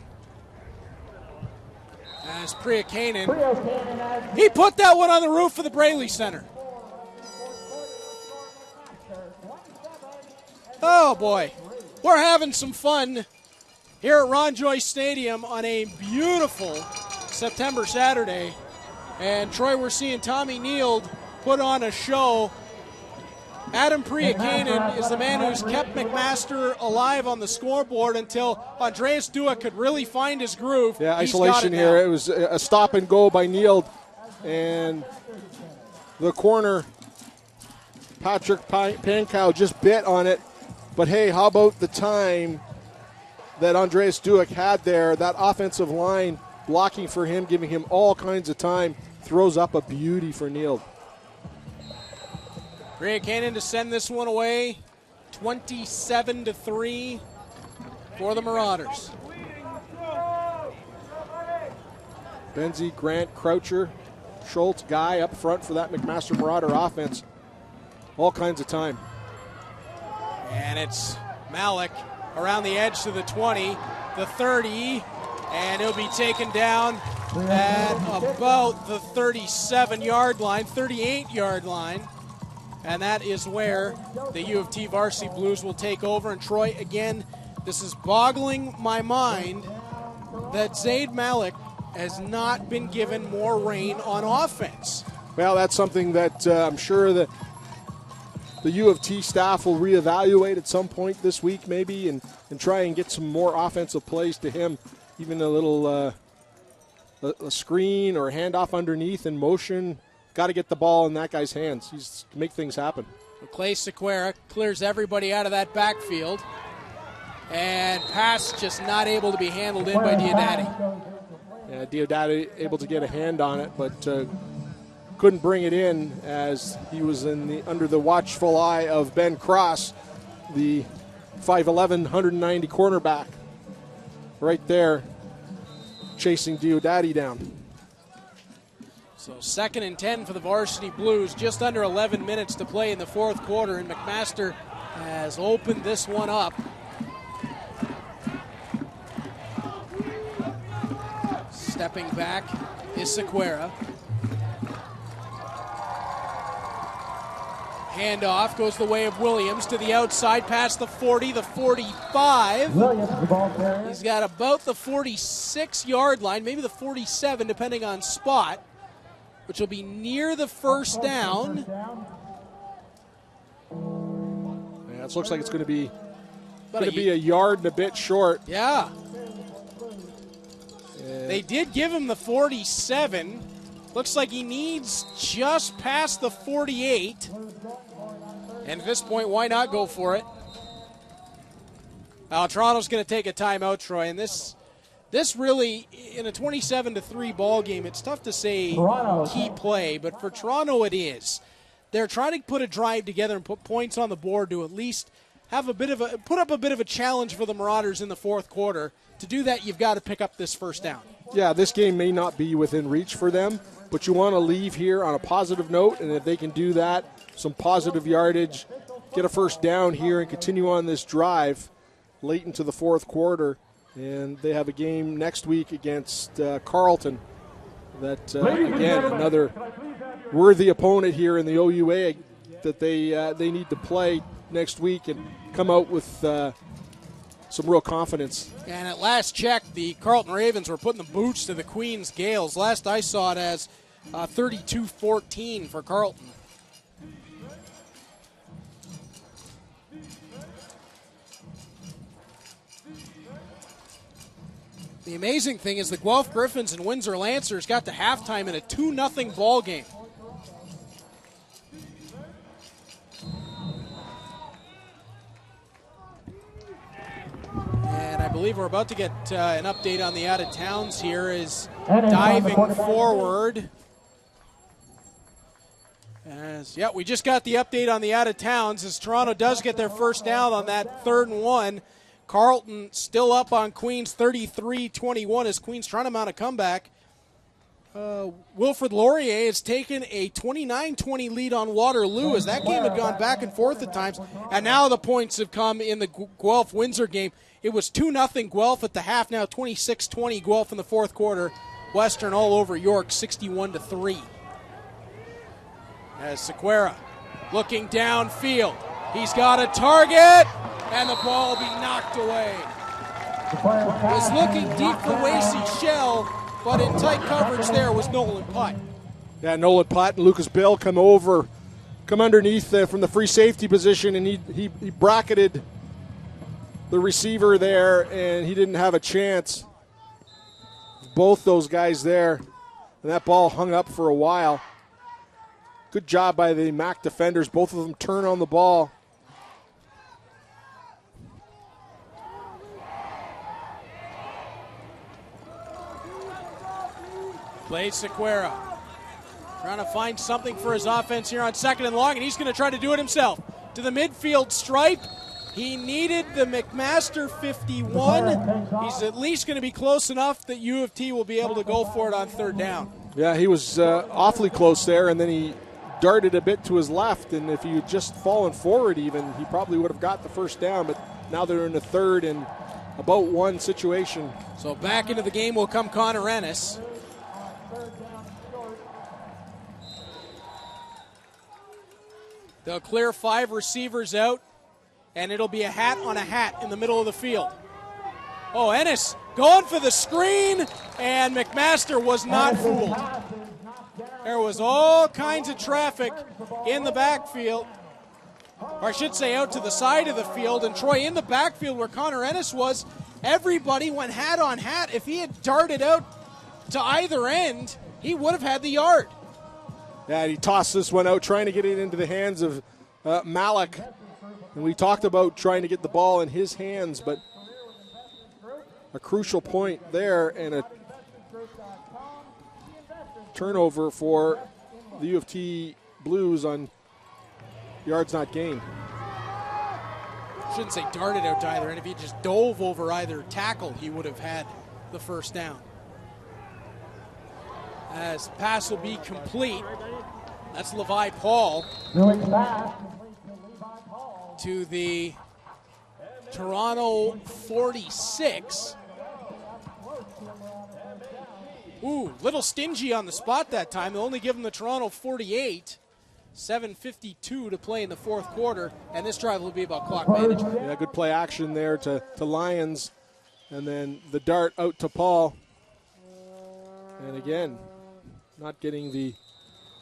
As Priakainen, he put that one on the roof of the Braley Center. Oh boy, we're having some fun here at Ron Joyce Stadium on a beautiful September Saturday. And Troy, we're seeing Tommy Neal put on a show. Adam Priakainen is the man who's kept McMaster alive on the scoreboard until Andreas Duick could really find his groove. Yeah, isolation here. It was a stop and go by Neal, and the corner, Patrick Pankow just bit on it. But hey, how about the time that Andreas Duick had there? That offensive line blocking for him, giving him all kinds of time, throws up a beauty for Neal. Priakainen to send this one away, 27-3 for the Marauders. Benzie, Grant, Croucher, Schultz, Guy up front for that McMaster Marauder offense. All kinds of time. And it's Malik around the edge to the 20, the 30, and he'll be taken down at about the 37-yard line, 38-yard line. And that is where the U of T Varsity Blues will take over. And Troy, again, this is boggling my mind that Zaid Malik has not been given more reign on offense. Well, that's something that I'm sure that the U of T staff will reevaluate at some point this week maybe and try and get some more offensive plays to him, even a little a screen or a handoff underneath in motion. Got to get the ball in that guy's hands. He's to make things happen. Clay Sequeira clears everybody out of that backfield. And pass just not able to be handled in by Diodati. Yeah, Diodati able to get a hand on it, but couldn't bring it in as he was under the watchful eye of Ben Cross, the 5'11", 190 cornerback. Right there, chasing Diodati down. So 2nd and 10 for the Varsity Blues, just under 11 minutes to play in the fourth quarter, and McMaster has opened this one up. Stepping back is Sequeira. Handoff goes the way of Williams to the outside, past the 40, the 45. He's got about the 46-yard line, maybe the 47, depending on spot, which will be near the first down. Yeah, it looks like it's going to be a yard and a bit short. Yeah. They did give him the 47. Looks like he needs just past the 48. And at this point, why not go for it? Toronto's going to take a timeout, Troy. And this really, in a 27-3 ball game, it's tough to say key play, but for Toronto it is. They're trying to put a drive together and put points on the board to at least have put up a bit of a challenge for the Marauders in the fourth quarter. To do that, you've got to pick up this first down. Yeah, this game may not be within reach for them, but you want to leave here on a positive note, and if they can do that, some positive yardage, get a first down here and continue on this drive late into the fourth quarter. And they have a game next week against Carleton. That, again, another worthy opponent here in the OUA that they need to play next week and come out with some real confidence. And at last check, the Carleton Ravens were putting the boots to the Queens Gales. Last I saw it as 32-14 for Carleton. The amazing thing is the Guelph Griffins and Windsor Lancers got to halftime in a 2-0 ball game. And I believe we're about to get an update on the out-of-towns here as diving forward. We just got the update on the out-of-towns as Toronto does get their first down on that 3rd and 1. Carleton still up on Queens 33-21 as Queens trying to mount a comeback. Wilfrid Laurier has taken a 29-20 lead on Waterloo as that game had gone back and forth at times. And now the points have come in the Guelph-Windsor game. It was 2-0 Guelph at the half, now 26-20 Guelph in the fourth quarter. Western all over York 61-3. As Sequeira looking downfield. He's got a target. And the ball will be knocked away. Was looking deep for Wasey Shell, but in tight coverage there was Nolan Putt. Yeah, Nolan Putt and Lucas Bill come underneath from the free safety position, and he bracketed the receiver there, and he didn't have a chance. Both those guys there, and that ball hung up for a while. Good job by the MAC defenders. Both of them turn on the ball. Plays Sequeira. Trying to find something for his offense here on 2nd and long, and he's going to try to do it himself. To the midfield stripe. He needed the McMaster 51. He's at least going to be close enough that U of T will be able to go for it on 3rd down. Yeah, he was awfully close there, and then he darted a bit to his left, and if he had just fallen forward even, he probably would have got the first down, but now they're in the 3rd and about 1 situation. So back into the game will come Connor Ennis. They'll clear 5 receivers out, and it'll be a hat on a hat in the middle of the field. Oh, Ennis going for the screen, and McMaster was not fooled. There was all kinds of traffic in the backfield, or I should say out to the side of the field, and Troy in the backfield where Connor Ennis was, everybody went hat on hat. If he had darted out to either end, he would have had the yard. Yeah, he tossed this one out, trying to get it into the hands of Malik. And we talked about trying to get the ball in his hands, but a crucial point there and a turnover for the U of T Blues on yards not gained. Shouldn't say darted out to either end. If he just dove over either tackle, he would have had the first down. As pass will be complete. That's Levi Paul to the Toronto 46. Ooh, little stingy on the spot that time. They'll only give him the Toronto 48. 7:52 to play in the fourth quarter, and this drive will be about clock management. Yeah, good play action there to Lyons, and then the dart out to Paul. And again, not getting the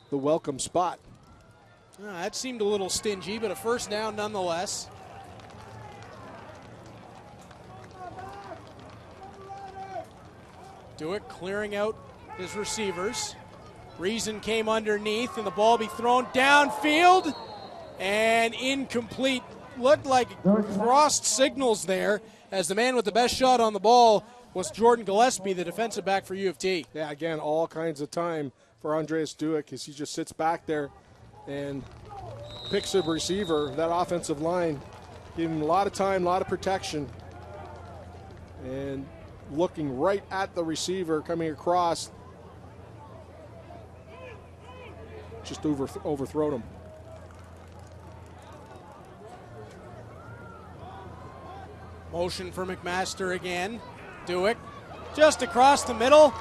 welcome spot. That seemed a little stingy, but a first down nonetheless. Dewitt clearing out his receivers. Reason came underneath, and the ball be thrown downfield, and incomplete. Looked like crossed signals there, as the man with the best shot on the ball was Jordan Gillespie, the defensive back for U of T. Yeah, again, all kinds of time for Andreas Dewitt as he just sits back there and picks a receiver. That offensive line gave him a lot of time, a lot of protection, and looking right at the receiver coming across. Just overthrown him. Motion for McMaster again. Dewitt just across the middle,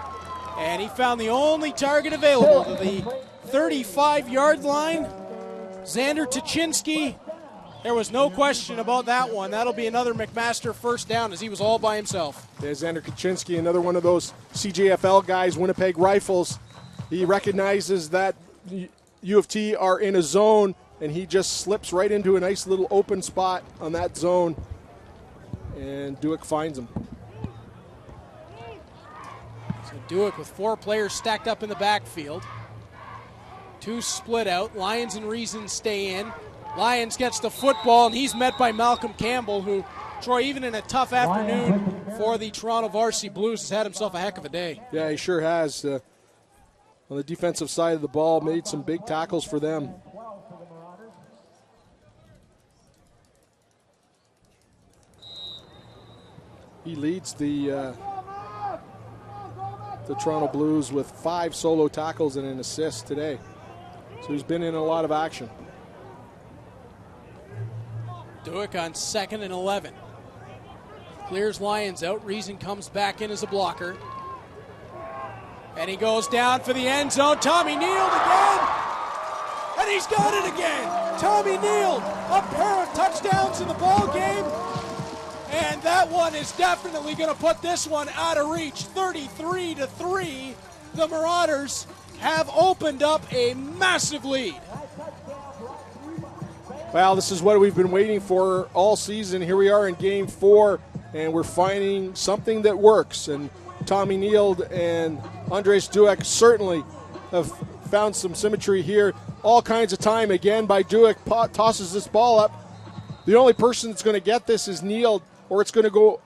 and he found the only target available to the 35-yard line. Xander Tuchinski. There was no question about that one. That'll be another McMaster first down, as he was all by himself. Yeah, Xander Tuchinski, another one of those CJFL guys, Winnipeg Rifles. He recognizes that U of T are in a zone, and he just slips right into a nice little open spot on that zone, and Dewitt finds him. So Dewitt with 4 players stacked up in the backfield. 2 split out. Lyons and Reason stay in. Lyons gets the football, and he's met by Malcolm Campbell, who, Troy, even in a tough afternoon for the Toronto Varsity Blues, has had himself a heck of a day. Yeah, he sure has. On the defensive side of the ball, made some big tackles for them. He leads the Toronto Blues with 5 solo tackles and an assist today. So he's been in a lot of action. Dewitt on 2nd and 11. Clears Lyons out. Reason comes back in as a blocker. And he goes down for the end zone. Tommy Neal again. And he's got it again. Tommy Neal, a pair of touchdowns in the ball game. And that one is definitely going to put this one out of reach. 33-3. The Marauders have opened up a massive lead. Well, this is what we've been waiting for all season. Here we are in game 4, and we're finding something that works. And Tommy Neal and Andres Dewitt certainly have found some symmetry here. All kinds of time again by Dewitt. Tosses this ball up. The only person that's going to get this is Neal, or it's going to go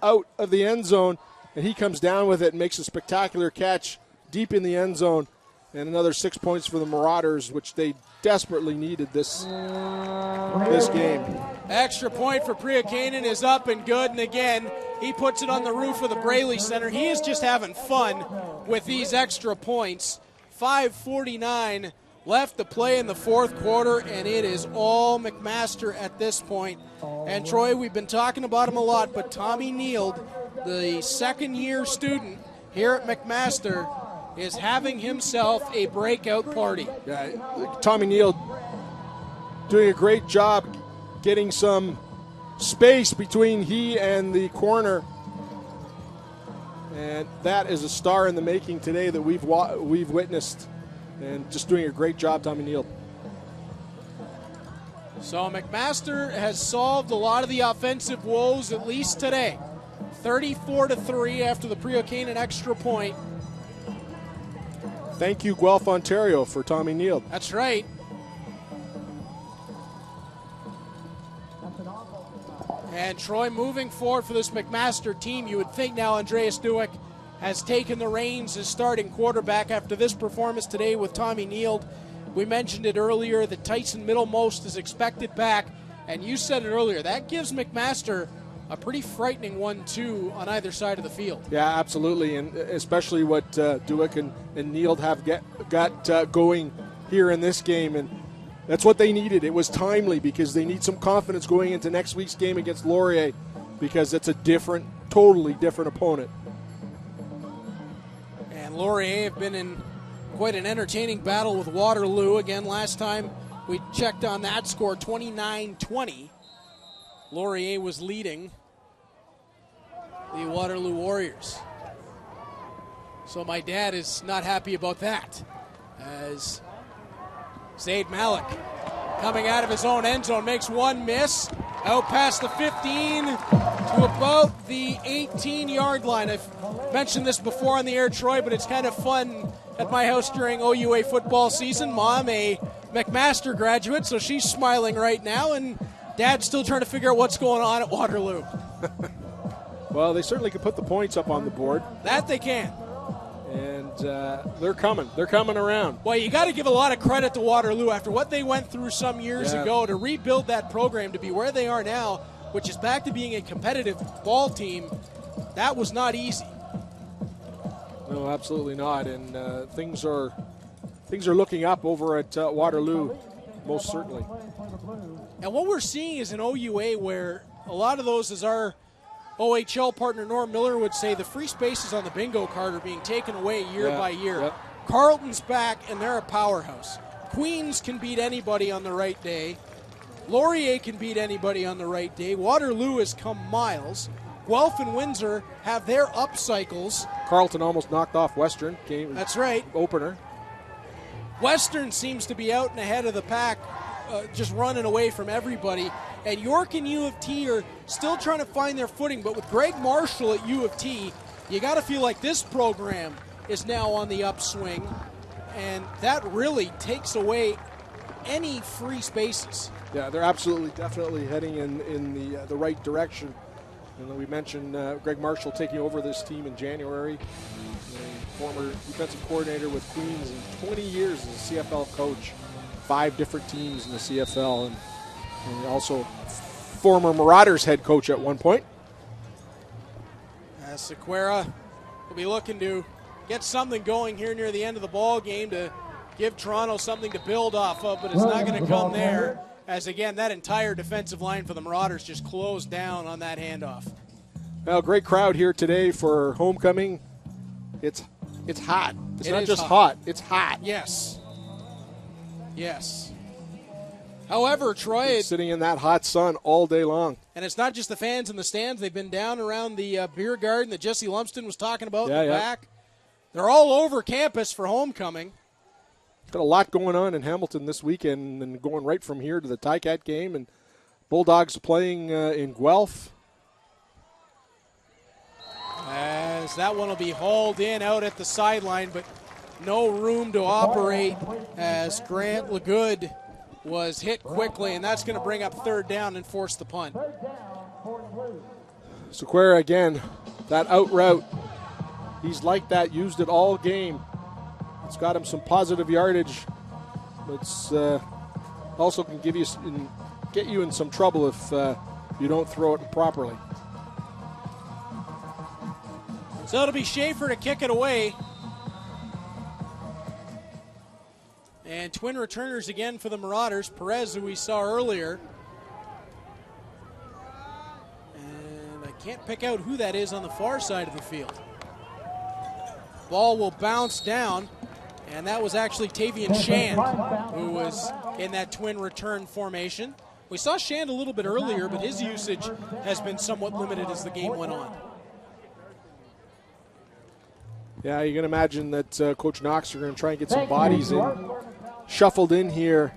out of the end zone, and he comes down with it and makes a spectacular catch deep in the end zone. And another 6 points for the Marauders, which they desperately needed this game. Extra point for Priakainen is up and good, and again, he puts it on the roof of the Braley Center. He is just having fun with these extra points. 5:49 left to play in the fourth quarter, and it is all McMaster at this point. And Troy, we've been talking about him a lot, but Tommy Neal, the second-year student here at McMaster, is having himself a breakout party. Yeah, Tommy Neal doing a great job getting some space between he and the corner. And that is a star in the making today that we've witnessed. And just doing a great job, Tommy Neal. So McMaster has solved a lot of the offensive woes, at least today. 34-3 after the Priakainen extra point. Thank you, Guelph, Ontario, for Tommy Neal. That's right. And Troy, moving forward for this McMaster team, you would think now Andreas Dewitt has taken the reins as starting quarterback after this performance today with Tommy Neal. We mentioned it earlier that Tyson Middlemost is expected back, and you said it earlier, that gives McMaster a pretty frightening 1-2 on either side of the field. Yeah, absolutely, and especially what Dewitt and Neal have got going here in this game, and that's what they needed. It was timely because they need some confidence going into next week's game against Laurier, because it's a totally different opponent. Laurier have been in quite an entertaining battle with Waterloo. Again, last time we checked on that score, 29-20. Laurier was leading the Waterloo Warriors. So my dad is not happy about that, as Zaid Malik coming out of his own end zone makes one miss, out past the 15 to about the 18-yard line. I've mentioned this before on the air, Troy, but it's kind of fun at my house during OUA football season. Mom, a McMaster graduate, so she's smiling right now, and Dad's still trying to figure out what's going on at Waterloo. Well, they certainly could put the points up on the board. That they can. And they're coming. They're coming around. Well, you got to give a lot of credit to Waterloo after what they went through some years ago to rebuild that program to be where they are now, which is back to being a competitive ball team. That was not easy. No, absolutely not. And things are looking up over at Waterloo, most certainly. And what we're seeing is an OUA where a lot of those, as our OHL partner Norm Miller would say, the free spaces on the bingo card are being taken away year by year. Yep. Carleton's back, and they're a powerhouse. Queens can beat anybody on the right day. Laurier can beat anybody on the right day. Waterloo has come miles. Guelph and Windsor have their up cycles. Carleton almost knocked off Western. That's right. Opener. Western seems to be out and ahead of the pack, just running away from everybody. And York and U of T are still trying to find their footing, but with Greg Marshall at U of T, you got to feel like this program is now on the upswing, and that really takes away any free spaces. Yeah, they're absolutely, definitely heading in the right direction. And we mentioned Greg Marshall taking over this team in January, former defensive coordinator with Queens, and 20 years as a CFL coach, 5 different teams in the CFL, and also former Marauders head coach at one point. Sequeira will be looking to get something going here near the end of the ball game to give Toronto something to build off of, but it's not going to come there, as again that entire defensive line for the Marauders just closed down on that handoff. Well, great crowd here today for homecoming. It's hot. It's not just hot. It's hot. Yes. Yes. However, Troy, sitting in that hot sun all day long. And it's not just the fans in the stands. They've been down around the beer garden that Jesse Lumsden was talking about in the back. They're all over campus for homecoming. Got a lot going on in Hamilton this weekend, and going right from here to the Ticat game, and Bulldogs playing in Guelph. As that one will be hauled in out at the sideline, but no room to operate as Grant LeGood was hit quickly, and that's going to bring up third down and force the punt. Sequeira again, that out route. He's like that, used it all game. It's got him some positive yardage. It's also can get you in some trouble if you don't throw it properly. So it'll be Schaefer to kick it away. And twin returners again for the Marauders. Perez, who we saw earlier. And I can't pick out who that is on the far side of the field. Ball will bounce down. And that was actually Tavian Shand, who was in that twin return formation. We saw Shand a little bit earlier, but his usage has been somewhat limited as the game went on. Yeah, you can imagine that Coach Knox are going to try and get some bodies shuffled in here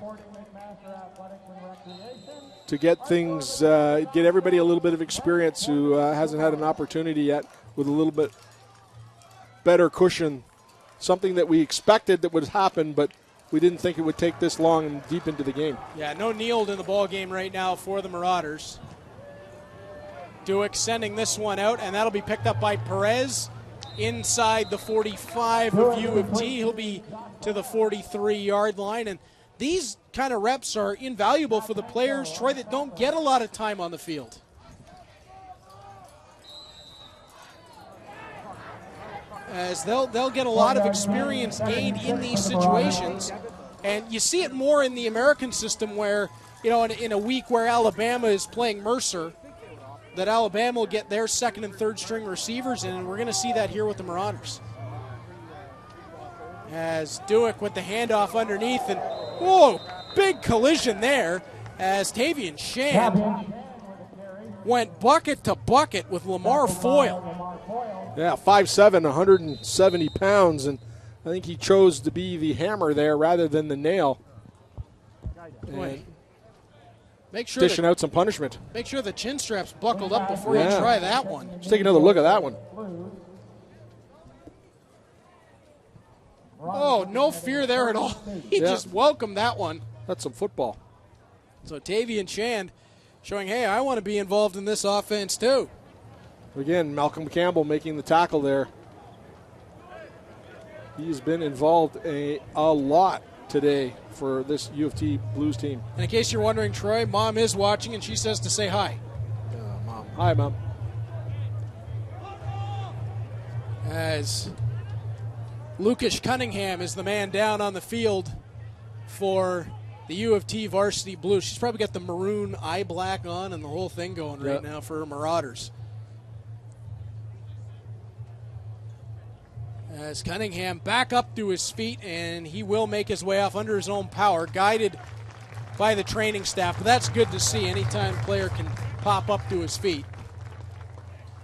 to get things, get everybody a little bit of experience who hasn't had an opportunity yet, with a little bit better cushion. Something that we expected that would happen, but we didn't think it would take this long and deep into the game. Yeah, no Neild in the ball game right now for the Marauders. Duick sending this one out, and that'll be picked up by Perez inside the 45 of U of T. He'll be to the 43-yard line, and these kind of reps are invaluable for the players, Troy, that don't get a lot of time on the field. As they'll get a lot of experience gained in these situations. And you see it more in the American system where, you know, in a week where Alabama is playing Mercer, that Alabama will get their second and third string receivers in, and we're going to see that here with the Marauders. as Duick with the handoff underneath, and whoa, big collision there as Tavian Shand went bucket to bucket with Lamar Foyle. Yeah, 5'7", 170 pounds, and I think he chose to be the hammer there rather than the nail. And make sure dishing out some punishment. Make sure the chin strap's buckled up before you try that one. Let's take another look at that one. Oh, no fear there at all. He just welcomed that one. That's some football. So Tavian Shand showing, hey, I want to be involved in this offense too. Again, Malcolm Campbell making the tackle there. He's been involved a lot today for this U of T Blues team. And in case you're wondering, Troy, Mom is watching and she says to say hi. Mom. Hi, Mom. As Lucas Cunningham is the man down on the field for the U of T Varsity Blues. She's probably got the maroon eye black on and the whole thing going right now for her Marauders. As Cunningham back up to his feet, and he will make his way off under his own power, guided by the training staff. But that's good to see anytime a player can pop up to his feet.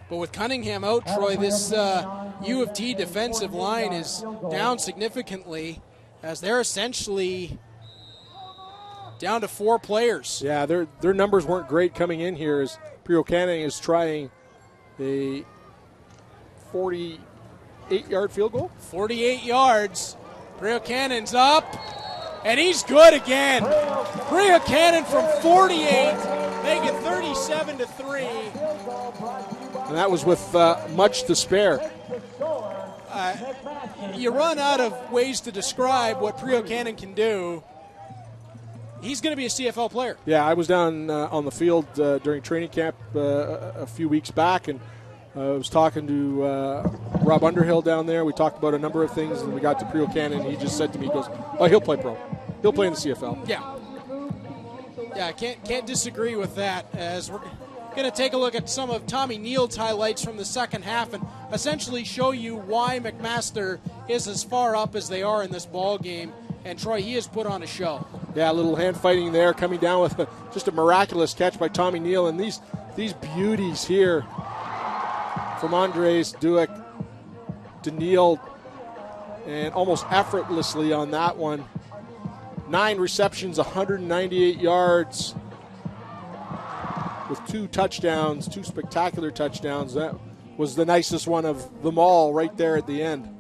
But with Cunningham out, Troy, this U of T defensive line is down significantly as they're essentially down to 4 players. Yeah, their numbers weren't great coming in here as Priocanning is trying a 48-yard field goal. 48 yards. Priocannin's up, and he's good again. Priocannin from 48, make it 37-3. And that was with much to spare. You run out of ways to describe what Priocannin can do. He's going to be a CFL player. Yeah, I was down on the field during training camp a few weeks back, and I was talking to Rob Underhill down there. We talked about a number of things, and we got to Priocannin, and he just said to me, he goes, oh, he'll play pro. He'll play in the CFL. Yeah, I can't disagree with that, as we're going to take a look at some of Tommy Neal's highlights from the second half and essentially show you why McMaster is as far up as they are in this ball game. And Troy, he has put on a show. Yeah, a little hand fighting there, coming down with just a miraculous catch by Tommy Neal. And these beauties here from Andres Duick to Neal, and almost effortlessly on that one. 9 receptions, 198 yards with 2 touchdowns, 2 spectacular touchdowns. That was the nicest one of them all right there at the end.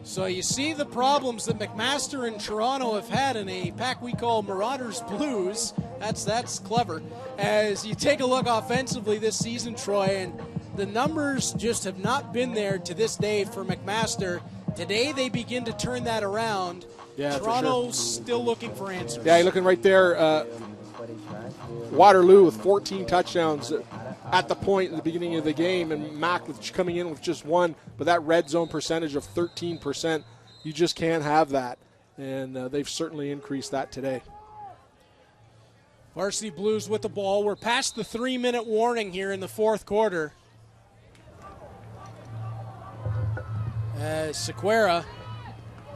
So you see the problems that McMaster and Toronto have had in a pack we call Marauders Blues. That's clever. As you take a look offensively this season, Troy, and the numbers just have not been there to this day for McMaster. Today they begin to turn that around. Yeah, Toronto's for sure. Still looking for answers. Yeah, you're looking right there. Waterloo with 14 touchdowns at the point at the beginning of the game, and Mac coming in with just 1, but that red zone percentage of 13%, you just can't have that, and they've certainly increased that today. Varsity Blues with the ball. We're past the 3-minute warning here in the fourth quarter. Sequeira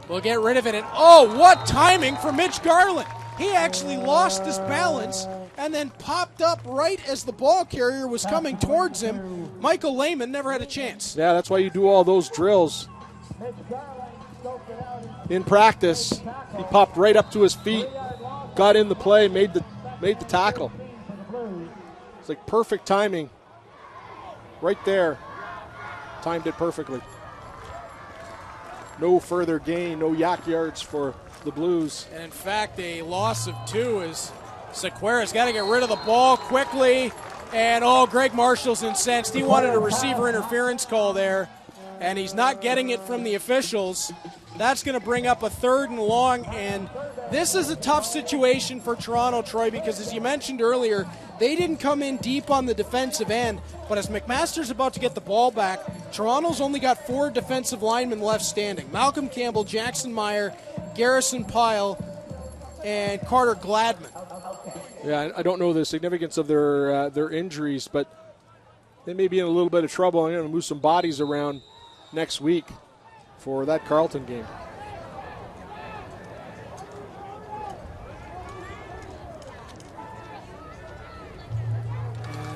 will get rid of it, and oh, what timing for Mitch Garland! He actually lost his balance and then popped up right as the ball carrier was coming towards him. Michael Lehman never had a chance. Yeah, that's why you do all those drills. In practice, he popped right up to his feet, got in the play, made the tackle. It's like perfect timing. Right there. Timed it perfectly. No further gain, no yak yards for the Blues. And in fact, a loss of 2 as Sequeira's got to get rid of the ball quickly. And Greg Marshall's incensed. He wanted a receiver interference call there, and he's not getting it from the officials. That's going to bring up a 3rd and long, and this is a tough situation for Toronto, Troy, because as you mentioned earlier, they didn't come in deep on the defensive end, but as McMaster's about to get the ball back, Toronto's only got 4 defensive linemen left standing. Malcolm Campbell, Jackson Meyer, Garrison Pyle, and Carter Gladman. Yeah, I don't know the significance of their injuries, but they may be in a little bit of trouble. I'm going to move some bodies around next week for that Carleton game.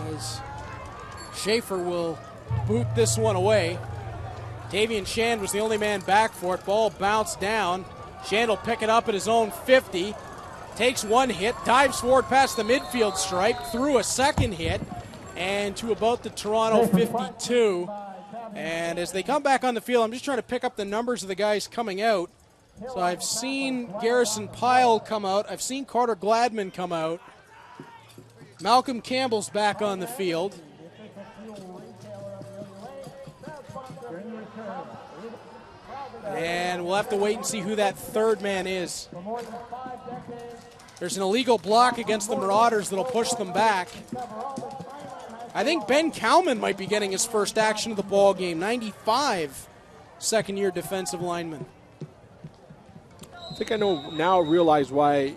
As Schaefer will boot this one away. Tavian Shand was the only man back for it. Ball bounced down. Shand will pick it up at his own 50. Takes one hit, dives forward past the midfield stripe, through a second hit, and to about the Toronto 52. And as they come back on the field, I'm just trying to pick up the numbers of the guys coming out. So I've seen Garrison Pyle come out. I've seen Carter Gladman come out. Malcolm Campbell's back on the field. And we'll have to wait and see who that third man is. There's an illegal block against the Marauders that'll push them back. I think Ben Cowman might be getting his first action of the ball game. 95, second-year defensive lineman. I think I realize why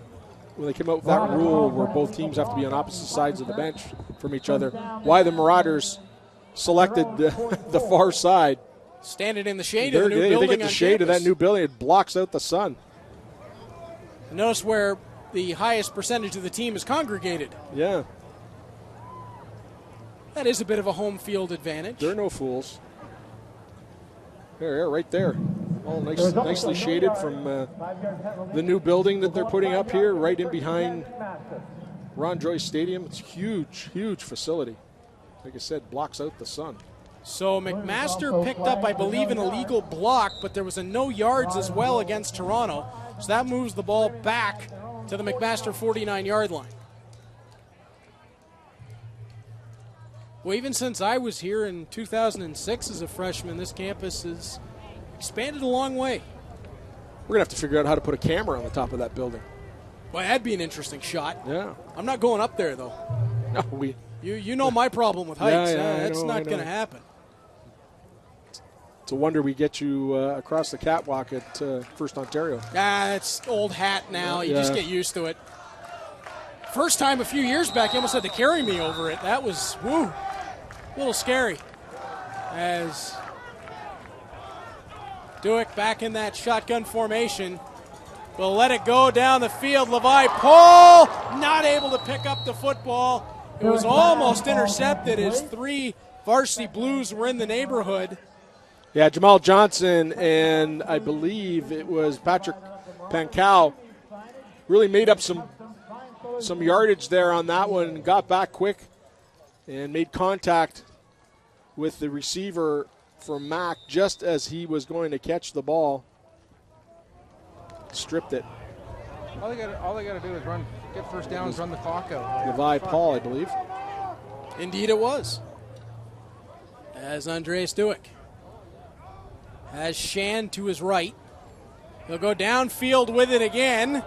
when they came out with that rule where both teams have to be on opposite sides of the bench from each other, why the Marauders selected the far side. Standing in the shade of the new building. They get the shade of that new building. It blocks out the sun. Notice where the highest percentage of the team is congregated. Yeah. That is a bit of a home field advantage. They're no fools. There, right there. All nicely shaded from the new building that they're putting up here, right in behind Ron Joyce Stadium. It's a huge facility. Like I said, blocks out the sun. So McMaster picked up, I believe, an illegal block, but there was a no yards as well against Toronto. So that moves the ball back to the McMaster 49-yard line. Well, even since I was here in 2006 as a freshman, this campus has expanded a long way. We're going to have to figure out how to put a camera on the top of that building. Well, that'd be an interesting shot. Yeah. I'm not going up there, though. No, You know my problem with heights. That's not going to happen. It's a wonder we get you across the catwalk at First Ontario. It's old hat now. You just get used to it. First time a few years back, you almost had to carry me over it. That was, a little scary. As Duick back in that shotgun formation. Will let it go down the field. Levi Paul not able to pick up the football. It was almost intercepted as 3 Varsity Blues were in the neighborhood. Yeah, Jamal Johnson and I believe it was Patrick Pankow really made up some yardage there on that one and got back quick and made contact with the receiver from Mac just as he was going to catch the ball. Stripped it. All they got to do is get first downs, run the clock out. Levi Paul, I believe. Indeed it was. As Andreas Duick has Shand to his right. He'll go downfield with it again.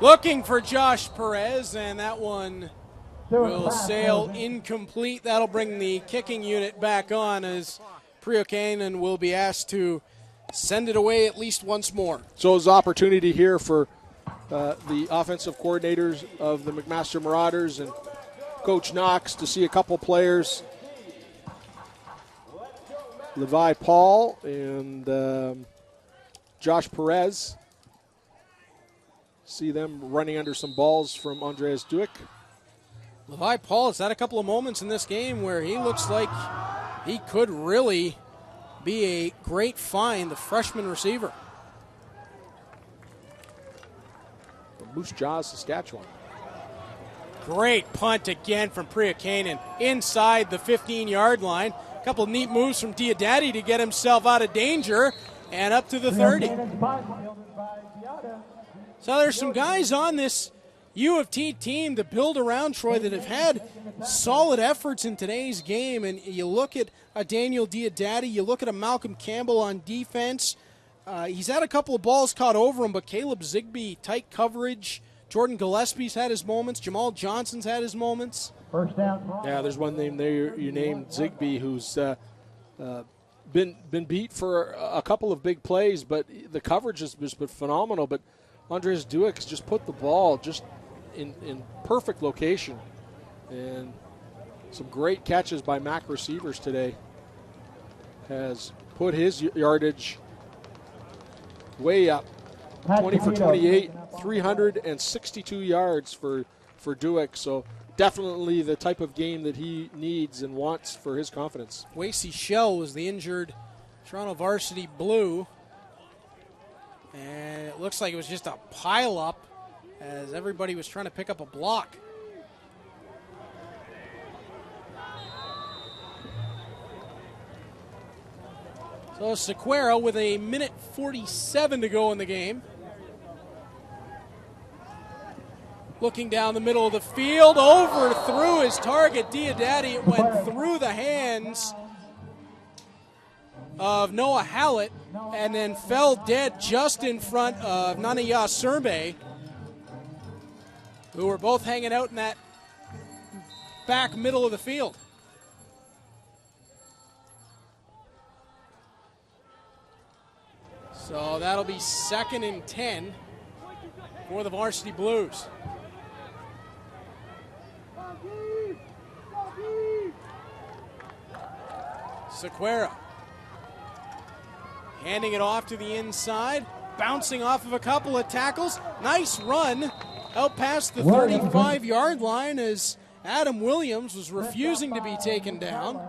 Looking for Josh Perez, and that one will sail incomplete. That'll bring the kicking unit back on as Priokainen will be asked to send it away at least once more. So it's an opportunity here for the offensive coordinators of the McMaster Marauders and Coach Knox to see a couple players, Levi Paul and Josh Perez. See them running under some balls from Andreas Duick. Levi Paul has had a couple of moments in this game where he looks like he could really be a great find, the freshman receiver. From Moose Jaws, Saskatchewan. Great punt again from Priokainen inside the 15-yard line. A couple of neat moves from Diodati to get himself out of danger and up to the 30. So there's some guys on this U of T team to build around Troy that have had solid efforts in today's game. And you look at a Daniel Diodati, you look at a Malcolm Campbell on defense. He's had a couple of balls caught over him, but Caleb Zigbee, tight coverage. Jordan Gillespie's had his moments. Jamal Johnson's had his moments. First down. Yeah, there's one name there you named, Zigbee, who's been beat for a couple of big plays, but the coverage has been phenomenal. But Andres Duick has just put the ball just in perfect location. And some great catches by MAC receivers today. Has put his yardage way up. 20 for 28, 362 yards for Dueck. So definitely the type of game that he needs and wants for his confidence. Wasey Shell was the injured Toronto Varsity Blue. And it looks like it was just a pile-up as everybody was trying to pick up a block. So Sequeira with a minute 47 to go in the game. Looking down the middle of the field, overthrew his target, Diodati. It went through the hands of Noah Hallett and then fell dead just in front of Nanaya Serbe, who were both hanging out in that back middle of the field. So that'll be 2nd and 10 for the Varsity Blues. Sequeira handing it off to the inside, bouncing off of a couple of tackles. Nice run out past the 35-yard line as Adam Williams was refusing to be taken down.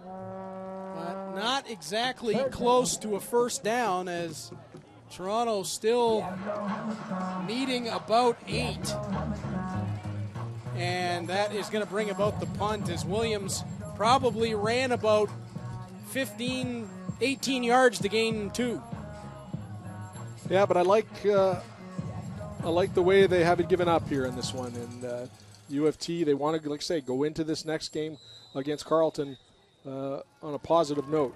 But not exactly close to a first down as Toronto still needing about 8. And that is going to bring about the punt as Williams probably ran about 15, 18 yards to gain 2. Yeah, but I like the way they haven't given up here in this one. And UFT, they want to, like I say, go into this next game against Carleton on a positive note.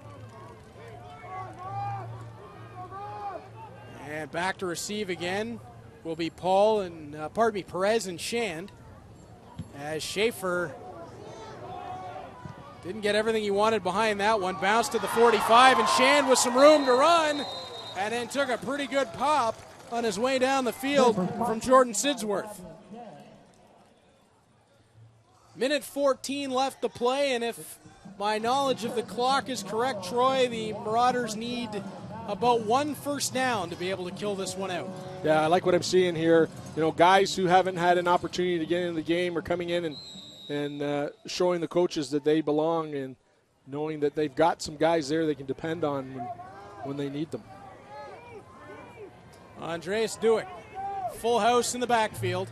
And back to receive again will be Perez and Shand, as Schaefer didn't get everything he wanted behind that one. Bounced to the 45, and Shand with some room to run, and then took a pretty good pop on his way down the field from Jordan Sidsworth. Minute 14 left to play, and if my knowledge of the clock is correct, Troy, the Marauders need about 1 first down to be able to kill this one out. Yeah, I like what I'm seeing here. You know, guys who haven't had an opportunity to get into the game are coming in and showing the coaches that they belong and knowing that they've got some guys there they can depend on when they need them. Andreas Dueck, full house in the backfield.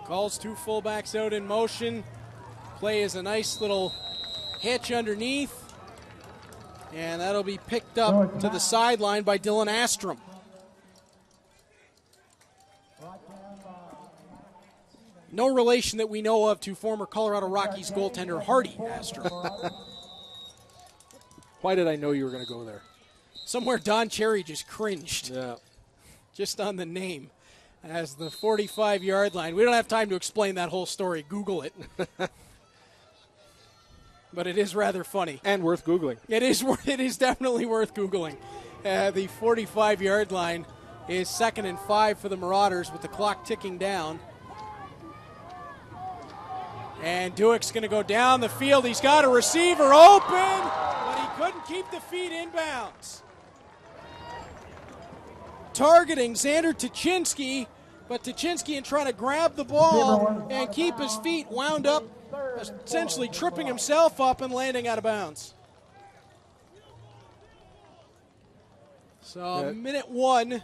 Calls 2 fullbacks out in motion. Play is a nice little hitch underneath. And that'll be picked up to the sideline by Dylan Astrom. No relation that we know of to former Colorado Rockies goaltender Hardy Astrom. Why did I know you were going to go there? Somewhere Don Cherry just cringed. Yeah. Just on the name as the 45-yard line. We don't have time to explain that whole story. Google it. But it is rather funny. And worth Googling. It is definitely worth Googling. The 45-yard line is 2nd and 5 for the Marauders with the clock ticking down. And Dueck's going to go down the field. He's got a receiver open, but he couldn't keep the feet inbounds. Targeting Xander Tuchinski, but Tuchinski in trying to grab the ball and keep his feet wound up, essentially tripping himself up and landing out of bounds. So minute 1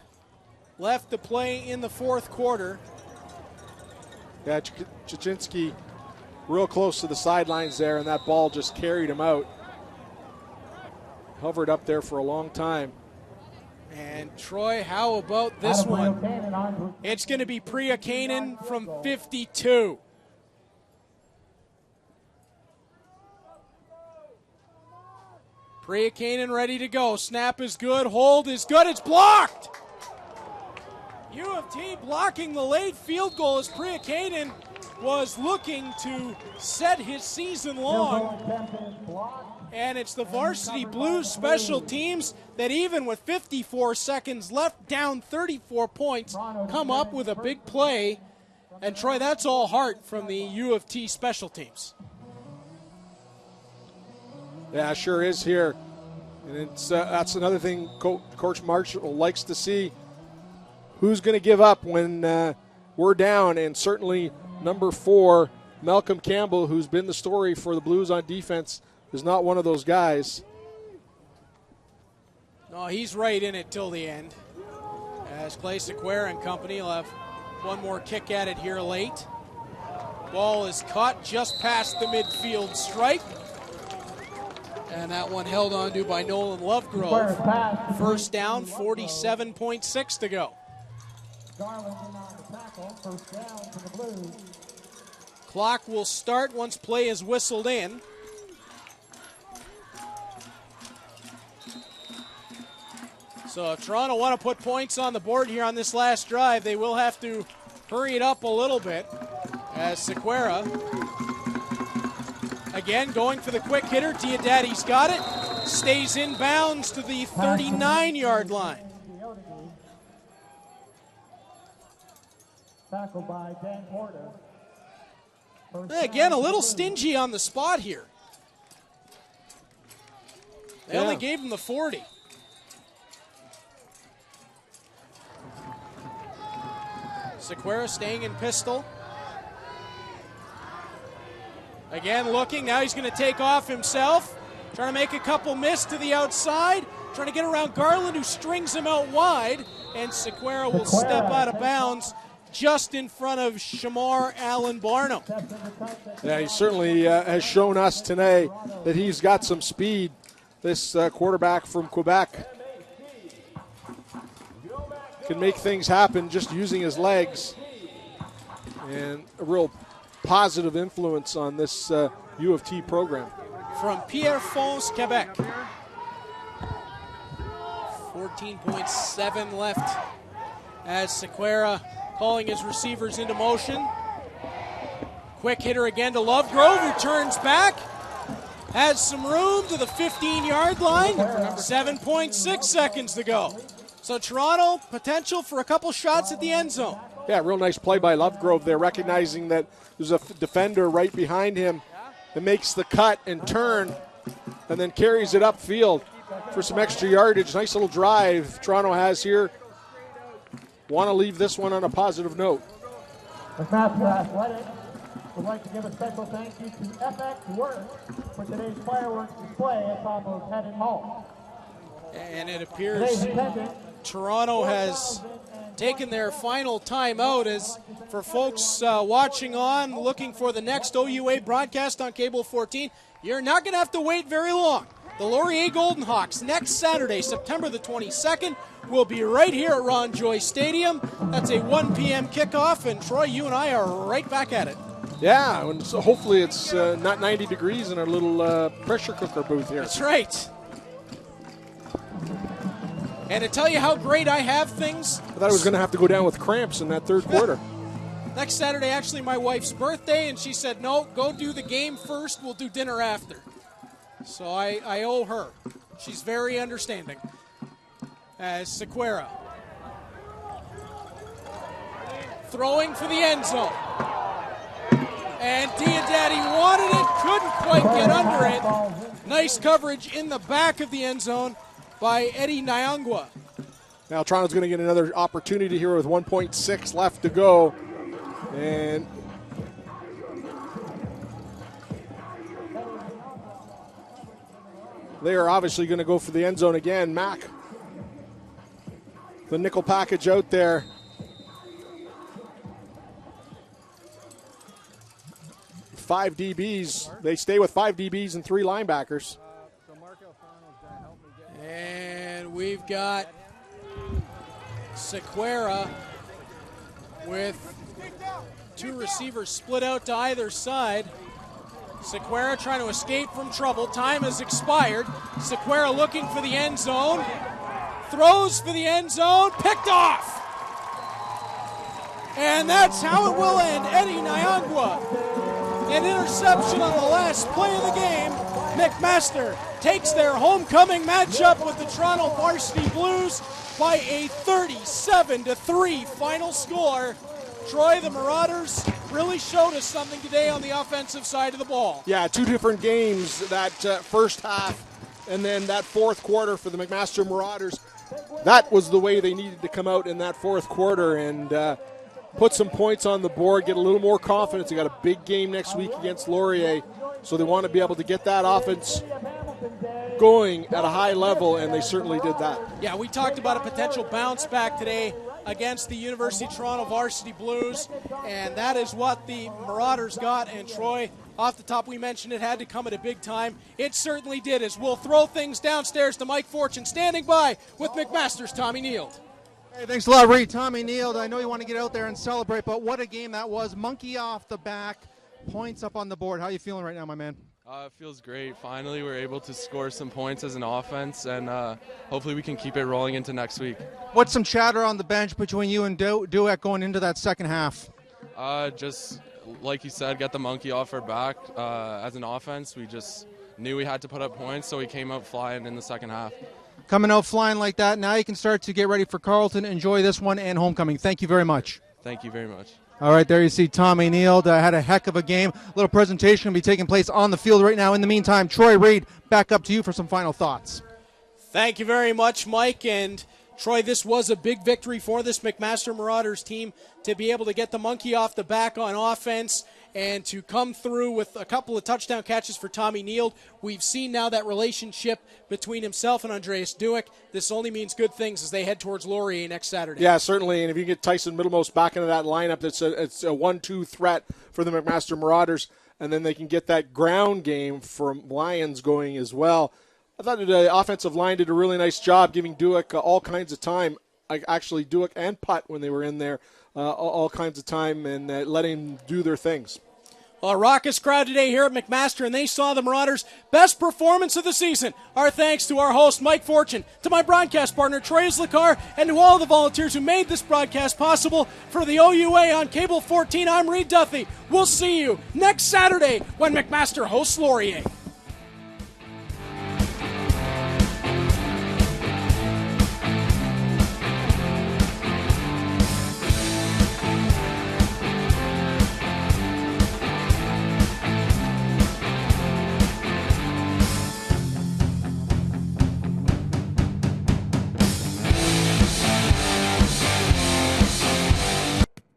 left to play in the 4th quarter. Yeah, Tuchinski real close to the sidelines there, and that ball just carried him out. Hovered up there for a long time. And Troy, how about this one? It's going to be Priya Kanan from 52. Priya Kanan ready to go. Snap is good. Hold is good. It's blocked. U of T blocking the late field goal as Priya Kanan was looking to set his season long. And it's the Varsity Blues special teams that even with 54 seconds left, down 34 points, come up with a big play. And Troy, that's all heart from the U of T special teams. Yeah, sure is here. And it's that's another thing Coach Marshall likes to see. Who's going to give up when we're down? And certainly number 4, Malcolm Campbell, who's been the story for the Blues on defense, is not one of those guys. No, he's right in it till the end. As Clay Sequeira and company will have one more kick at it here late. Ball is caught just past the midfield stripe. And that one held on to by Nolan Lovegrove. First down, 47.6 to go. Clock will start once play is whistled in. So if Toronto want to put points on the board here on this last drive, they will have to hurry it up a little bit. As Sequeira, again, going for the quick hitter. Diodati's got it. Stays in bounds to the 39-yard line. Tackled by Dan Porter. Again, a little stingy on the spot here. They only gave him the 40. Sequeira staying in pistol. Again looking, now he's going to take off himself. Trying to make a couple miss to the outside. Trying to get around Garland, who strings him out wide. And Sequeira will step out of bounds just in front of Shamar Allen Barnum. Yeah, he certainly has shown us today that he's got some speed, this quarterback from Quebec. Can make things happen just using his legs. And a real positive influence on this U of T program. From Pierrefonds, Quebec. 14.7 left as Sequeira calling his receivers into motion. Quick hitter again to Lovegrove, who turns back. Has some room to the 15-yard line. 7.6 seconds to go. So Toronto, potential for a couple shots at the end zone. Yeah, real nice play by Lovegrove there, recognizing that there's a defender right behind him that makes the cut and turn and then carries it upfield for some extra yardage. Nice little drive Toronto has here. Want to leave this one on a positive note. McMaster Athletic would like to give a special thank you to FX Works for today's fireworks display at top of Head and Hall. And it appears Toronto has taken their final timeout. As for folks watching on, looking for the next OUA broadcast on Cable 14, you're not going to have to wait very long. The Laurier Golden Hawks next Saturday, September the 22nd, will be right here at Ron Joy Stadium. That's a 1 p.m. kickoff, and Troy, you and I are right back at it. Yeah, and so hopefully it's not 90 degrees in our little pressure cooker booth here. That's right. And to tell you how great I have things, I thought I was going to have to go down with cramps in that third quarter. Next Saturday, actually my wife's birthday, and she said, no, go do the game first, we'll do dinner after. So I owe her. She's very understanding. As Sequeira throwing for the end zone. And Diodati wanted it, couldn't quite get under it. Nice coverage in the back of the end zone by Eddie Nyangwa. Now Toronto's going to get another opportunity here with 1.6 left to go. And they are obviously going to go for the end zone again. Mac, the nickel package out there. Five DBs. They stay with 5 DBs and 3 linebackers. And we've got Sequeira with 2 receivers split out to either side. Sequeira trying to escape from trouble. Time has expired. Sequeira looking for the end zone. Throws for the end zone. Picked off. And that's how it will end. Eddie Nyangwa. An interception on the last play of the game. McMaster takes their homecoming matchup with the Toronto Varsity Blues by a 37-3 final score. Troy, the Marauders really showed us something today on the offensive side of the ball. Yeah, two different games, that first half and then that fourth quarter for the McMaster Marauders. That was the way they needed to come out in that fourth quarter and put some points on the board, get a little more confidence. They got a big game next week against Laurier, so they want to be able to get that offense going at a high level, and they certainly did that. Yeah, we talked about a potential bounce back today against the University of Toronto Varsity Blues, and that is what the Marauders got. And Troy, off the top, we mentioned it had to come at a big time. It certainly did, as we'll throw things downstairs to Mike Fortune, standing by with McMaster's Tommy Neild. Hey, thanks a lot, Reed. Tommy Neild, I know you want to get out there and celebrate, but what a game that was. Monkey off the back, points up on the board. How are you feeling right now, my man? It feels great. Finally, we're able to score some points as an offense, and hopefully we can keep it rolling into next week. What's some chatter on the bench between you and Dueck going into that second half? Just like you said, get the monkey off our back. As an offense, we just knew we had to put up points, so we came out flying in the second half. Coming out flying like that, now you can start to get ready for Carleton. Enjoy this one and homecoming. Thank you very much. Thank you very much. All right, there you see Tommy Neild. Had a heck of a game. A little presentation will be taking place on the field right now. In the meantime, Troy Reed, back up to you for some final thoughts. Thank you very much, Mike. And Troy, this was a big victory for this McMaster Marauders team to be able to get the monkey off the back on offense and to come through with a couple of touchdown catches for Tommy Neild. We've seen now that relationship between himself and Andreas Dueck. This only means good things as they head towards Laurier next Saturday. Yeah, certainly. And if you get Tyson Middlemost back into that lineup, it's a 1-2 threat for the McMaster Marauders. And then they can get that ground game from Lions going as well. I thought the offensive line did a really nice job giving Dueck all kinds of time. Actually, Dueck and Putt, when they were in there, all kinds of time and letting them do their things. Well, a raucous crowd today here at McMaster, and they saw the Marauders' best performance of the season. Our thanks to our host, Mike Fortune, to my broadcast partner, Troy Islikar, and to all the volunteers who made this broadcast possible. For the OUA on Cable 14, I'm Reed Duthie. We'll see you next Saturday when McMaster hosts Laurier.